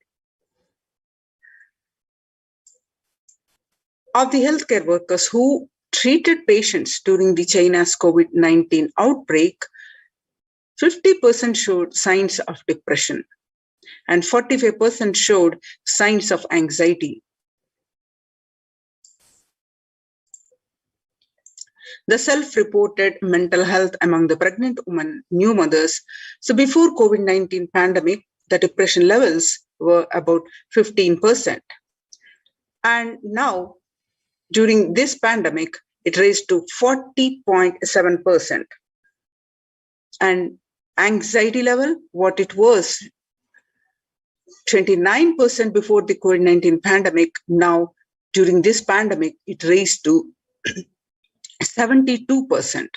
Of the healthcare workers who treated patients during the China's COVID-19 outbreak, 50% showed signs of depression and 45% showed signs of anxiety. The self-reported mental health among the pregnant women, new mothers. So before COVID-19 pandemic, the depression levels were about 15%. And now, during this pandemic, it raised to 40.7%. And anxiety level, what it was 29% before the COVID-19 pandemic, now during this pandemic, it raised to 72%.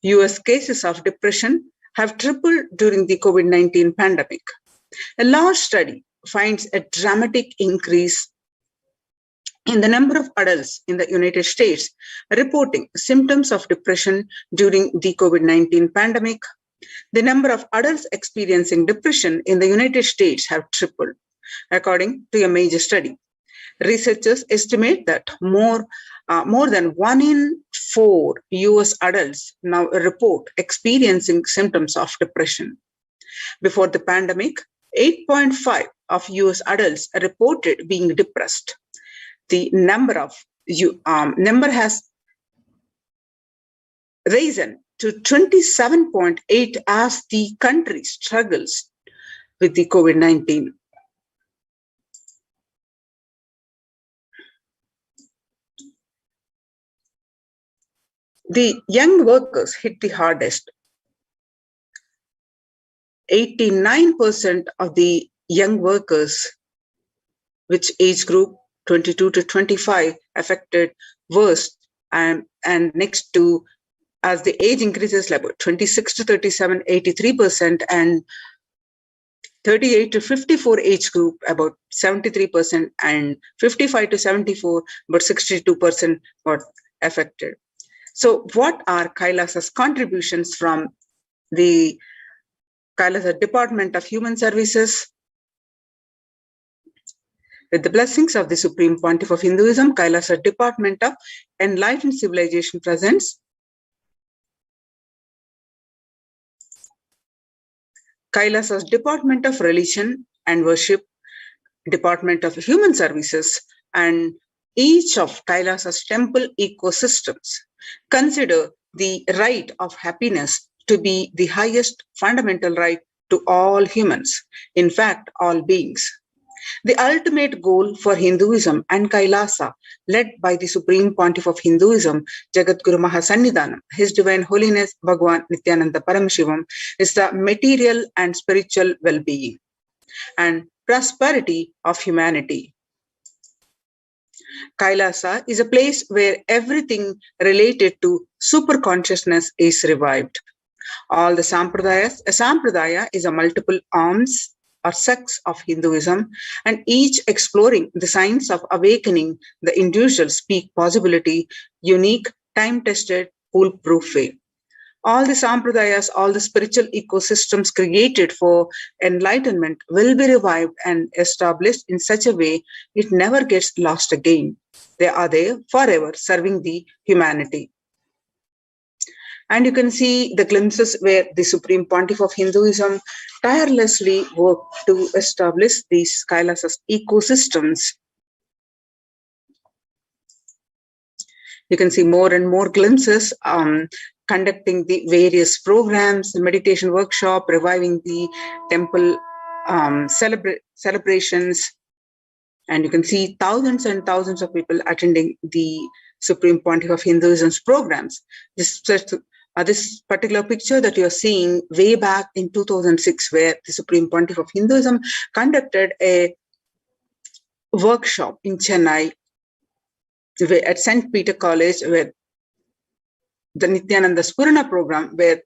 US cases of depression have tripled during the COVID-19 pandemic. A large study finds a dramatic increase in the number of adults in the United States reporting symptoms of depression during the COVID-19 pandemic. The number of adults experiencing depression in the United States have tripled, according to a major study. Researchers estimate that more than 1 in 4 US adults now report experiencing symptoms of depression. Before the pandemic, 8.5 of US adults reported being depressed. The number has risen to 27.8 as the country struggles with the COVID-19. The young workers hit the hardest. 89% of the young workers, which age group 22 to 25, affected worst, and next to, as the age increases, level 26 to 37, 83%, and 38 to 54 age group, about 73%, and 55 to 74, about 62% got affected. So what are Kailasa's contributions from the Kailasa Department of Human Services? With the blessings of the Supreme Pontiff of Hinduism, Kailasa Department of Enlightened Civilization presents Kailasa's Department of Religion and Worship, Department of Human Services, and each of Kailasa's temple ecosystems consider the right of happiness to be the highest fundamental right to all humans, in fact, all beings. The ultimate goal for Hinduism and Kailasa, led by the Supreme Pontiff of Hinduism, Jagadguru Mahasannidhanam, His Divine Holiness Bhagavan Nithyananda Paramashivam, is the material and spiritual well-being and prosperity of humanity. Kailasa is a place where everything related to superconsciousness is revived. All the sampradayas, a sampradaya is a multiple arms or sects of Hinduism, and each exploring the science of awakening the individual's peak possibility, unique, time-tested, foolproof way. All the sampradayas, all the spiritual ecosystems created for enlightenment will be revived and established in such a way it never gets lost again. They are there forever, serving the humanity. And you can see the glimpses where the Supreme Pontiff of Hinduism tirelessly worked to establish these Kailasa's ecosystems. You can see more and more glimpses conducting the various programs, the meditation workshop, reviving the temple celebrations. And you can see thousands and thousands of people attending the Supreme Pontiff of Hinduism's programs. This particular picture that you're seeing way back in 2006, where the Supreme Pontiff of Hinduism conducted a workshop in Chennai at St. Peter College, where the Nithyananda Spurana program, where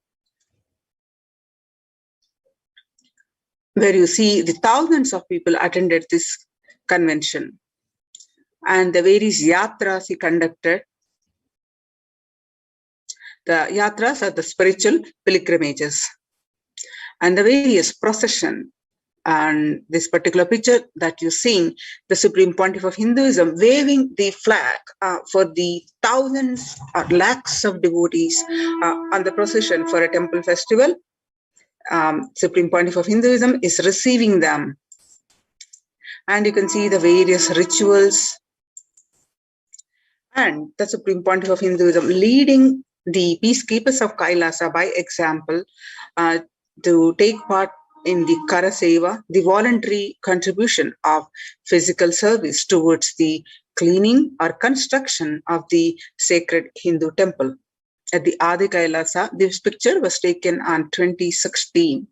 you see the thousands of people attended this convention, and the various yatras he conducted. The yatras are the spiritual pilgrimages, and the various procession. And this particular picture that you're seeing, the Supreme Pontiff of Hinduism waving the flag for the thousands or lakhs of devotees on the procession for a temple festival. Supreme Pontiff of Hinduism is receiving them. And you can see the various rituals. And the Supreme Pontiff of Hinduism leading the peacekeepers of Kailasa by example to take part in the Kara Seva, the voluntary contribution of physical service towards the cleaning or construction of the sacred Hindu temple. At the Adi Kailasa, this picture was taken on 2016.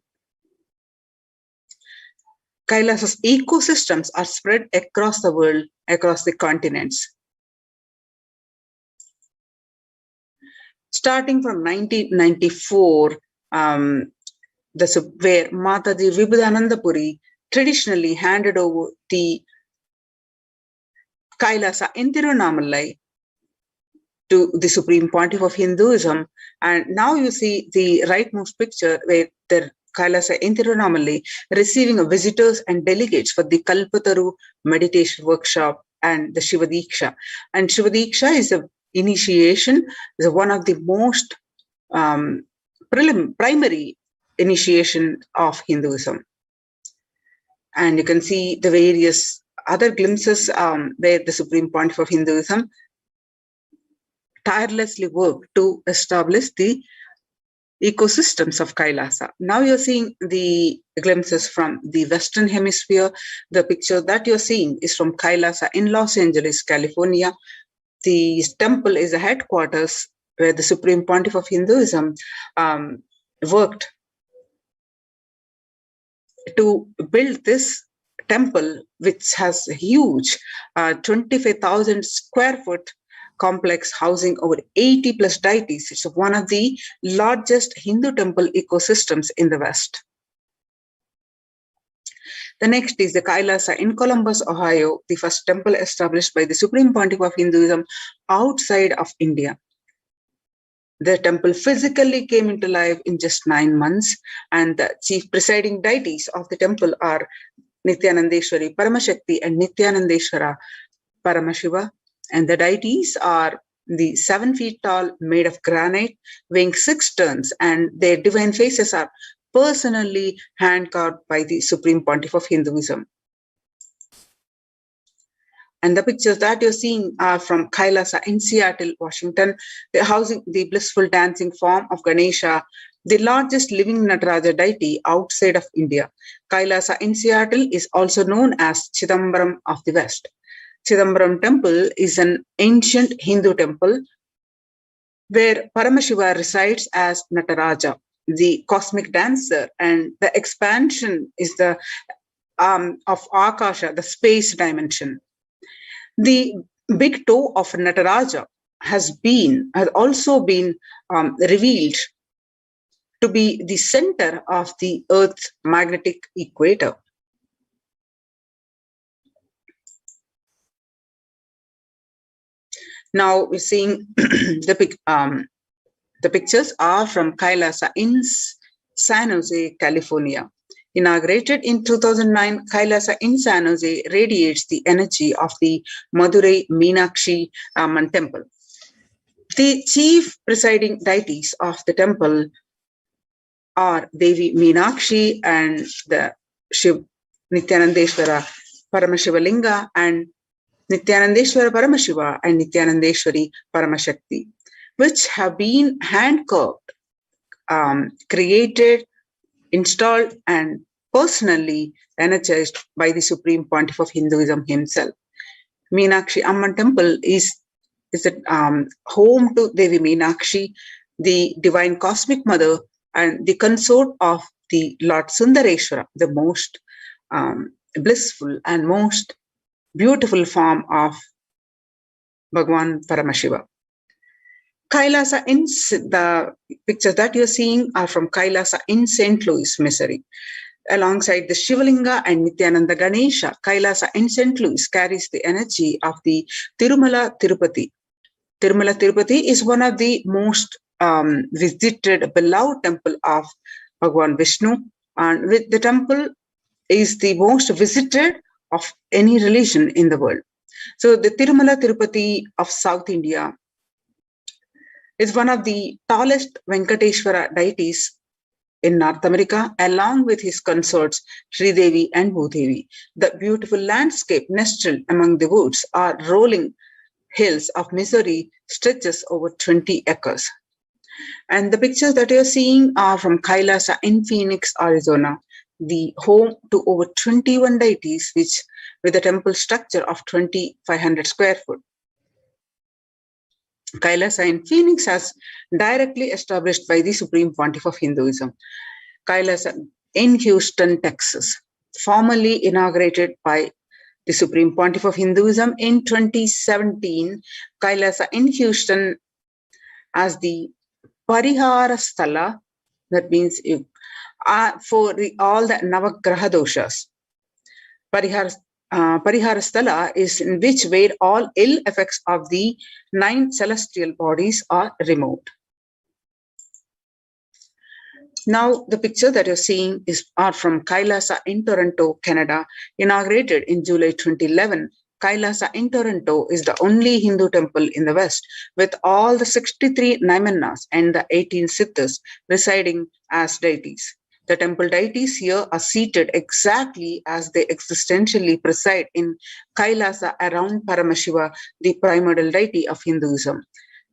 Kailasa's ecosystems are spread across the world, across the continents. Starting from 1994, where Mataji Vibhudananda Puri traditionally handed over the Kailasa in Tirunamalai to the Supreme Pontiff of Hinduism. And now you see the rightmost picture where the Kailasa in Tirunamalai receiving visitors and delegates for the Kalpataru meditation workshop and the Shiva Diksha. And Shiva Diksha is a initiation, is one of the most primary initiation of Hinduism. And you can see the various other glimpses where the Supreme Pontiff of Hinduism tirelessly worked to establish the ecosystems of Kailasa. Now you're seeing the glimpses from the Western Hemisphere. The picture that you're seeing is from Kailasa in Los Angeles, California. The temple is the headquarters where the Supreme Pontiff of Hinduism worked to build this temple, which has a huge 25,000 square foot complex housing over 80 plus deities. It's one of the largest Hindu temple ecosystems in the West. The next is the Kailasa in Columbus, Ohio, the first temple established by the Supreme Pontiff of Hinduism outside of India. The temple physically came into life in just 9 months, and the chief presiding deities of the temple are Nithyanandeshwari Paramashakti and Nithyanandeshwara Paramashiva. And the deities are the 7 feet tall, made of granite, weighing 6 tons, and their divine faces are personally hand-carved by the Supreme Pontiff of Hinduism. And the pictures that you're seeing are from Kailasa in Seattle, Washington. They're housing the blissful dancing form of Ganesha, the largest living Nataraja deity outside of India. Kailasa in Seattle is also known as Chidambaram of the West. Chidambaram temple is an ancient Hindu temple where Paramashiva resides as Nataraja, the cosmic dancer, and the expansion is the of Akasha, the space dimension. The big toe of Nataraja has also been revealed to be the center of the Earth's magnetic equator. Now we're seeing the pictures are from Kailasa in San Jose, California. Inaugurated in 2009, Kailasa in San Jose radiates the energy of the Madurai Meenakshi Amman temple. The chief presiding deities of the temple are Devi Meenakshi and the Shiv Nithyanandeshwara Paramashivalinga and Nithyanandeshwara Paramashiva and Nithyanandeshwari Paramashakti, which have been hand-carved, created, installed, and personally energized by the Supreme Pontiff of Hinduism himself. Meenakshi Amman temple is home to Devi Meenakshi, the divine cosmic mother and the consort of the Lord Sundareshwara, the most blissful and most beautiful form of Bhagwan Paramashiva. Kailasa in the pictures that you're seeing are from Kailasa in St. Louis, Missouri. Alongside the Shivalinga and Nithyananda Ganesha, Kailasa in St. Louis carries the energy of the Tirumala Tirupati. Tirumala Tirupati is one of the most visited, beloved temple of Bhagwan Vishnu, and with the temple is the most visited of any religion in the world. So the Tirumala Tirupati of South India is one of the tallest Venkateshwara deities in North America, along with his consorts Sri Devi and Bhudevi. The beautiful landscape nestled among the woods or rolling hills of Missouri stretches over 20 acres. And the pictures that you're seeing are from Kailasa in Phoenix, Arizona, the home to over 21 deities, with a temple structure of 2,500 square foot. Kailasa in Phoenix has directly established by the Supreme Pontiff of Hinduism. Kailasa in Houston, Texas, formally inaugurated by the Supreme Pontiff of Hinduism in 2017. Kailasa in Houston as the Parihara Sthala, that means for all the Navagraha doshas. Parihara Sthala is in which where all ill effects of the 9 celestial bodies are removed. Now the picture that you're seeing are from Kailasa in Toronto, Canada, inaugurated in July 2011. Kailasa in Toronto is the only Hindu temple in the West with all the 63 Naimanas and the 18 Siddhas residing as deities. The temple deities here are seated exactly as they existentially preside in Kailasa around Paramashiva, the primordial deity of Hinduism.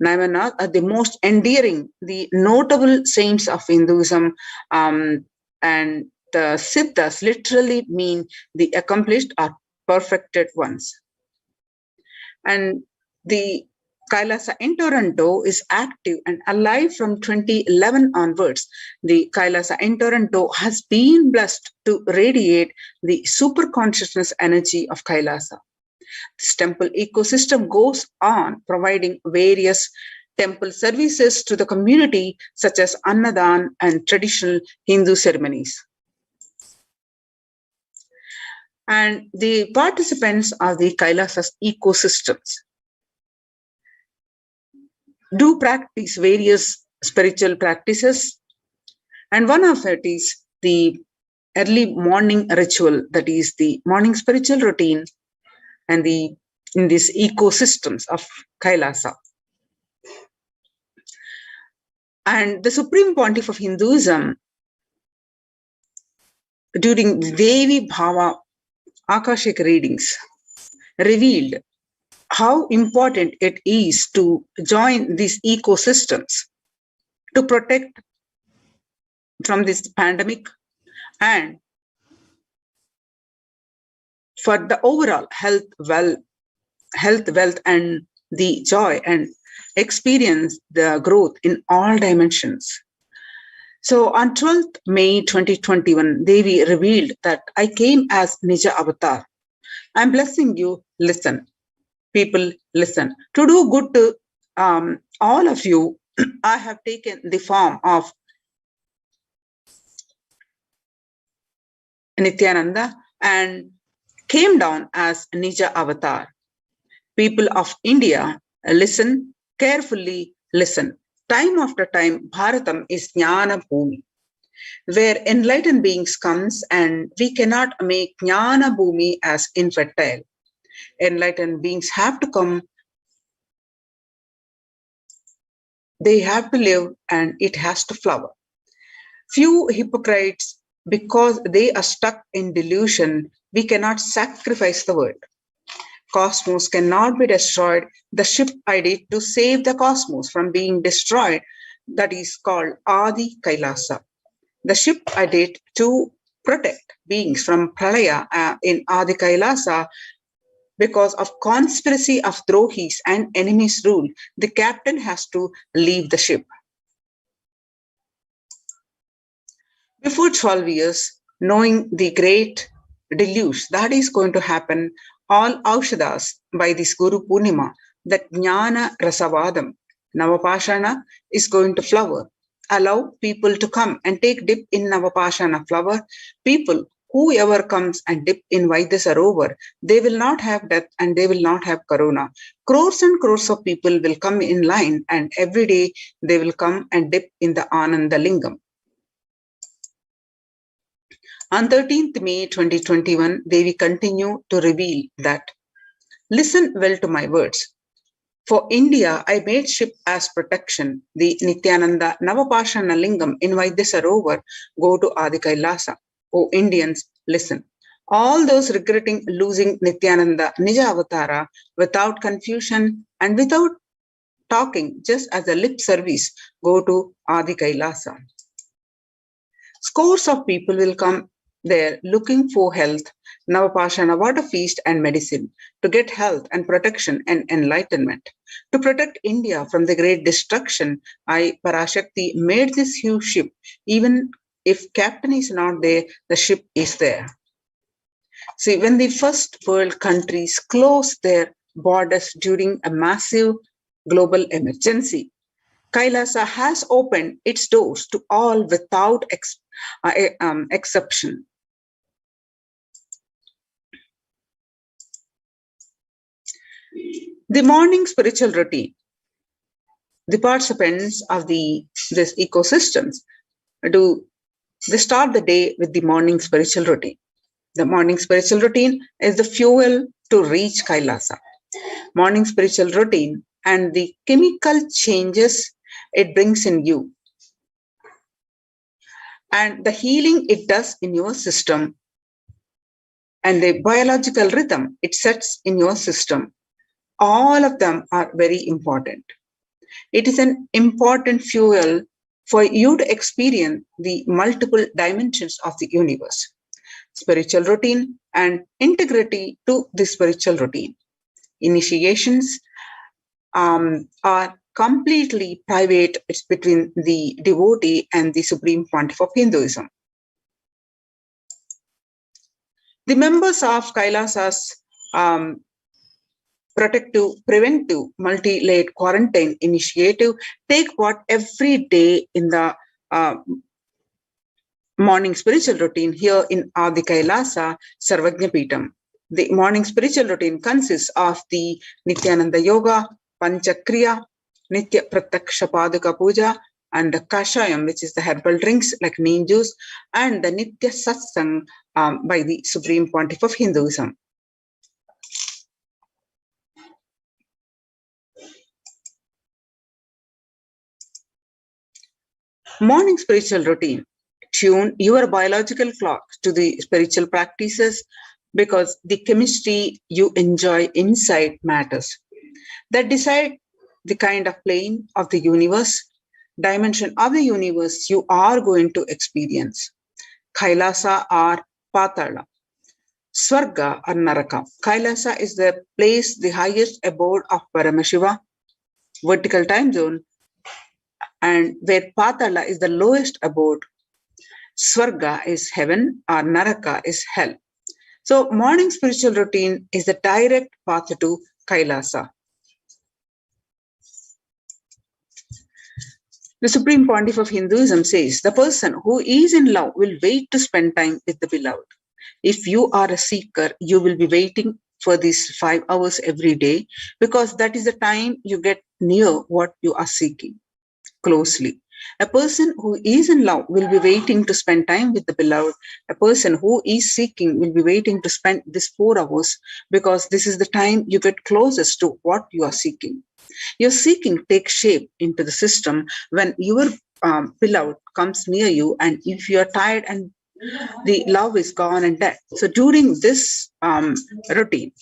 Naimanas are the most endearing, the notable saints of Hinduism, and the Siddhas literally mean the accomplished or perfected ones. And the Kailasa in Toronto is active and alive from 2011 onwards. The Kailasa in Toronto has been blessed to radiate the super consciousness energy of Kailasa. This temple ecosystem goes on providing various temple services to the community, such as Annadan and traditional Hindu ceremonies. And the participants of the Kailasa's ecosystems do practice various spiritual practices, and one of it is the early morning ritual, that is the morning spiritual routine, and in these ecosystems of Kailasa. And the Supreme Pontiff of Hinduism, during Devi Bhava Akashic readings, revealed how important it is to join these ecosystems to protect from this pandemic and for the overall health, wealth, and the joy and experience the growth in all dimensions. So on 12th May 2021, Devi revealed that I came as Nija Avatar. I'm blessing you, listen. People, listen. To do good to all of you, I have taken the form of Nithyananda and came down as Nija Avatar. People of India, listen, carefully listen. Time after time, Bharatam is Jnana Bhumi, where enlightened beings comes, and we cannot make Jnana Bhumi as infertile. Enlightened beings have to come, they have to live, and it has to flower. Few hypocrites, because they are stuck in delusion, we cannot sacrifice the world. Cosmos cannot be destroyed. The ship I did to save the cosmos from being destroyed, that is called Adi Kailasa. The ship I did to protect beings from Pralaya in Adi Kailasa. Because of conspiracy of Drohis and enemies rule, the captain has to leave the ship. Before 12 years, knowing the great deluge that is going to happen, all Aushadas by this Guru Purnima, that Jnana Rasavadam, Navapashana is going to flower. Allow people to come and take dip in Navapashana flower. People, whoever comes and dip in Vaidya they will not have death and they will not have corona. Crores and crores of people will come in line, and every day they will come and dip in the Ananda Lingam. On 13th May 2021, Devi continue to reveal that, listen well to my words. For India, I made ship as protection. The Nithyananda Navapashana Lingam in Vaidya Sarovar go to Adi Kailasa. O Indians, listen. All those regretting losing Nithyananda Nija Avatara without confusion and without talking, just as a lip service, go to Adi Kailasa. Scores of people will come there looking for health, Navapashana water feast and medicine, to get health and protection and enlightenment. To protect India from the great destruction, I, Parashakti, made this huge ship. Even if captain is not there, the ship is there. See, when the first world countries closed their borders during a massive global emergency, Kailasa has opened its doors to all without exception. The morning spiritual routine. The participants of this ecosystems they start the day with the morning spiritual routine. The morning spiritual routine is the fuel to reach Kailasa. Morning spiritual routine and the chemical changes it brings in you and the healing it does in your system and the biological rhythm it sets in your system. All of them are very important. It is an important fuel for you to experience the multiple dimensions of the universe, spiritual routine and integrity to the spiritual routine. Initiations are completely private. It's between the devotee and the Supreme Pontiff of Hinduism. The members of Kailasa's preventive multi-layered quarantine initiative take part every day in the morning spiritual routine here in Adi Kailasa Sarvajna Peetham. The morning spiritual routine consists of the Nithyananda Yoga, Panchakriya, Nitya Prataksha Paduka Puja, and the Kashayam, which is the herbal drinks like neem juice, and the Nitya Satsang by the Supreme Pontiff of Hinduism. Morning spiritual routine. Tune your biological clock to the spiritual practices because the chemistry you enjoy inside matters. That decide the kind of plane of the universe, dimension of the universe you are going to experience. Kailasa or Patala, Swarga or Naraka. Kailasa is the place, the highest abode of Paramashiva, vertical time zone, and where Patala is the lowest abode. Swarga is heaven or Naraka is hell. So morning spiritual routine is the direct path to Kailasa. The Supreme Pontiff of Hinduism says, the person who is in love will wait to spend time with the beloved. If you are a seeker, you will be waiting for these 5 hours every day because that is the time you get near what you are seeking closely. A person who is in love will be waiting to spend time with the beloved. A person who is seeking will be waiting to spend these 4 hours because this is the time you get closest to what you are seeking. Your seeking takes shape into the system when your beloved comes near you and if you are tired and the love is gone and dead. So during this routine,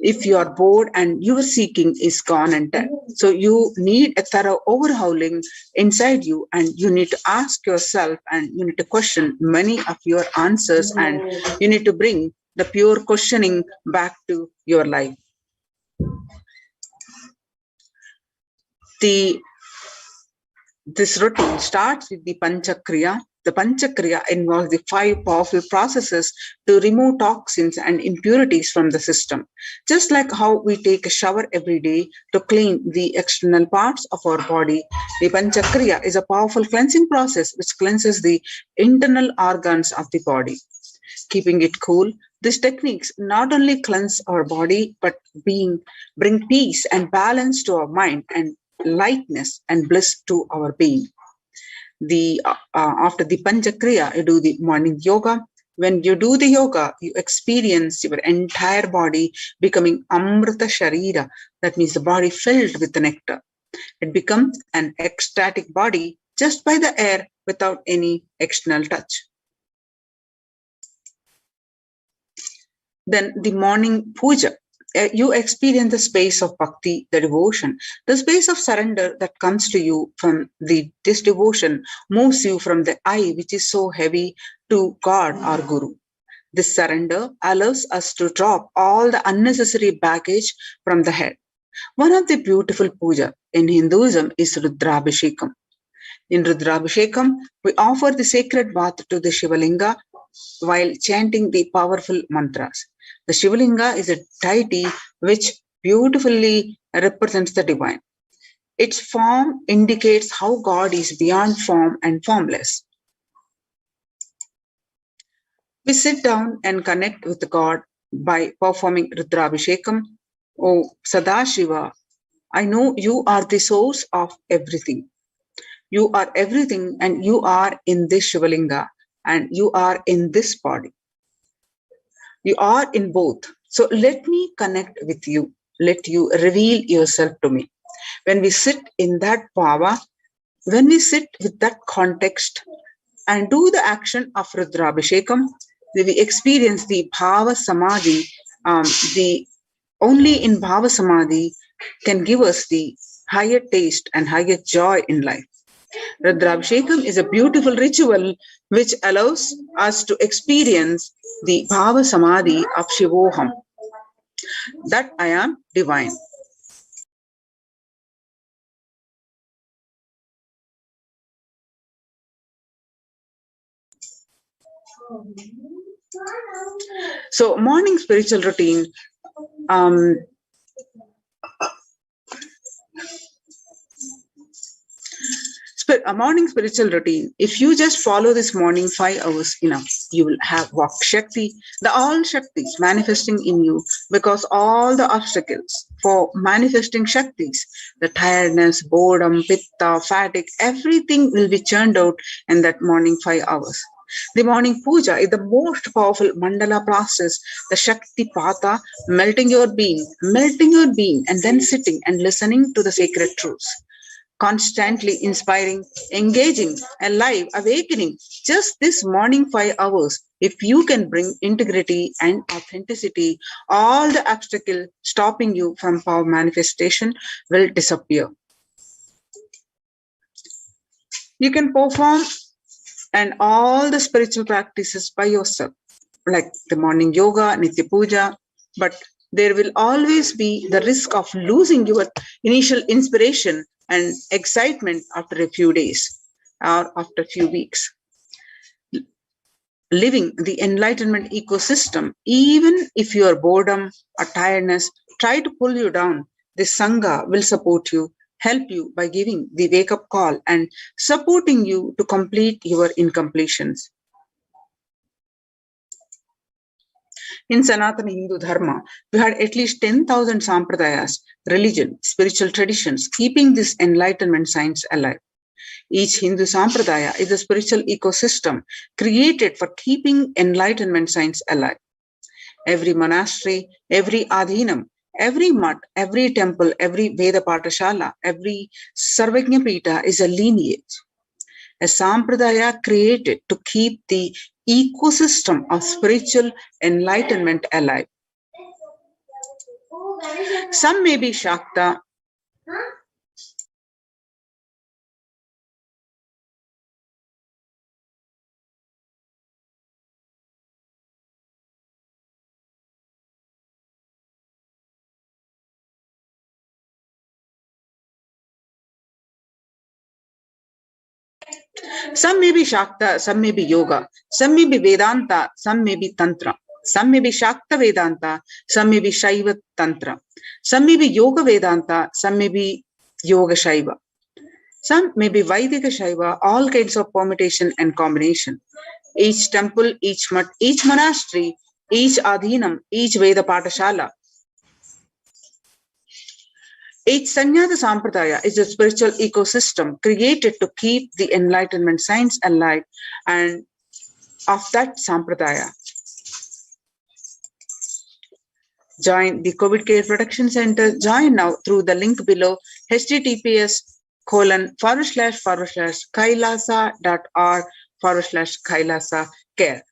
if you are bored and your seeking is gone and dead, so you need a thorough overhauling inside you and you need to ask yourself and you need to question many of your answers and you need to bring the pure questioning back to your life. This routine starts with the Panchakriya. The Panchakriya involves the 5 powerful processes to remove toxins and impurities from the system. Just like how we take a shower every day to clean the external parts of our body, the Panchakriya is a powerful cleansing process which cleanses the internal organs of the body. Keeping it cool, these techniques not only cleanse our body but bring peace and balance to our mind and lightness and bliss to our being. After the Panchakriya, you do the morning yoga. When you do the yoga, you experience your entire body becoming Amrita Sharira. That means the body filled with the nectar. It becomes an ecstatic body just by the air without any external touch. Then the morning puja. You experience the space of bhakti, the devotion, the space of surrender that comes to you from this devotion moves you from the I, which is so heavy, to God or Guru. This surrender allows us to drop all the unnecessary baggage from the head. One of the beautiful puja in Hinduism is Rudrabhishekam. In Rudrabhishekam, we offer the sacred bath to the Shivalinga while chanting the powerful mantras. The Shivalinga is a deity which beautifully represents the divine. Its form indicates how God is beyond form and formless. We sit down and connect with God by performing Rudrabhishekam. O Sadashiva, I know you are the source of everything. You are everything and you are in this Shivalinga and you are in this body. You are in both. So let me connect with you. Let you reveal yourself to me. When we sit in that bhava, when we sit with that context and do the action of Rudrabhishekam, we experience the bhava samadhi. The only in bhava samadhi can give us the higher taste and higher joy in life. Rudrabhishekam is a beautiful ritual which allows us to experience the bhava samadhi of Shivoham, that I am divine. So morning spiritual routine, a morning spiritual routine. If you just follow this morning 5 hours enough, you will have Vak Shakti, the all Shaktis manifesting in you, because all the obstacles for manifesting Shaktis, the tiredness, boredom, pitta, fatigue, everything will be churned out in that morning 5 hours. The morning puja is the most powerful mandala process, the Shakti Pata, melting your being, and then sitting and listening to the sacred truths. Constantly inspiring, engaging, alive, awakening. Just this morning 5 hours, if you can bring integrity and authenticity, all the obstacle stopping you from power manifestation will disappear. You can perform and all the spiritual practices by yourself, like the morning yoga, Nitya Puja, but there will always be the risk of losing your initial inspiration and excitement after a few days or after a few weeks. Living the enlightenment ecosystem, even if your boredom or tiredness try to pull you down, the Sangha will support you, help you by giving the wake-up call and supporting you to complete your incompletions. In Sanatana Hindu Dharma, we had at least 10,000 sampradayas, religion, spiritual traditions, keeping this enlightenment science alive. Each Hindu sampradaya is a spiritual ecosystem created for keeping enlightenment science alive. Every monastery, every adhinam, every mutt, every temple, every Veda Patashala, every Sarvajñapita is a lineage, a sampradaya created to keep the ecosystem of spiritual enlightenment alive. Some may be Shakta, some may be Shakta, some may be Yoga, some may be Vedanta, some may be Tantra, some may be Shakta Vedanta, some may be Shaiva Tantra, some may be Yoga Vedanta, some may be Yoga Shaiva, some may be Vaidika Shaiva, all kinds of permutation and combination. Each temple, each mutt, each monastery, each adhinam, each Veda Patashala, each Sanyata Sampradaya is a spiritual ecosystem created to keep the enlightenment science alive, and of that Sampradaya. Join the COVID Care Protection Center. Join now through the link below, https://kailasa.org/Kailasa care.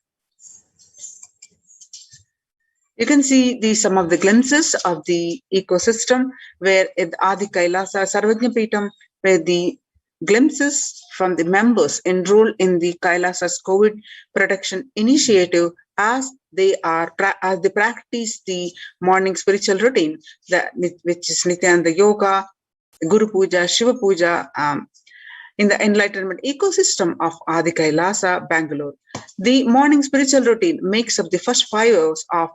You can see some of the glimpses of the ecosystem where at Adi Kailasa Sarvajñapitam, where the glimpses from the members enrolled in the Kailasa's COVID protection initiative as they practice the morning spiritual routine, which is Nithyananda Yoga, Guru Puja, Shiva Puja, in the enlightenment ecosystem of Adi Kailasa, Bangalore. The morning spiritual routine makes up the first 5 hours of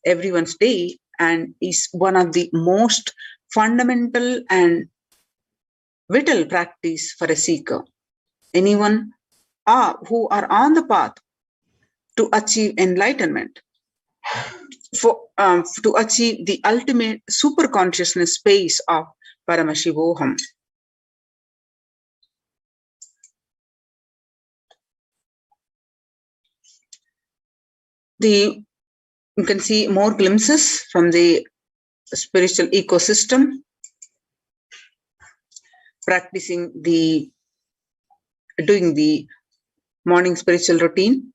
everyone's day and is one of the most fundamental and vital practice for a seeker. Anyone who are on the path to achieve enlightenment, to achieve the ultimate super consciousness space of Paramashivoham. The You can see more glimpses from the spiritual ecosystem, doing the morning spiritual routine.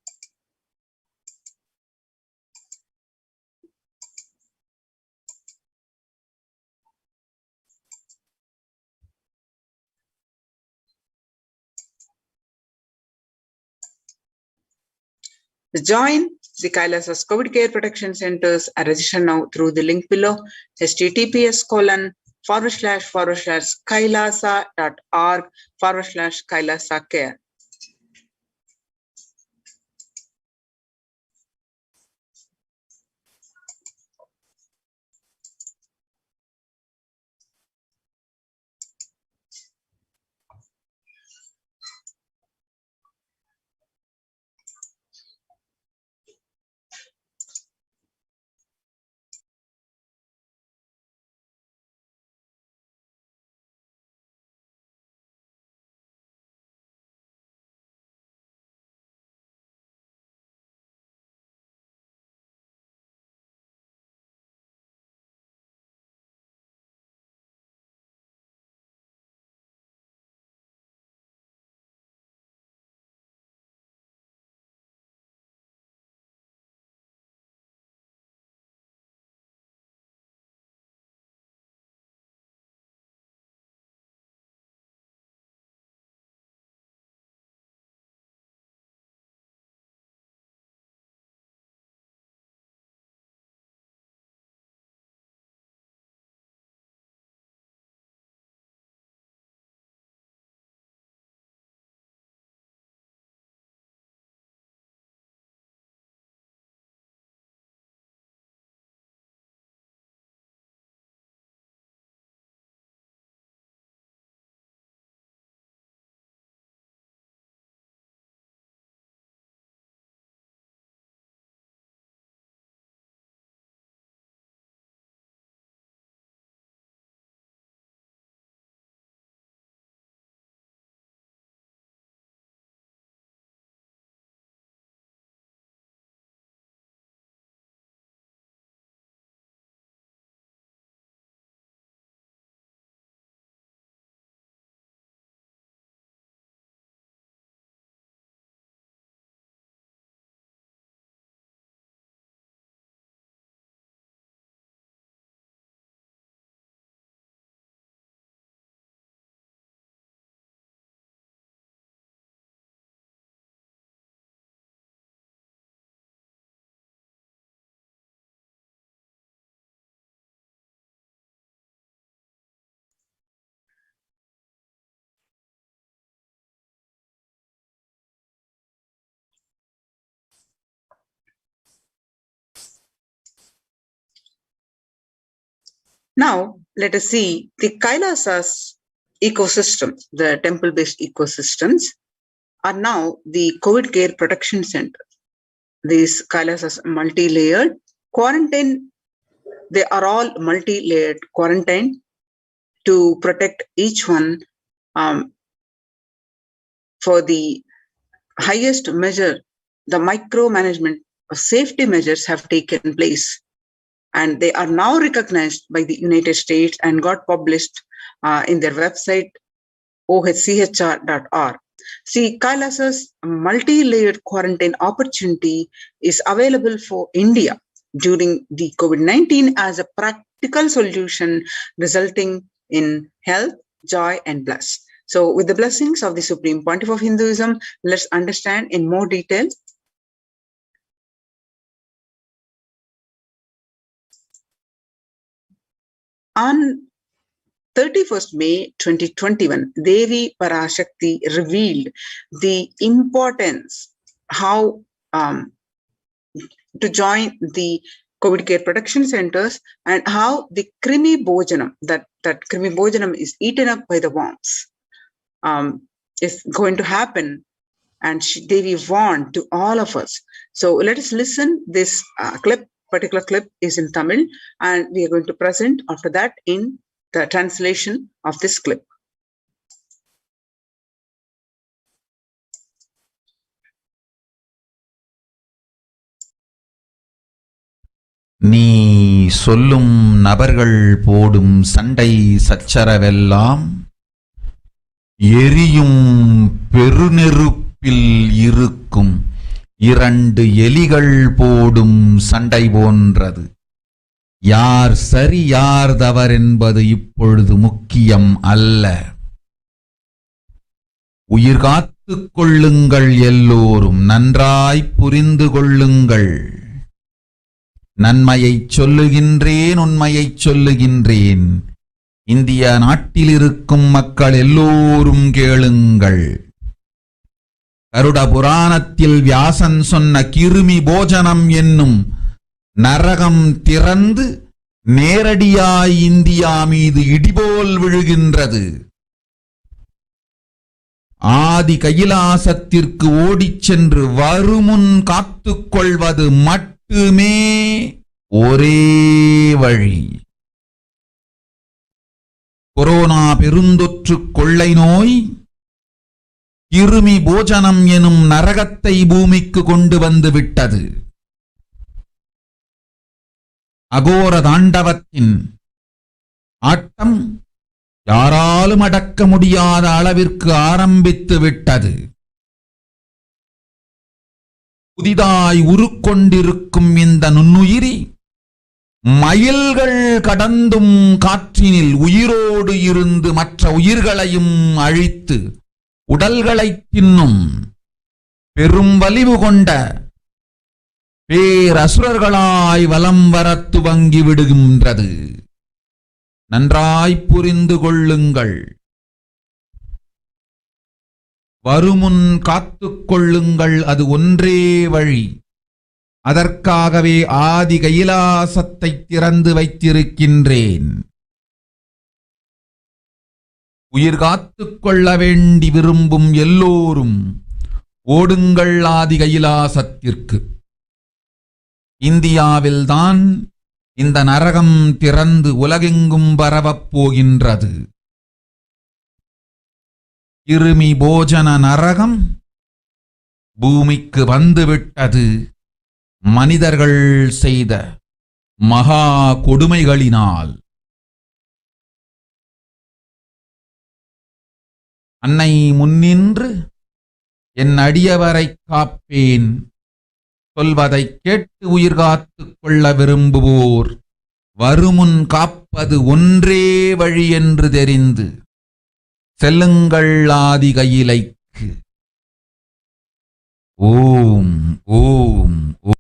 Join the Kailasa's COVID Care Protection Centers are registered now through the link below, https://kailasa.org/Kailasa care. Now, let us see the Kailasa's ecosystem, the temple-based ecosystems, are now the COVID Care Protection Center. These Kailasa's multi-layered quarantine, they are all multi-layered quarantine to protect each one for the highest measure. The micromanagement of safety measures have taken place, and they are now recognized by the United States and got published in their website, ohchr.org. See, Kailasa's multi-layered quarantine opportunity is available for India during the COVID-19 as a practical solution resulting in health, joy, and bliss. So with the blessings of the Supreme Pontiff of Hinduism, let's understand in more detail. On 31st May 2021, Devi Parashakti revealed the importance how to join the COVID Care Protection Centers and how the Krimi Bhojanam, that Krimi Bhojanam is eaten up by the worms, is going to happen, and Devi warned to all of us. So let us listen. This particular clip is in Tamil, and we are going to present after that in the translation of this clip. நீ சொல்லும் நபர்கள் போடும் சண்டை சச்சரவெல்லாம் எரியும் பெருநெருப்பில் இருக்கும் 2 எலிகள் போடும் சண்டை போன்றது. யார் சரி யார் தவறென்பது இப்பொழுது முக்கியம் அல்ல. உயிர் காத்துக் கொள்ளுங்கள், எல்லோரும் நன்றாய் புரிந்து கொள்ளுங்கள். நன்மையைச் சொல்லுகின்றேன், உண்மையைச் சொல்லுகின்றேன். இந்திய நாட்டில் இருக்கும் மக்கள் எல்லோரும் கேளுங்கள். கருட புராணத்தில் வியாசன் சொன்ன கிருமி போஜனம் என்னும் நரகம் திறந்து நேரடியாய் இந்தியா மீது இடிபோல் விழுகின்றது. ஆதி கைலாசத்திற்கு ஓடிச் சென்று வருமுன் காத்துக்கொள்வது மட்டுமே ஒரே வழி. கொரோனா பெருந்தொற்று கொள்ளை நோய் கிருமி போஜனம் எனும் நரகத்தை பூமிக்கு கொண்டு வந்து விட்டது. அகோர தாண்டவத்தின் ஆட்டம் யாராலும் அடக்க முடியாத அளவிற்கு ஆரம்பித்து விட்டது. புதிதாய் உருக்கொண்டிருக்கும் இந்த நுண்ணுயிரி மைல்கள் கடந்தும் காற்றினில் உயிரோடு இருந்து மற்ற உயிர்களையும் அழித்து உடல்களை தின்னும் பெரும் வலிவு கொண்ட பேரசுரர்களாய் வலம் வர துவங்கி விடுகின்றது. நன்றாய் புரிந்து கொள்ளுங்கள். வருமுன் காத்துக் கொள்ளுங்கள், அது ஒன்றே வழி. அதற்காகவே ஆதி கைலாசத்தை திறந்து வைத்திருக்கின்றேன். உயிர் காத்துக் கொள்ள வேண்டி விரும்பும் எல்லோரும் ஓடுங்கள் ஆதி கைலாசத்திற்கு. இந்தியாவில்தான் இந்த நரகம் திறந்து உலகெங்கும் பரவப் போகின்றது. கிருமி போஜன நரகம் பூமிக்கு வந்துவிட்டது. மனிதர்கள் செய்த மகா கொடுமைகளினால். அன்னை முன்னின்று என் அடியவரை காப்பேன் சொல்வதை கேட்டு உயிர் காத்துக் கொள்ள விரும்புவோர் வருமுன் காப்பது ஒன்றே வழி என்று தெரிந்து செல்லுங்கள் ஆதி கையிலைக்கு. ஓம் ஓம் ஓம்.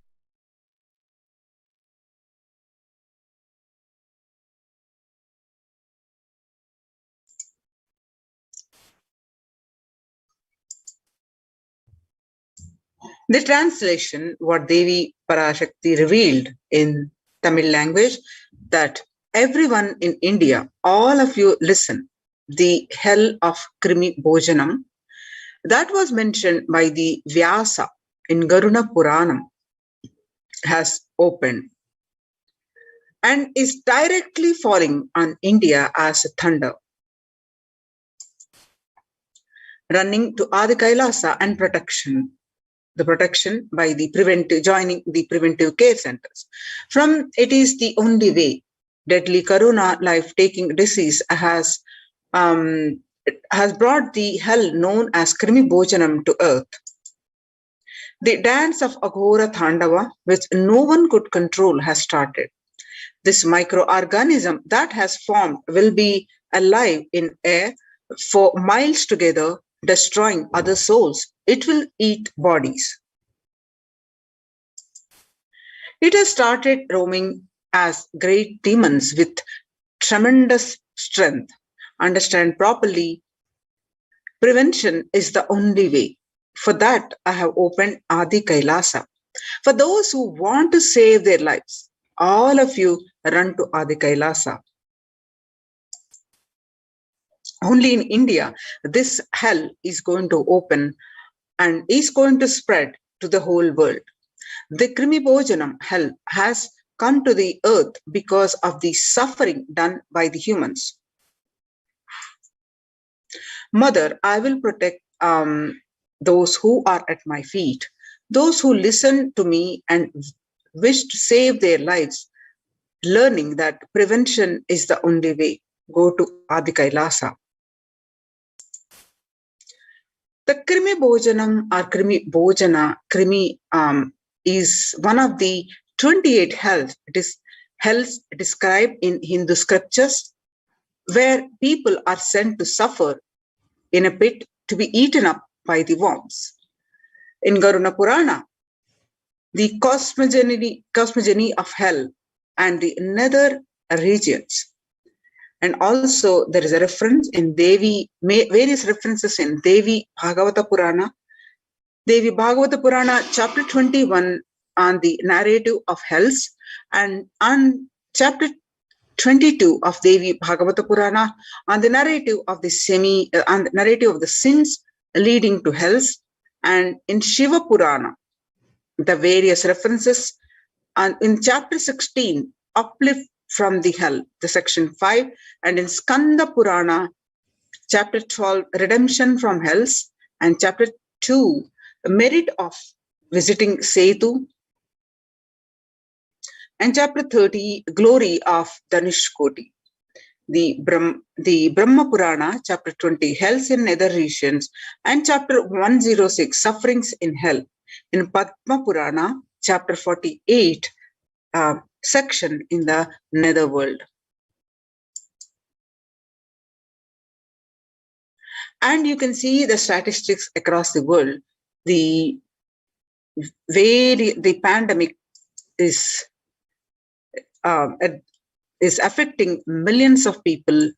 The translation, what Devi Parashakti revealed in Tamil language, that everyone in India, all of you listen, the hell of Krimi Bhojanam, that was mentioned by the Vyasa in Garuna Puranam, has opened and is directly falling on India as a thunder, running to Adi Kailasa and protection. The protection by the preventive, joining the preventive care centers. From it is the only way. Deadly corona life-taking disease has brought the hell known as Krimi Bhojanam to earth. The dance of Aghora Thandava, which no one could control, has started. This microorganism that has formed will be alive in air for miles together, destroying other souls. It will eat bodies. It has started roaming as great demons with tremendous strength. Understand properly, prevention is the only way. For that, I have opened Adi Kailasa. For those who want to save their lives, all of you run to Adi Kailasa. Only in India, this hell is going to open and is going to spread to the whole world. The Krimi Bhojanam hell has come to the earth because of the suffering done by the humans. Mother, I will protect those who are at my feet, those who listen to me and wish to save their lives. learning that prevention is the only way. Go to Adi Kailasa. The Krimi Bhojanam or Krimi Bhojana, Krimi is one of the 28 hells. It is hells described in Hindu scriptures, where people are sent to suffer in a pit to be eaten up by the worms. In Garuna Purana, the cosmogony of hell and the nether regions. And also there is a reference in various references in Devi Bhagavata Purana. Devi Bhagavata Purana, chapter 21 on the narrative of hells, and on chapter 22 of Devi Bhagavata Purana on the narrative of the sins leading to hells, and in Shiva Purana, the various references, and in chapter 16, uplift from the hell, the section 5, and in Skanda Purana, chapter 12, redemption from hells, and chapter 2, the merit of visiting Setu, and chapter 30, glory of Danishkoti. The Brahma Purana, chapter 20, hells in nether regions, and chapter 106, sufferings in hell. In Padma Purana, chapter 48, section in the netherworld. And you can see the statistics across the world. The pandemic is affecting millions of people,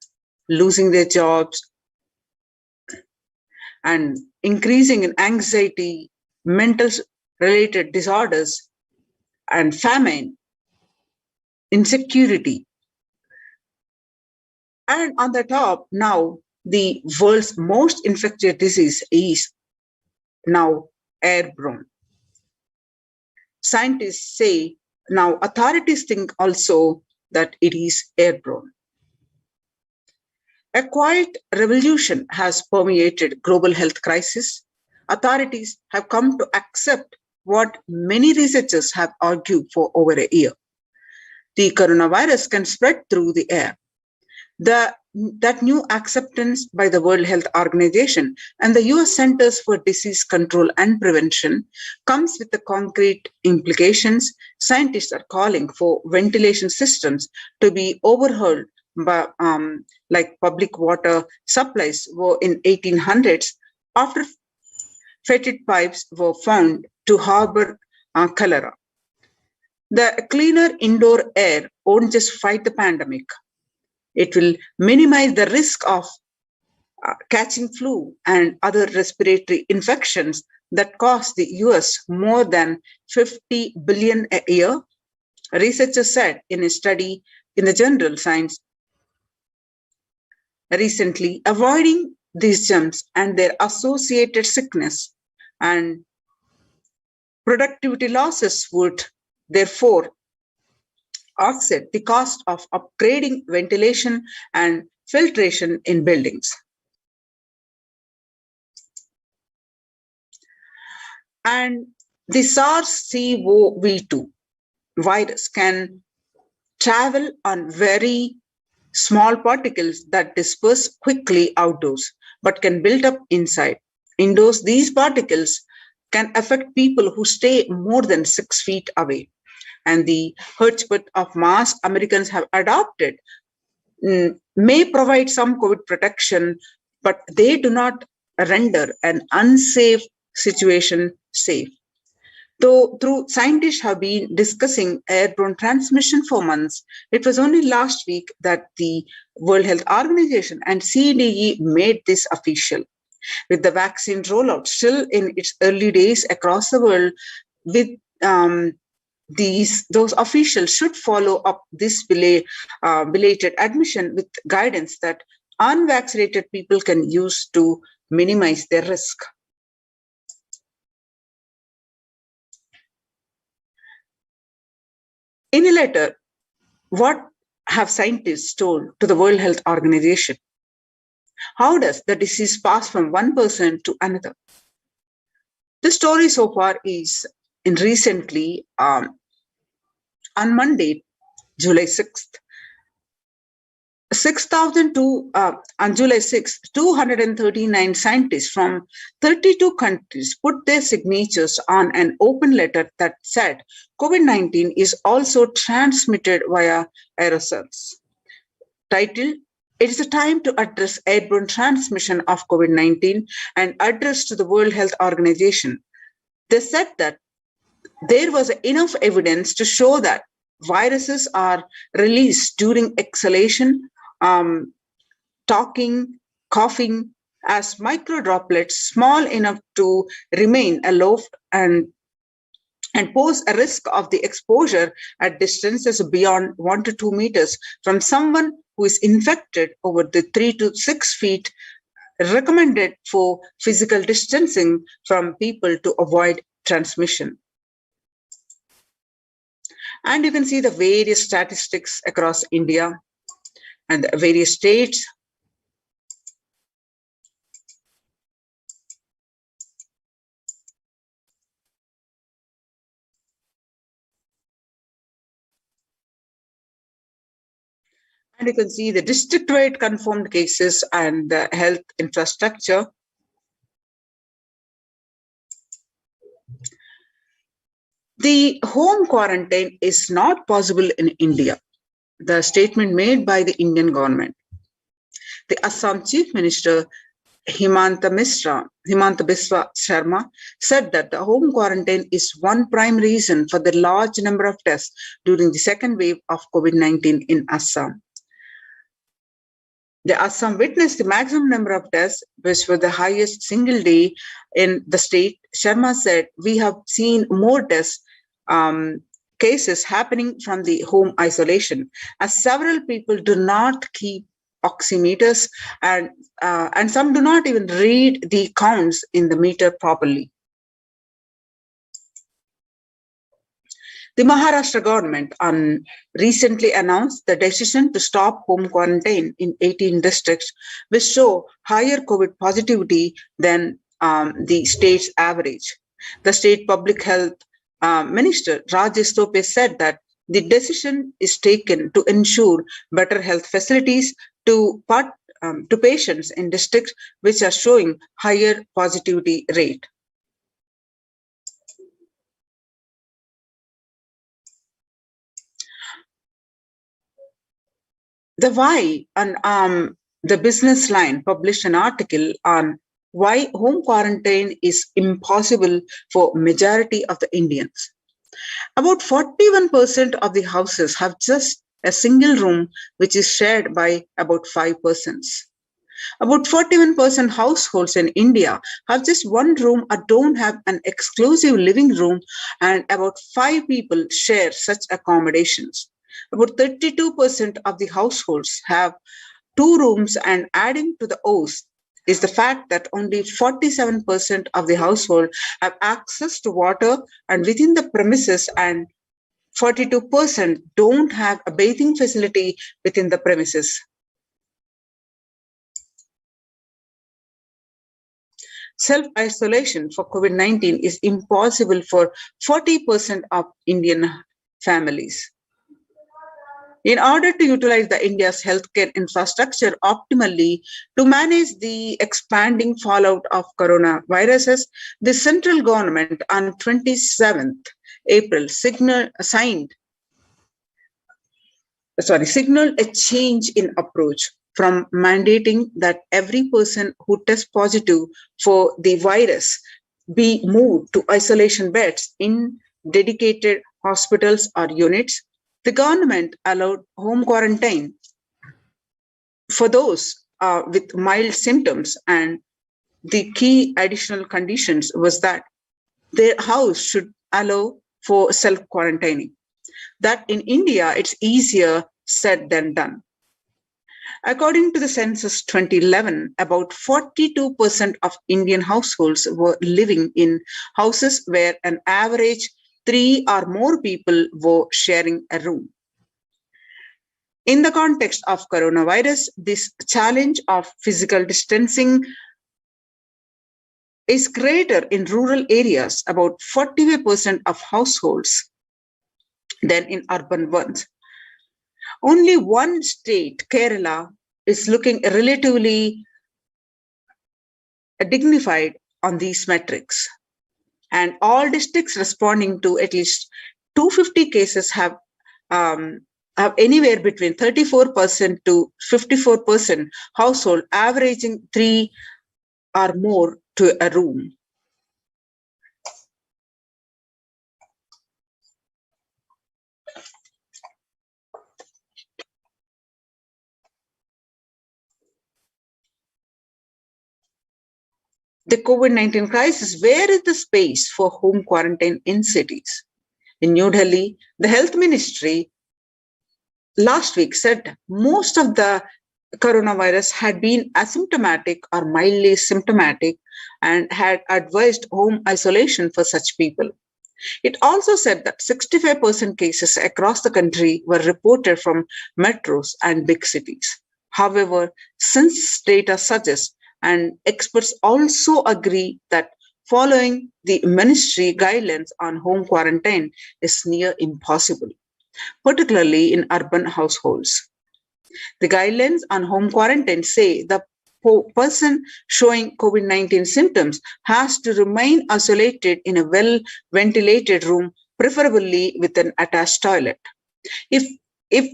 losing their jobs and increasing in anxiety, mental related disorders, and famine, insecurity. And on the top, now the world's most infectious disease is now airborne. Scientists say now, authorities think also that it is airborne. A quiet revolution has permeated global health crisis. Authorities have come to accept what many researchers have argued for over a year. The coronavirus can spread through the air. That new acceptance by the World Health Organization and the US Centers for Disease Control and Prevention comes with the concrete implications. Scientists are calling for ventilation systems to be overhauled by, like public water supplies were in 1800s after fetid pipes were found to harbor cholera. The cleaner indoor air won't just fight the pandemic. It will minimize the risk of catching flu and other respiratory infections that cost the US more than $50 billion a year. Researchers said in a study in the journal Science recently. Avoiding these germs and their associated sickness and productivity losses would therefore offset the cost of upgrading ventilation and filtration in buildings. And the SARS-CoV-2 virus can travel on very small particles that disperse quickly outdoors, but can build up inside. Indoors, these particles can affect people who stay more than 6 feet away. And the hotspot of mask Americans have adopted may provide some COVID protection, but they do not render an unsafe situation safe. Though scientists have been discussing airborne transmission for months, it was only last week that the World Health Organization and CDE made this official. With the vaccine rollout still in its early days across the world, with those officials should follow up this belated admission with guidance that unvaccinated people can use to minimize their risk. In a letter, what have scientists told to the World Health Organization? How does the disease pass from one person to another? The story so far is in recently, on Monday, July 6th. On July 6th, 239 scientists from 32 countries put their signatures on an open letter that said COVID-19 is also transmitted via aerosols. Titled, "It is a time to address airborne transmission of COVID-19 and address to the World Health Organization." They said that there was enough evidence to show that viruses are released during exhalation, talking, coughing, as micro droplets small enough to remain aloft and pose a risk of the exposure at distances beyond 1 to 2 meters from someone who is infected over the 3 to 6 feet recommended for physical distancing from people to avoid transmission. And you can see the various statistics across India and the various states. And you can see the district-wide confirmed cases and the health infrastructure. The home quarantine is not possible in India. The statement made by the Indian government. The Assam Chief Minister Himanta Biswa Sharma said that the home quarantine is one prime reason for the large number of deaths during the second wave of COVID-19 in Assam. The Assam witnessed the maximum number of deaths, which were the highest single day in the state. Sharma said, "We have seen more deaths cases happening from the home isolation, as several people do not keep oximeters and some do not even read the counts in the meter properly." The Maharashtra government recently announced the decision to stop home quarantine in 18 districts, which show higher COVID positivity than the state's average. The state public health Minister Rajesh Tope said that the decision is taken to ensure better health facilities to patients in districts which are showing higher positivity rate. The Why and the Business Line published an article on why home quarantine is impossible for majority of the Indians. About 41% of the houses have just a single room, which is shared by about 5 persons. About 41% households in India have just one room or don't have an exclusive living room, and about 5 people share such accommodations. About 32% of the households have 2 rooms, and adding to the O's is the fact that only 47% of the household have access to water and within the premises, and 42% don't have a bathing facility within the premises. Self-isolation for COVID-19 is impossible for 40% of Indian families. In order to utilize the India's healthcare infrastructure optimally to manage the expanding fallout of coronaviruses, the central government on 27th April signaled a change in approach from mandating that every person who tests positive for the virus be moved to isolation beds in dedicated hospitals or units. The government allowed home quarantine for those with mild symptoms, and the key additional conditions was that their house should allow for self-quarantining. That in India, it's easier said than done. According to the census 2011, about 42% of Indian households were living in houses where an average 3 or more people were sharing a room. In the context of coronavirus, this challenge of physical distancing is greater in rural areas, about 45% of households, than in urban ones. Only one state, Kerala, is looking relatively dignified on these metrics. And all districts responding to at least 250 cases have anywhere between 34% to 54% household, averaging 3 or more to a room. The COVID-19 crisis, where is the space for home quarantine in cities? In New Delhi, the health ministry last week said most of the coronavirus had been asymptomatic or mildly symptomatic and had advised home isolation for such people. It also said that 65% cases across the country were reported from metros and big cities. However, census data suggests, and experts also agree, that following the ministry guidelines on home quarantine is near impossible, particularly in urban households. The guidelines on home quarantine say the person showing COVID-19 symptoms has to remain isolated in a well-ventilated room, preferably with an attached toilet. If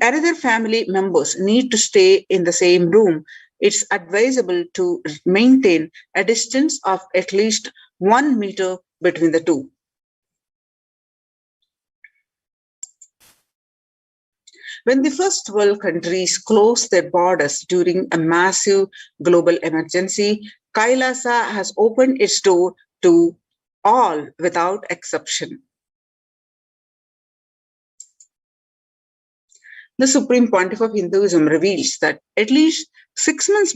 other family members need to stay in the same room, it's advisable to maintain a distance of at least 1 meter between the two. When the first world countries closed their borders during a massive global emergency, Kailasa has opened its door to all without exception. The Supreme Pontiff of Hinduism reveals that at least 6 months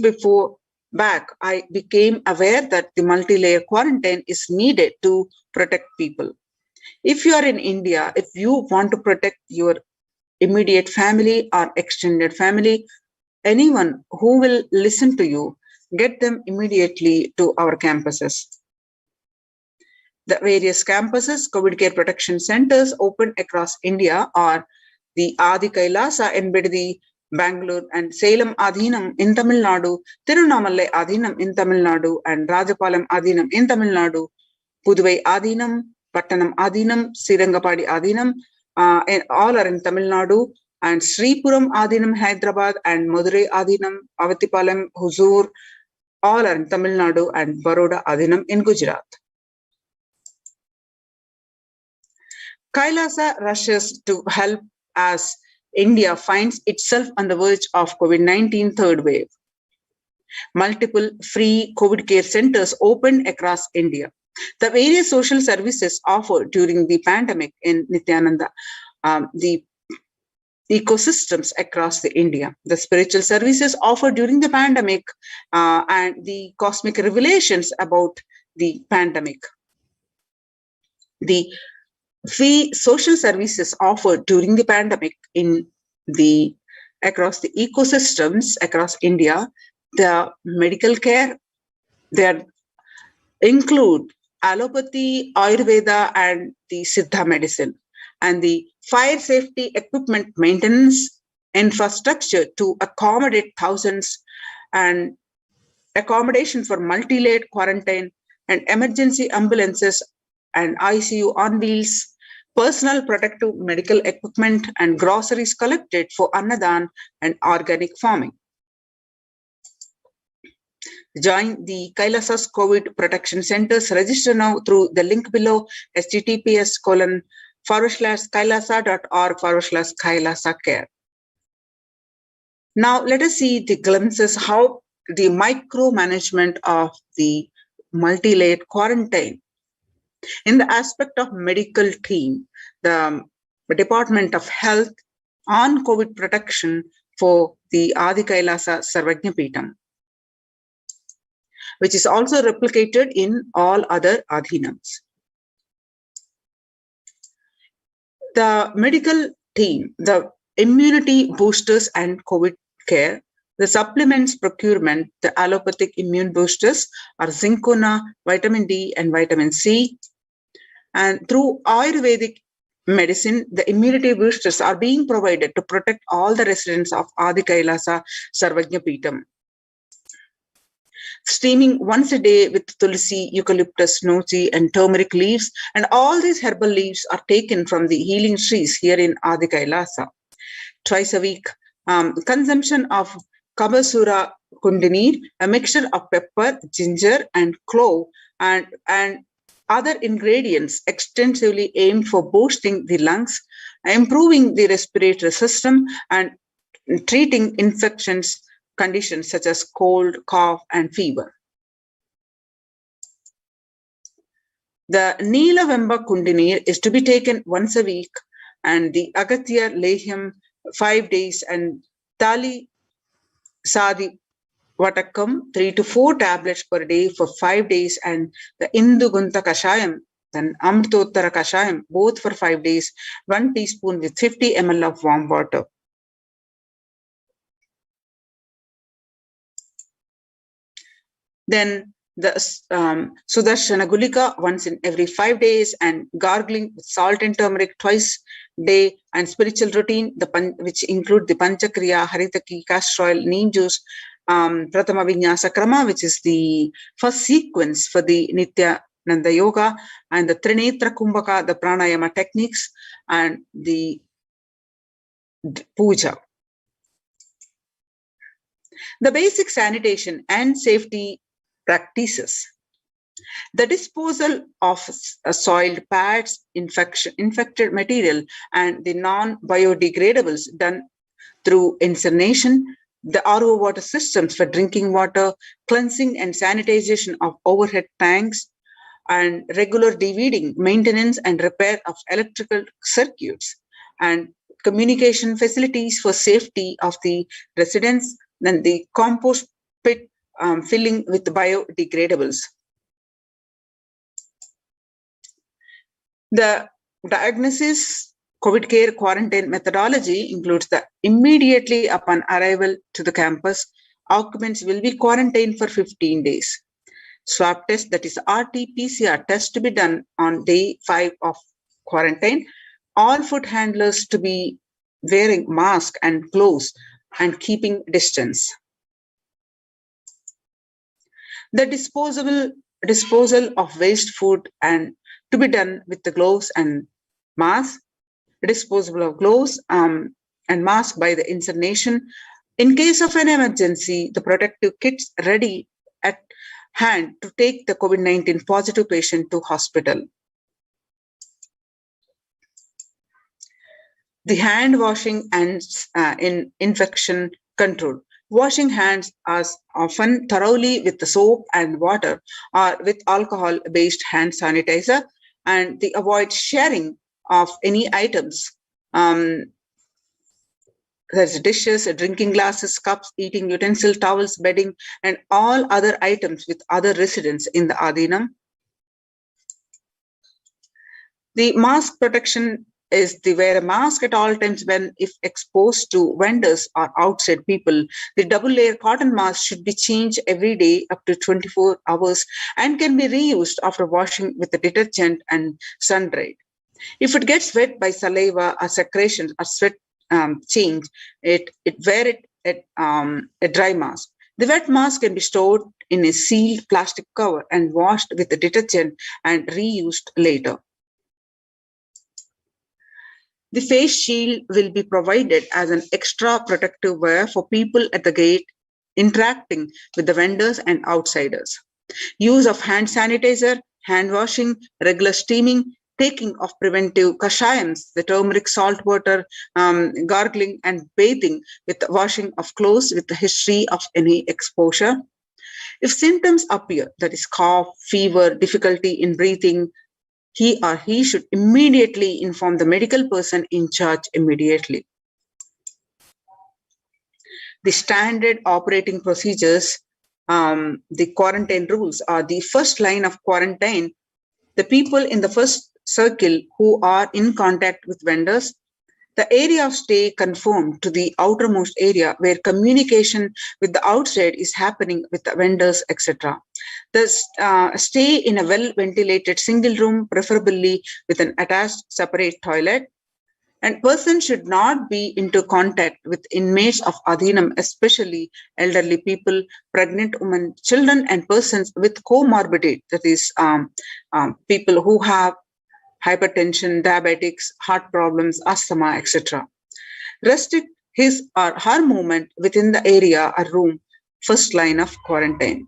back, I became aware that the multi-layer quarantine is needed to protect people. If you are in India, if you want to protect your immediate family or extended family, anyone who will listen to you, get them immediately to our campuses. The various campuses, COVID care protection centers open across India are the Adi Kailasa in Bidadi, Bangalore, and Salem Adhinam in Tamil Nadu, Tirunamalai Adhinam in Tamil Nadu, and Rajapalam Adhinam in Tamil Nadu, Puduvai Adhinam, Pattanam Adhinam, Sirangapadi Adhinam, and all are in Tamil Nadu, and Sripuram Adhinam, Hyderabad, and Madurai Adhinam, Avatipalam, Huzur, all are in Tamil Nadu, and Baroda Adhinam in Gujarat. Kailasa rushes to help as India finds itself on the verge of COVID-19 third wave. Multiple free COVID care centers opened across India. The various social services offered during the pandemic in Nithyananda, the ecosystems across the India, the spiritual services offered during the pandemic, and the cosmic revelations about the pandemic. The free social services offered during the pandemic across the ecosystems across India, the medical care, they include allopathy, Ayurveda, and the Siddha medicine, and the fire safety equipment maintenance infrastructure to accommodate thousands, and accommodation for multi-layered quarantine, and emergency ambulances and ICU on wheels, personal protective medical equipment, and groceries collected for Annadan and organic farming. Join the Kailasa's COVID protection centers. Register now through the link below, https://kailasa.org/Kailasa-care. Now let us see the glimpses how the micromanagement of the multi-layered quarantine. In the aspect of medical team, the Department of Health on COVID protection for the Adi Kailasa Sarvajnapeetham, which is also replicated in all other adhinams. The medical team, the immunity boosters and COVID care, the supplements procurement, the allopathic immune boosters are Zincona, vitamin D, and vitamin C. And through Ayurvedic medicine, the immunity boosters are being provided to protect all the residents of Adi Kailasa Sarvajna Peetham. Steaming once a day with tulsi, eucalyptus, nochi, and turmeric leaves, and all these herbal leaves are taken from the healing trees here in Adi Kailasa. Twice a week, consumption of Kabasura Kundanir, a mixture of pepper, ginger, and clove, and other ingredients extensively aimed for boosting the lungs, improving the respiratory system, and treating infections conditions such as cold, cough, and fever. The Neelavemba Kundanir is to be taken once a week, and the Agatya Lehyam 5 days, and Tali Sadi Vatakam 3 to 4 tablets per day for 5 days, and the Indugunta Kashayam, then Amritottara Kashayam, both for 5 days, 1 teaspoon with 50 ml of warm water. Then the Sudarshana Gulika once in every 5 days, and gargling with salt and turmeric twice a day, and spiritual routine, which include the Panchakriya, Haritaki, castor oil, neem juice, Pratama Vinyasa Krama, which is the first sequence for the Nithyananda Yoga, and the Trinetra Kumbhaka, the Pranayama techniques, and the Puja. The basic sanitation and safety practices. The disposal of soiled pads, infected material, and the non-biodegradables done through incineration, the RO water systems for drinking water, cleansing and sanitization of overhead tanks, and regular deweeding, maintenance and repair of electrical circuits, and communication facilities for safety of the residents, then the compost pit filling with biodegradables. The diagnosis COVID care quarantine methodology includes the immediately upon arrival to the campus, occupants will be quarantined for 15 days. Swab test, that is RT-PCR test, to be done on day 5 of quarantine. All food handlers to be wearing mask and gloves and keeping distance. The disposal of waste food and to be done with the gloves and mask. Disposal of gloves and mask by the incineration. In case of an emergency, the protective kits ready at hand to take the COVID-19 positive patient to hospital. The hand washing and in infection control. Washing hands as often thoroughly with the soap and water or with alcohol-based hand sanitizer, and the avoid sharing of any items. There's dishes, drinking glasses, cups, eating utensils, towels, bedding, and all other items with other residents in the Adinam. The mask protection is to wear a mask at all times when if exposed to vendors or outside people. The double layer cotton mask should be changed every day up to 24 hours and can be reused after washing with the detergent and sun dried. If it gets wet by saliva or secretions or sweat change, wear it at a dry mask. The wet mask can be stored in a sealed plastic cover and washed with the detergent and reused later. The face shield will be provided as an extra protective wear for people at the gate interacting with the vendors and outsiders. Use of hand sanitizer, hand washing, regular steaming, taking of preventive kashayams, the turmeric, salt water, gargling, and bathing with the washing of clothes with the history of any exposure. If symptoms appear, that is cough, fever, difficulty in breathing, he or he should immediately inform the medical person in charge immediately. The standard operating procedures, the quarantine rules are the first line of quarantine. The people in the first circle who are in contact with vendors, The area of stay conformed to the outermost area where communication with the outside is happening with the vendors, etc. Thus, stay in a well-ventilated single room, preferably with an attached separate toilet. And person should not be into contact with inmates of Adhinam, especially elderly people, pregnant women, children, and persons with comorbidity, that is, people who have hypertension, diabetics, heart problems, asthma, etc. Restrict his or her movement within the area or room, first line of quarantine.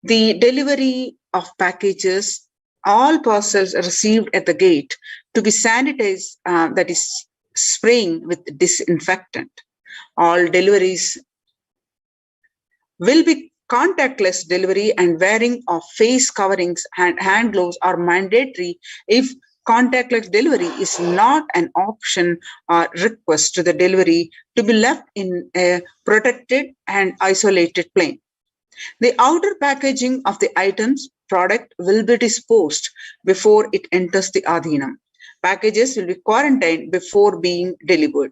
The delivery of packages, all parcels received at the gate to be sanitized, that is spraying with disinfectant. All deliveries will be contactless delivery, and wearing of face coverings and hand gloves are mandatory if contactless delivery is not an option or request to the delivery to be left in a protected and isolated plane. The outer packaging of the items product will be disposed before it enters the Adhinam. Packages will be quarantined before being delivered.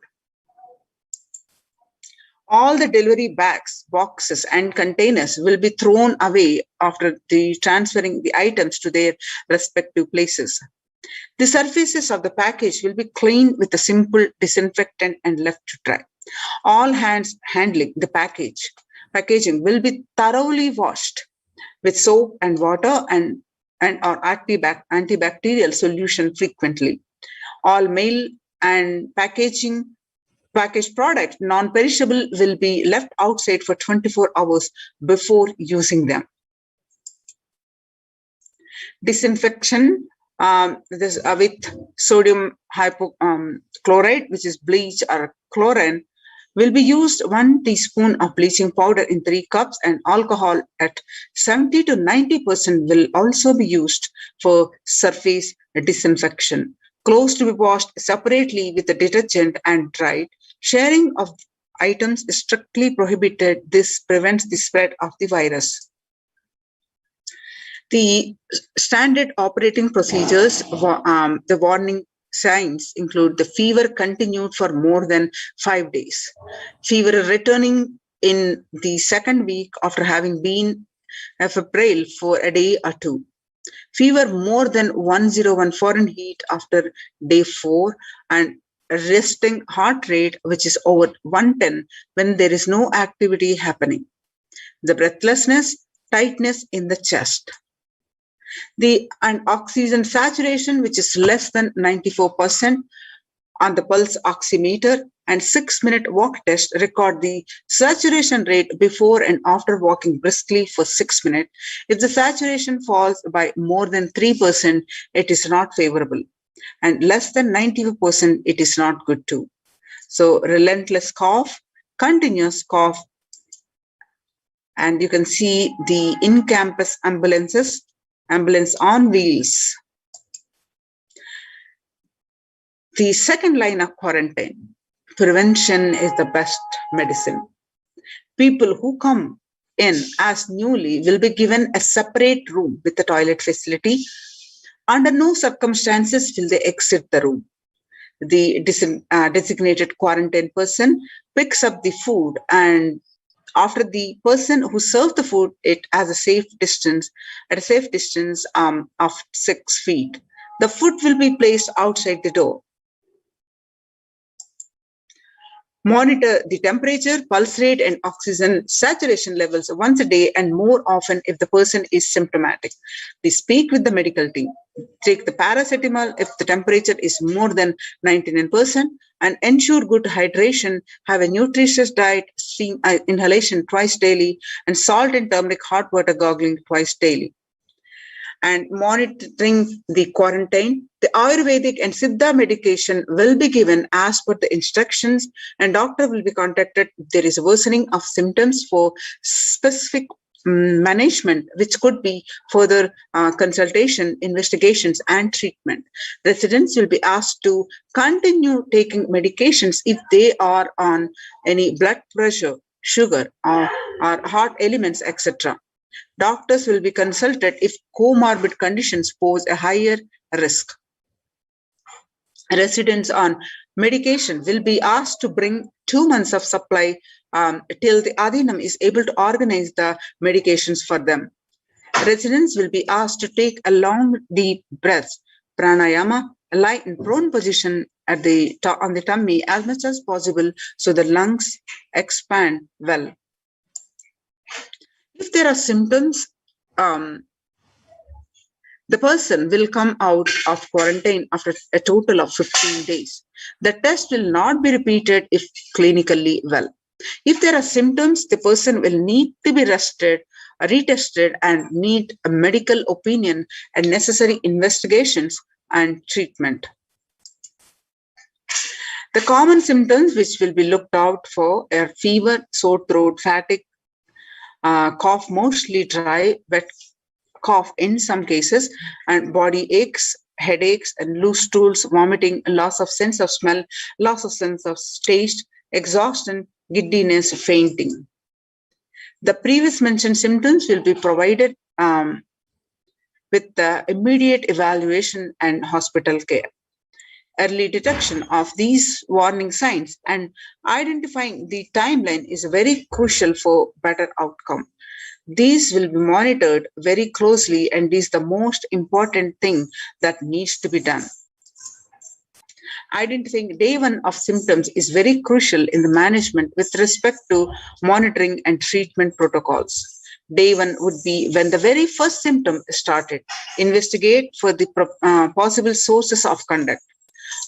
All the delivery bags, boxes, and containers will be thrown away after transferring the items to their respective places. The surfaces of the package will be cleaned with a simple disinfectant and left to dry. All hands handling the packaging will be thoroughly washed with soap and water and or antibacterial solution frequently. All mail and packaged product, non-perishable, will be left outside for 24 hours before using them. Disinfection with sodium hypochlorite, which is bleach or chlorine, will be used 1 teaspoon of bleaching powder in 3 cups, and alcohol at 70 to 90% will also be used for surface disinfection. Clothes to be washed separately with the detergent and dried. Sharing of items is strictly prohibited. This prevents the spread of the virus. The standard operating procedures, the warning signs include the fever continued for more than 5 days, fever returning in the second week after having been febrile for a day or 2, fever more than 101 Fahrenheit after day 4, and resting heart rate which is over 110 when there is no activity happening. The breathlessness, tightness in the chest. And oxygen saturation which is less than 94% on the pulse oximeter, and 6-minute walk test record the saturation rate before and after walking briskly for 6 minutes. If the saturation falls by more than 3%, it is not favorable, and less than 90%, it is not good too. So relentless cough, continuous cough, and you can see the in-campus ambulance on wheels. The second line of quarantine, prevention is the best medicine. People who come in as newly will be given a separate room with the toilet facility. Under no circumstances will they exit the room. The designated quarantine person picks up the food, and after the person who served the food, it at a safe distance of 6 feet. The food will be placed outside the door. Monitor the temperature, pulse rate, and oxygen saturation levels once a day and more often if the person is symptomatic. Please speak with the medical team. Take the paracetamol if the temperature is more than 99%, and ensure good hydration. Have a nutritious diet, steam inhalation twice daily, and salt and turmeric hot water gargling twice daily. And monitoring the quarantine, the Ayurvedic and Siddha medication will be given as per the instructions, and doctor will be contacted if there is a worsening of symptoms for specific management, which could be further consultation, investigations, and treatment. Residents will be asked to continue taking medications if they are on any blood pressure, sugar, or heart elements, etc. Doctors will be consulted if comorbid conditions pose a higher risk. Residents on medication will be asked to bring 2 months of supply till the Adhinam is able to organize the medications for them. Residents will be asked to take a long, deep breath, pranayama, lie in prone position at on the tummy as much as possible so the lungs expand well. If there are symptoms, the person will come out of quarantine after a total of 15 days. The test will not be repeated if clinically well. If there are symptoms, the person will need to be retested and need a medical opinion and necessary investigations and treatment. The common symptoms which will be looked out for are fever, sore throat, fatigue, cough, mostly dry, wet cough in some cases, and body aches, headaches, and loose stools, vomiting, loss of sense of smell, loss of sense of taste, exhaustion, giddiness, fainting. The previous mentioned symptoms will be provided with the immediate evaluation and hospital care. Early detection of these warning signs and identifying the timeline is very crucial for better outcome. These will be monitored very closely and is the most important thing that needs to be done. Identifying day one of symptoms is very crucial in the management with respect to monitoring and treatment protocols. Day one would be when the very first symptom started. Investigate for the possible sources of conduct.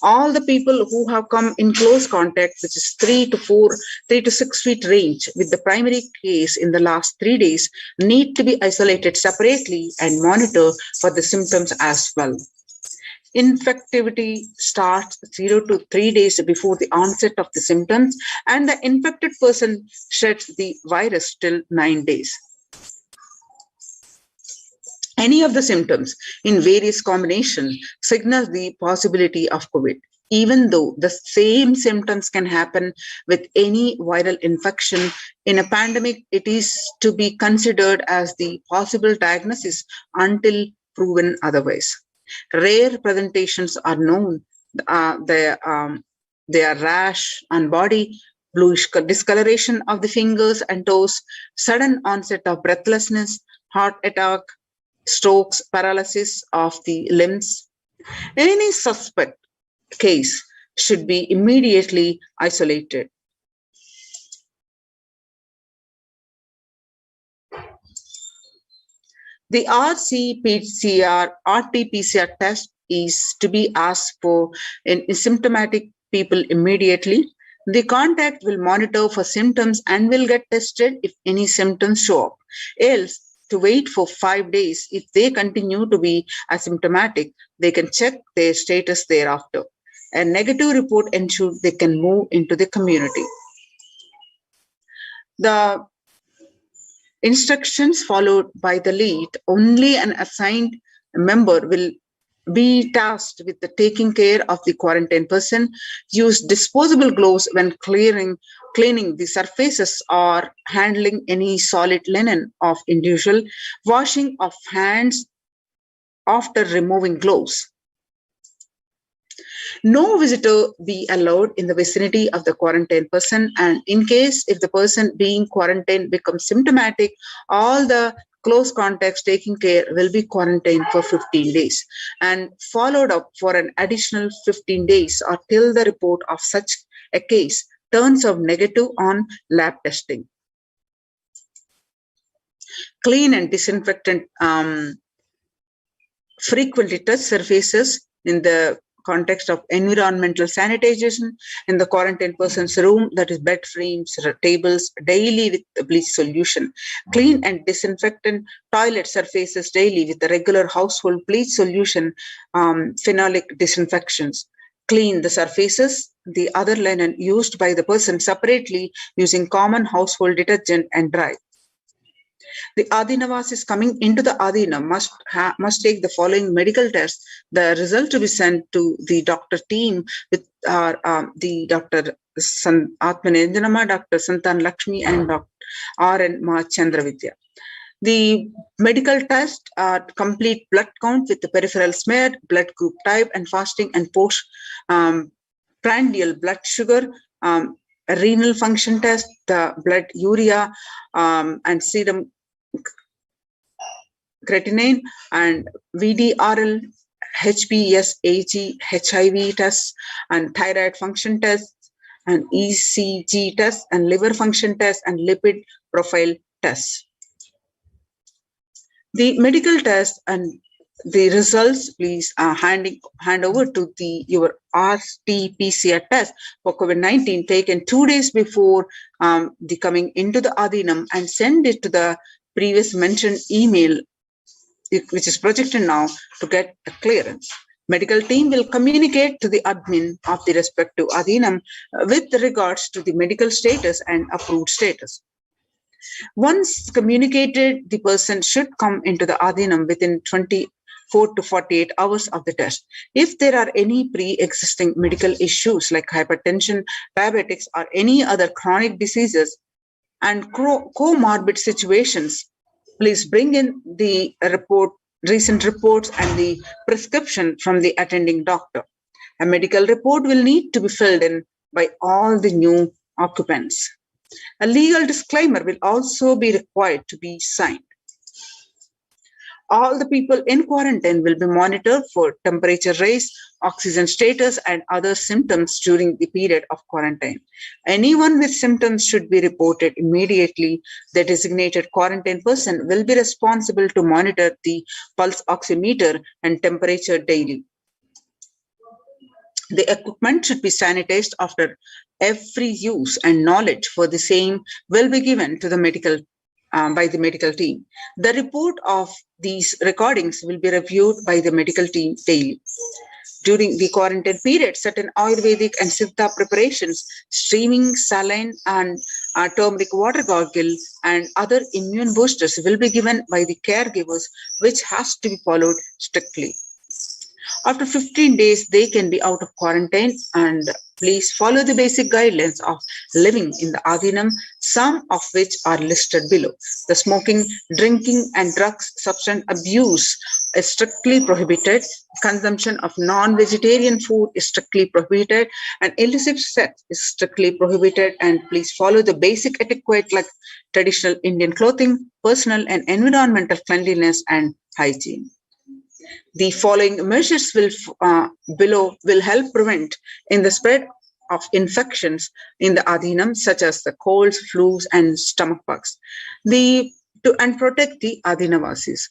All the people who have come in close contact, which is 3 to 6 feet range with the primary case in the last 3 days, need to be isolated separately and monitor for the symptoms as well. Infectivity starts 0 to 3 days before the onset of the symptoms, and the infected person sheds the virus till 9 days. Any of the symptoms in various combinations signal the possibility of COVID. Even though the same symptoms can happen with any viral infection, in a pandemic, it is to be considered as the possible diagnosis until proven otherwise. Rare presentations are known. They are rash on body, bluish discoloration of the fingers and toes, sudden onset of breathlessness, heart attack, strokes, paralysis of the limbs. Any suspect case should be immediately isolated. The RT-PCR test is to be asked for in symptomatic people immediately. The contact will monitor for symptoms and will get tested if any symptoms show up. Else, to wait for 5 days. If they continue to be asymptomatic, they can check their status thereafter. A negative report ensures they can move into the community. The instructions followed by the lead, only an assigned member will be tasked with the taking care of the quarantined person. Use disposable gloves when cleaning the surfaces or handling any solid linen of individual. Washing of hands after removing gloves. No visitor be allowed in the vicinity of the quarantined person, and in case if the person being quarantined becomes symptomatic, all the close contacts taking care will be quarantined for 15 days and followed up for an additional 15 days or till the report of such a case turns out negative on lab testing. Clean and disinfectant frequently touch surfaces in the context of environmental sanitation in the quarantined person's room, that is bed frames, tables, daily with bleach solution. Clean and disinfectant toilet surfaces daily with the regular household bleach solution, phenolic disinfections. Clean the surfaces, the other linen used by the person separately using common household detergent and dry. The Adhinavasis coming into the Adhina must take the following medical tests. The result to be sent to the doctor team with the Dr. Atmanenjanama, Dr. Santan Lakshmi, and Dr. R.N. Ma Chandravidya. The medical test are complete blood count with the peripheral smear, blood group type, and fasting and post prandial blood sugar, a renal function test, the blood urea and serum creatinine, and VDRL, HPSAG, HIV tests, and thyroid function tests, and ECG tests, and liver function tests, and lipid profile tests. The medical test and the results, please hand over to your RT-PCR test for COVID-19 taken 2 days before the coming into the Adhinam, and send it to the previous mentioned email, which is projected now, to get a clearance. Medical team will communicate to the admin of the respective Adhinam with regards to the medical status and approved status. Once communicated, the person should come into the Adhinam within 24 to 48 hours of the test. If there are any pre-existing medical issues like hypertension, diabetics, or any other chronic diseases and comorbid situations, please bring in the recent reports and the prescription from the attending doctor. A medical report will need to be filled in by all the new occupants. A legal disclaimer will also be required to be signed. All the people in quarantine will be monitored for temperature rise, oxygen status, and other symptoms during the period of quarantine. Anyone with symptoms should be reported immediately. The designated quarantine person will be responsible to monitor the pulse oximeter and temperature daily. The equipment should be sanitized after every use, and knowledge for the same will be given to the by the medical team. The report of these recordings will be reviewed by the medical team daily. During the quarantine period, certain Ayurvedic and Siddha preparations, steaming, saline, and turmeric water gargle, and other immune boosters will be given by the caregivers, which has to be followed strictly. After 15 days, they can be out of quarantine, and please follow the basic guidelines of living in the Adhinam, some of which are listed below. The smoking, drinking, and drugs substance abuse is strictly prohibited. Consumption of non-vegetarian food is strictly prohibited, and illicit sex is strictly prohibited. And please follow the basic etiquette like traditional Indian clothing, personal and environmental cleanliness, and hygiene. The following measures below will help prevent in the spread of infections in the Adhinam, such as the colds, flus, and stomach bugs. And protect the Adhinavasis.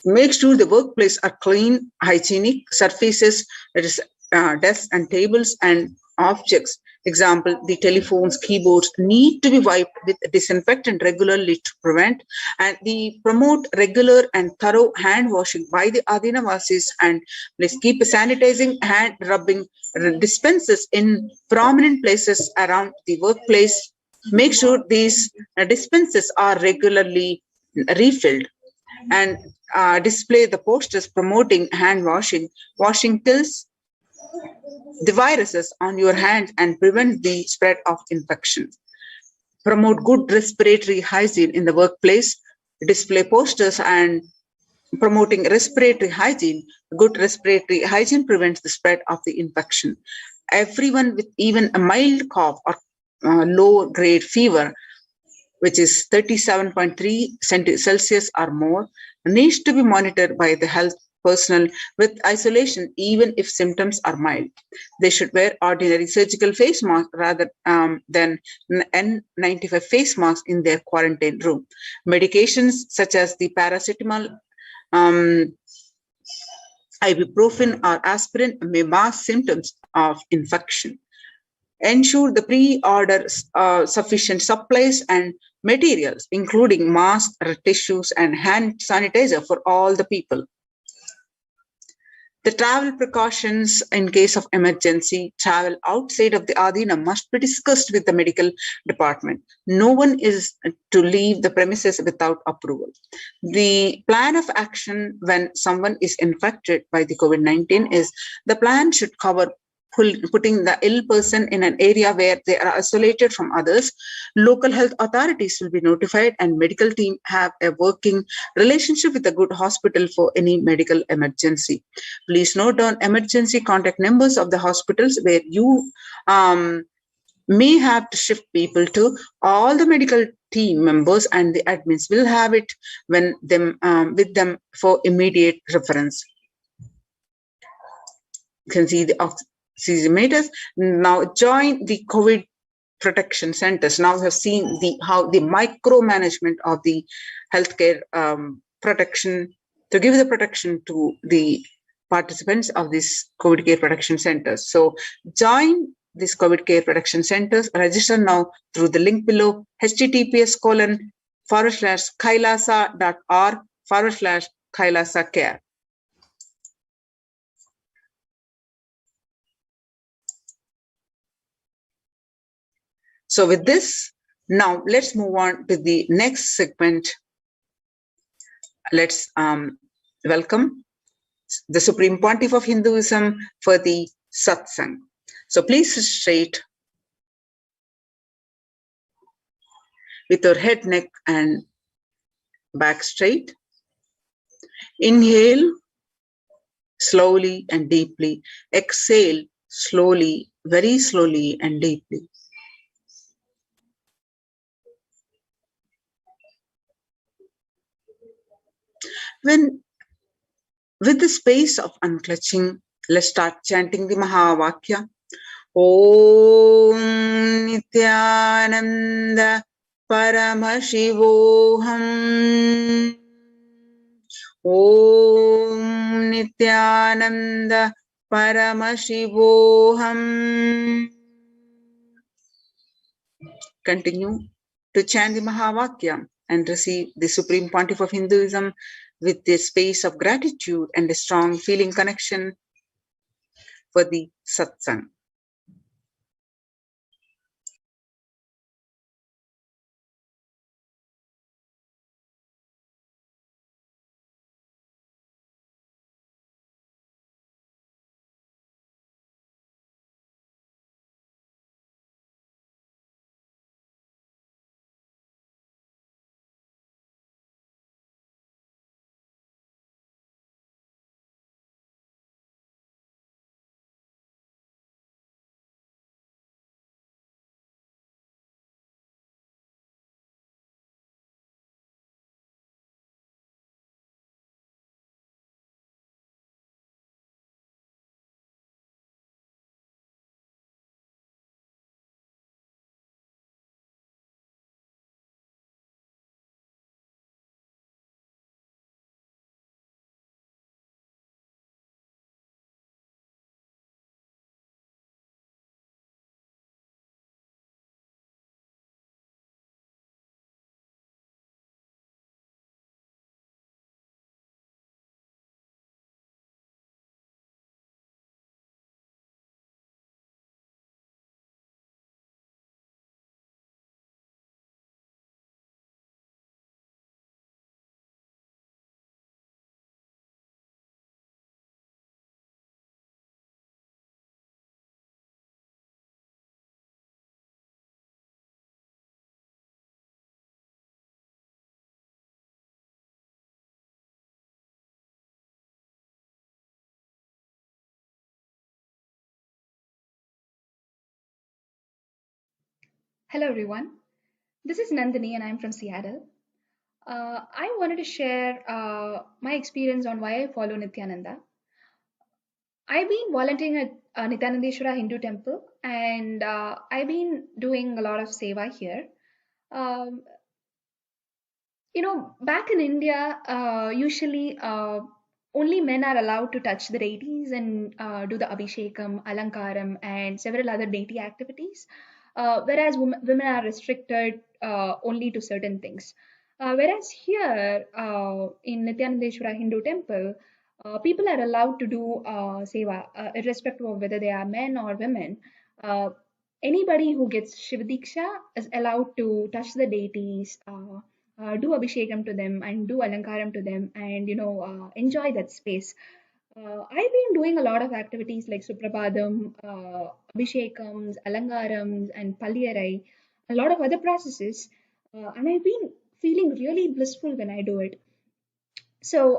Make sure the workplace are clean, hygienic surfaces, that is desks and tables and objects. Example, the telephones, keyboards need to be wiped with disinfectant regularly to prevent, and promote regular and thorough hand washing by the Adhinavasis, and let's keep sanitizing hand rubbing dispensers in prominent places around the workplace. Make sure these dispensers are regularly refilled, and display the posters promoting hand washing. Washing kills the viruses on your hands and prevent the spread of infection. Promote good respiratory hygiene in the workplace. Display posters and promoting respiratory hygiene. Good respiratory hygiene prevents the spread of the infection. Everyone with even a mild cough or low grade fever, which is 37.3 Celsius or more, needs to be monitored by the health personnel with isolation, even if symptoms are mild. They should wear ordinary surgical face masks rather than N95 face masks in their quarantine room. Medications such as the paracetamol, ibuprofen, or aspirin may mask symptoms of infection. Ensure the pre-order sufficient supplies and materials, including masks, tissues, and hand sanitizer for all the people. The travel precautions in case of emergency. Travel outside of the Adhinam must be discussed with the medical department. No one is to leave the premises without approval. The plan of action when someone is infected by the COVID-19 is the plan should cover putting the ill person in an area where they are isolated from others. Local health authorities will be notified and medical team have a working relationship with a good hospital for any medical emergency. Please note down emergency contact numbers of the hospitals where you may have to shift people to. All the medical team members and the admins will have it when them with them for immediate reference. You can see the oxymeters. Now join the COVID protection centers. Now we have seen how the micromanagement of the healthcare protection to give the protection to the participants of these COVID care protection centers. So join these COVID care protection centers. Register now through the link below, https://kailasa.org/Kailasa care. So with this, now let's move on to the next segment. Let's welcome the Supreme Pontiff of Hinduism for the Satsang. So please sit straight with your head, neck and back straight. Inhale slowly and deeply. Exhale slowly, very slowly and deeply. With the space of unclutching, let's start chanting the Mahavakya. Om Nithyananda Paramashivoham. Om Nithyananda Paramashivoham. Continue to chant the Mahavakya and receive the Supreme Pontiff of Hinduism with the space of gratitude and a strong feeling connection for the Satsang. Hello everyone, this is Nandini and I'm from Seattle. I wanted to share my experience on why I follow Nithyananda. I've been volunteering at Nityanandeshwara Hindu Temple and I've been doing a lot of seva here. Um, back in India, usually only men are allowed to touch the deities and do the Abhishekam, Alankaram, and several other deity activities, whereas women are restricted only to certain things. Whereas here in Nityanandeshwara Hindu Temple, people are allowed to do seva, irrespective of whether they are men or women. Anybody who gets Shiva Diksha is allowed to touch the deities, do abhishekam to them and do alankaram to them and enjoy that space. I've been doing a lot of activities like Suprabhadam, Abhishekams, Alangarams, and Palliyarai, a lot of other processes, and I've been feeling really blissful when I do it. So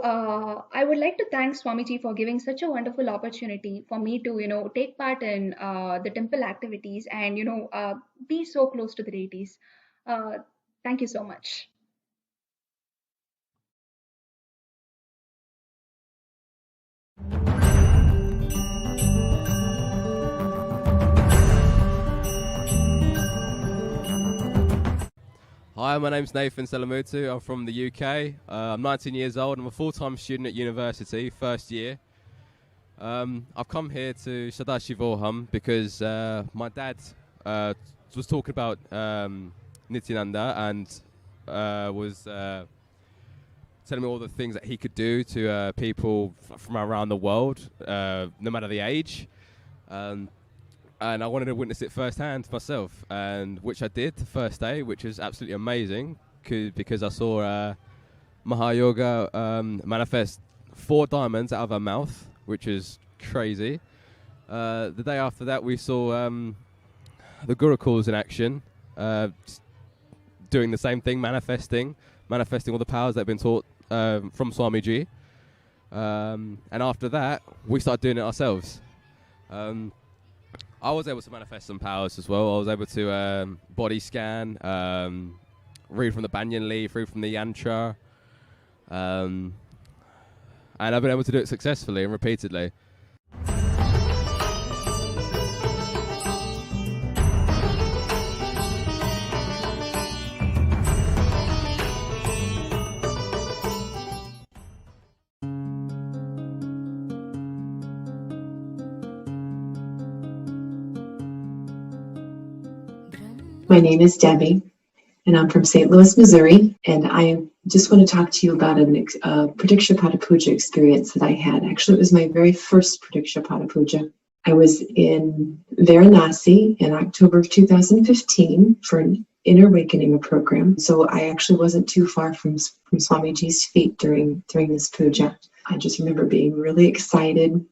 I would like to thank Swamiji for giving such a wonderful opportunity for me to, take part in the temple activities and, be so close to the deities. Uh, Thank you so much. Hi, my name's Nathan Selamutu. I'm from the UK. I'm 19 years old. I'm a full-time student at university, first year. I've come here to Samadhivoham because my dad was talking about Nithyananda and was telling me all the things that he could do to people from around the world, no matter the age. And I wanted to witness it firsthand myself, and which I did the first day, which was absolutely amazing because I saw Mahayoga manifest 4 diamonds out of her mouth, which is crazy. The day after that, we saw the Gurukuls in action, doing the same thing, manifesting all the powers that have been taught from Swamiji. And after that, we started doing it ourselves. I was able to manifest some powers as well. I was able to body scan, read from the banyan leaf, read from the yantra, and I've been able to do it successfully and repeatedly. My name is Debbie, and I'm from St. Louis, Missouri, and I just want to talk to you about a Pradikshapata Puja experience that I had. Actually, it was my very first Pradikshapata Puja. I was in Varanasi in October of 2015 for an Inner Awakening program, so I actually wasn't too far from Swamiji's feet during this puja. I just remember being really excited.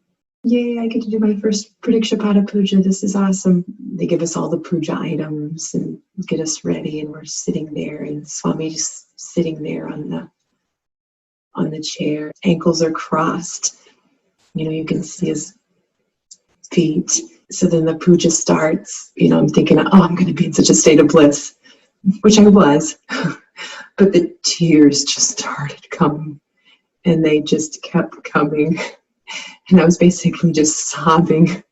Yay, I get to do my first Pradikshapata Puja. This is awesome. They give us all the puja items and get us ready, and we're sitting there, and Swamiji's sitting there on the chair. Ankles are crossed. You can see his feet. So then the puja starts. I'm thinking, oh, I'm going to be in such a state of bliss, which I was. But the tears just started coming, and they just kept coming. And I was basically just sobbing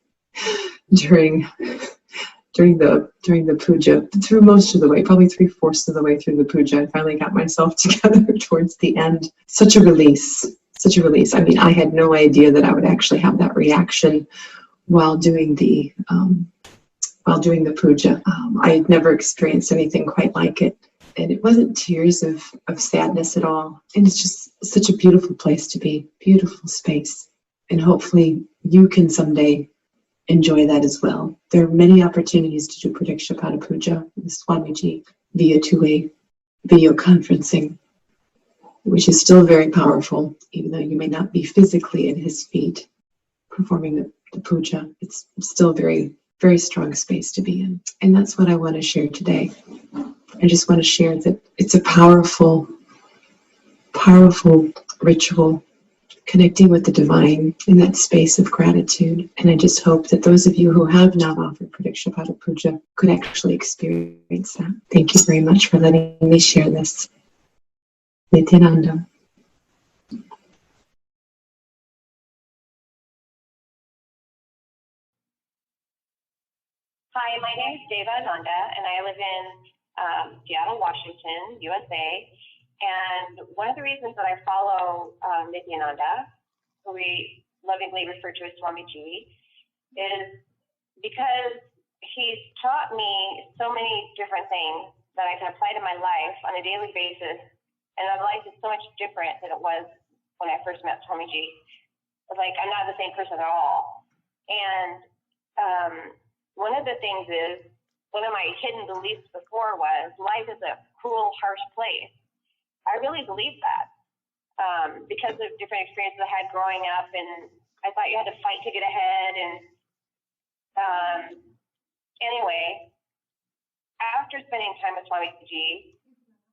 during the puja, through most of the way, probably 3/4 of the way through the puja. I finally got myself together towards the end. Such a release. I mean, I had no idea that I would actually have that reaction while doing the puja. I had never experienced anything quite like it. And it wasn't tears of sadness at all. And it's just such a beautiful place to be, beautiful space. And hopefully you can someday enjoy that as well. There are many opportunities to do Pradikshapata Puja with Swamiji via two-way video conferencing, which is still very powerful, even though you may not be physically at his feet performing the puja. It's still a very, very strong space to be in. And that's what I want to share today. I just want to share that it's a powerful, powerful ritual connecting with the divine in that space of gratitude. And I just hope that those of you who have not offered Pradikshapata Puja could actually experience that. Thank you very much for letting me share this. Nithyananda. Hi, my name is Deva Ananda, and I live in Seattle, Washington, USA. And one of the reasons that I follow Nithyananda, who we lovingly refer to as Swamiji, is because he's taught me so many different things that I can apply to my life on a daily basis. And my life is so much different than it was when I first met Swamiji. It's like I'm not the same person at all. And one of the things is, one of my hidden beliefs before was life is a cruel, harsh place. I really believe that because of different experiences I had growing up in I thought you had to fight to get ahead. And anyway, after spending time with Swamiji,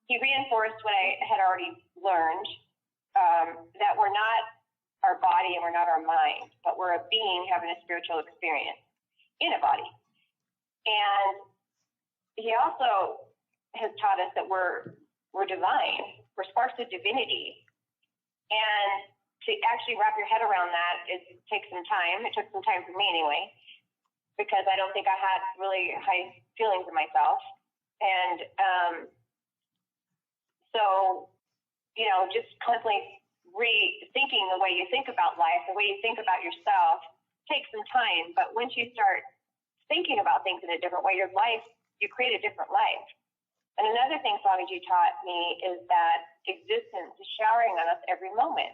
he reinforced what I had already learned, that we're not our body and we're not our mind, but we're a being having a spiritual experience in a body. And he also has taught us that we're divine, we're sparks of divinity. And to actually wrap your head around that, it takes some time. It took some time for me anyway, because I don't think I had really high feelings of myself. And so, you know, just constantly rethinking the way you think about life, the way you think about yourself, takes some time. But once you start thinking about things in a different way, your life, you create a different life. And another thing Swamiji taught me is that existence is showering on us every moment.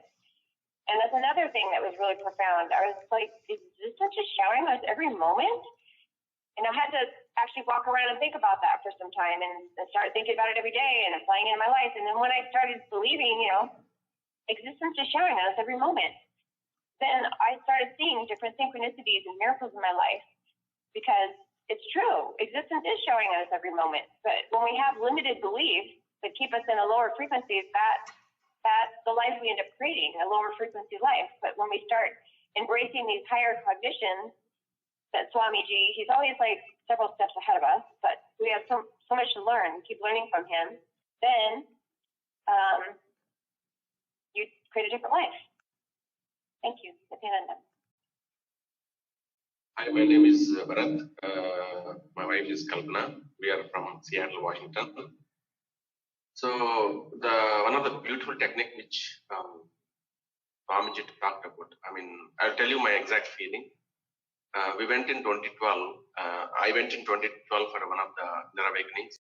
And that's another thing that was really profound. I was like, is existence just showering on us every moment? And I had to actually walk around and think about that for some time and start thinking about it every day and applying it in my life. And then when I started believing, you know, existence is showering on us every moment, then I started seeing different synchronicities and miracles in my life, because it's true. Existence is showing us every moment. But when we have limited beliefs that keep us in a lower frequency, that's the life we end up creating, a lower frequency life. But when we start embracing these higher cognitions, that Swamiji, he's always like several steps ahead of us, but we have so much to learn, keep learning from him, then you create a different life. Thank you. Nithyananda. Hi, my name is Bharat. My wife is Kalpana. We are from Seattle, Washington. So one of the beautiful technique which Swamiji talked about, I mean, I'll tell you my exact feeling. We went in 2012. I went in 2012 for one of the inner awakenings.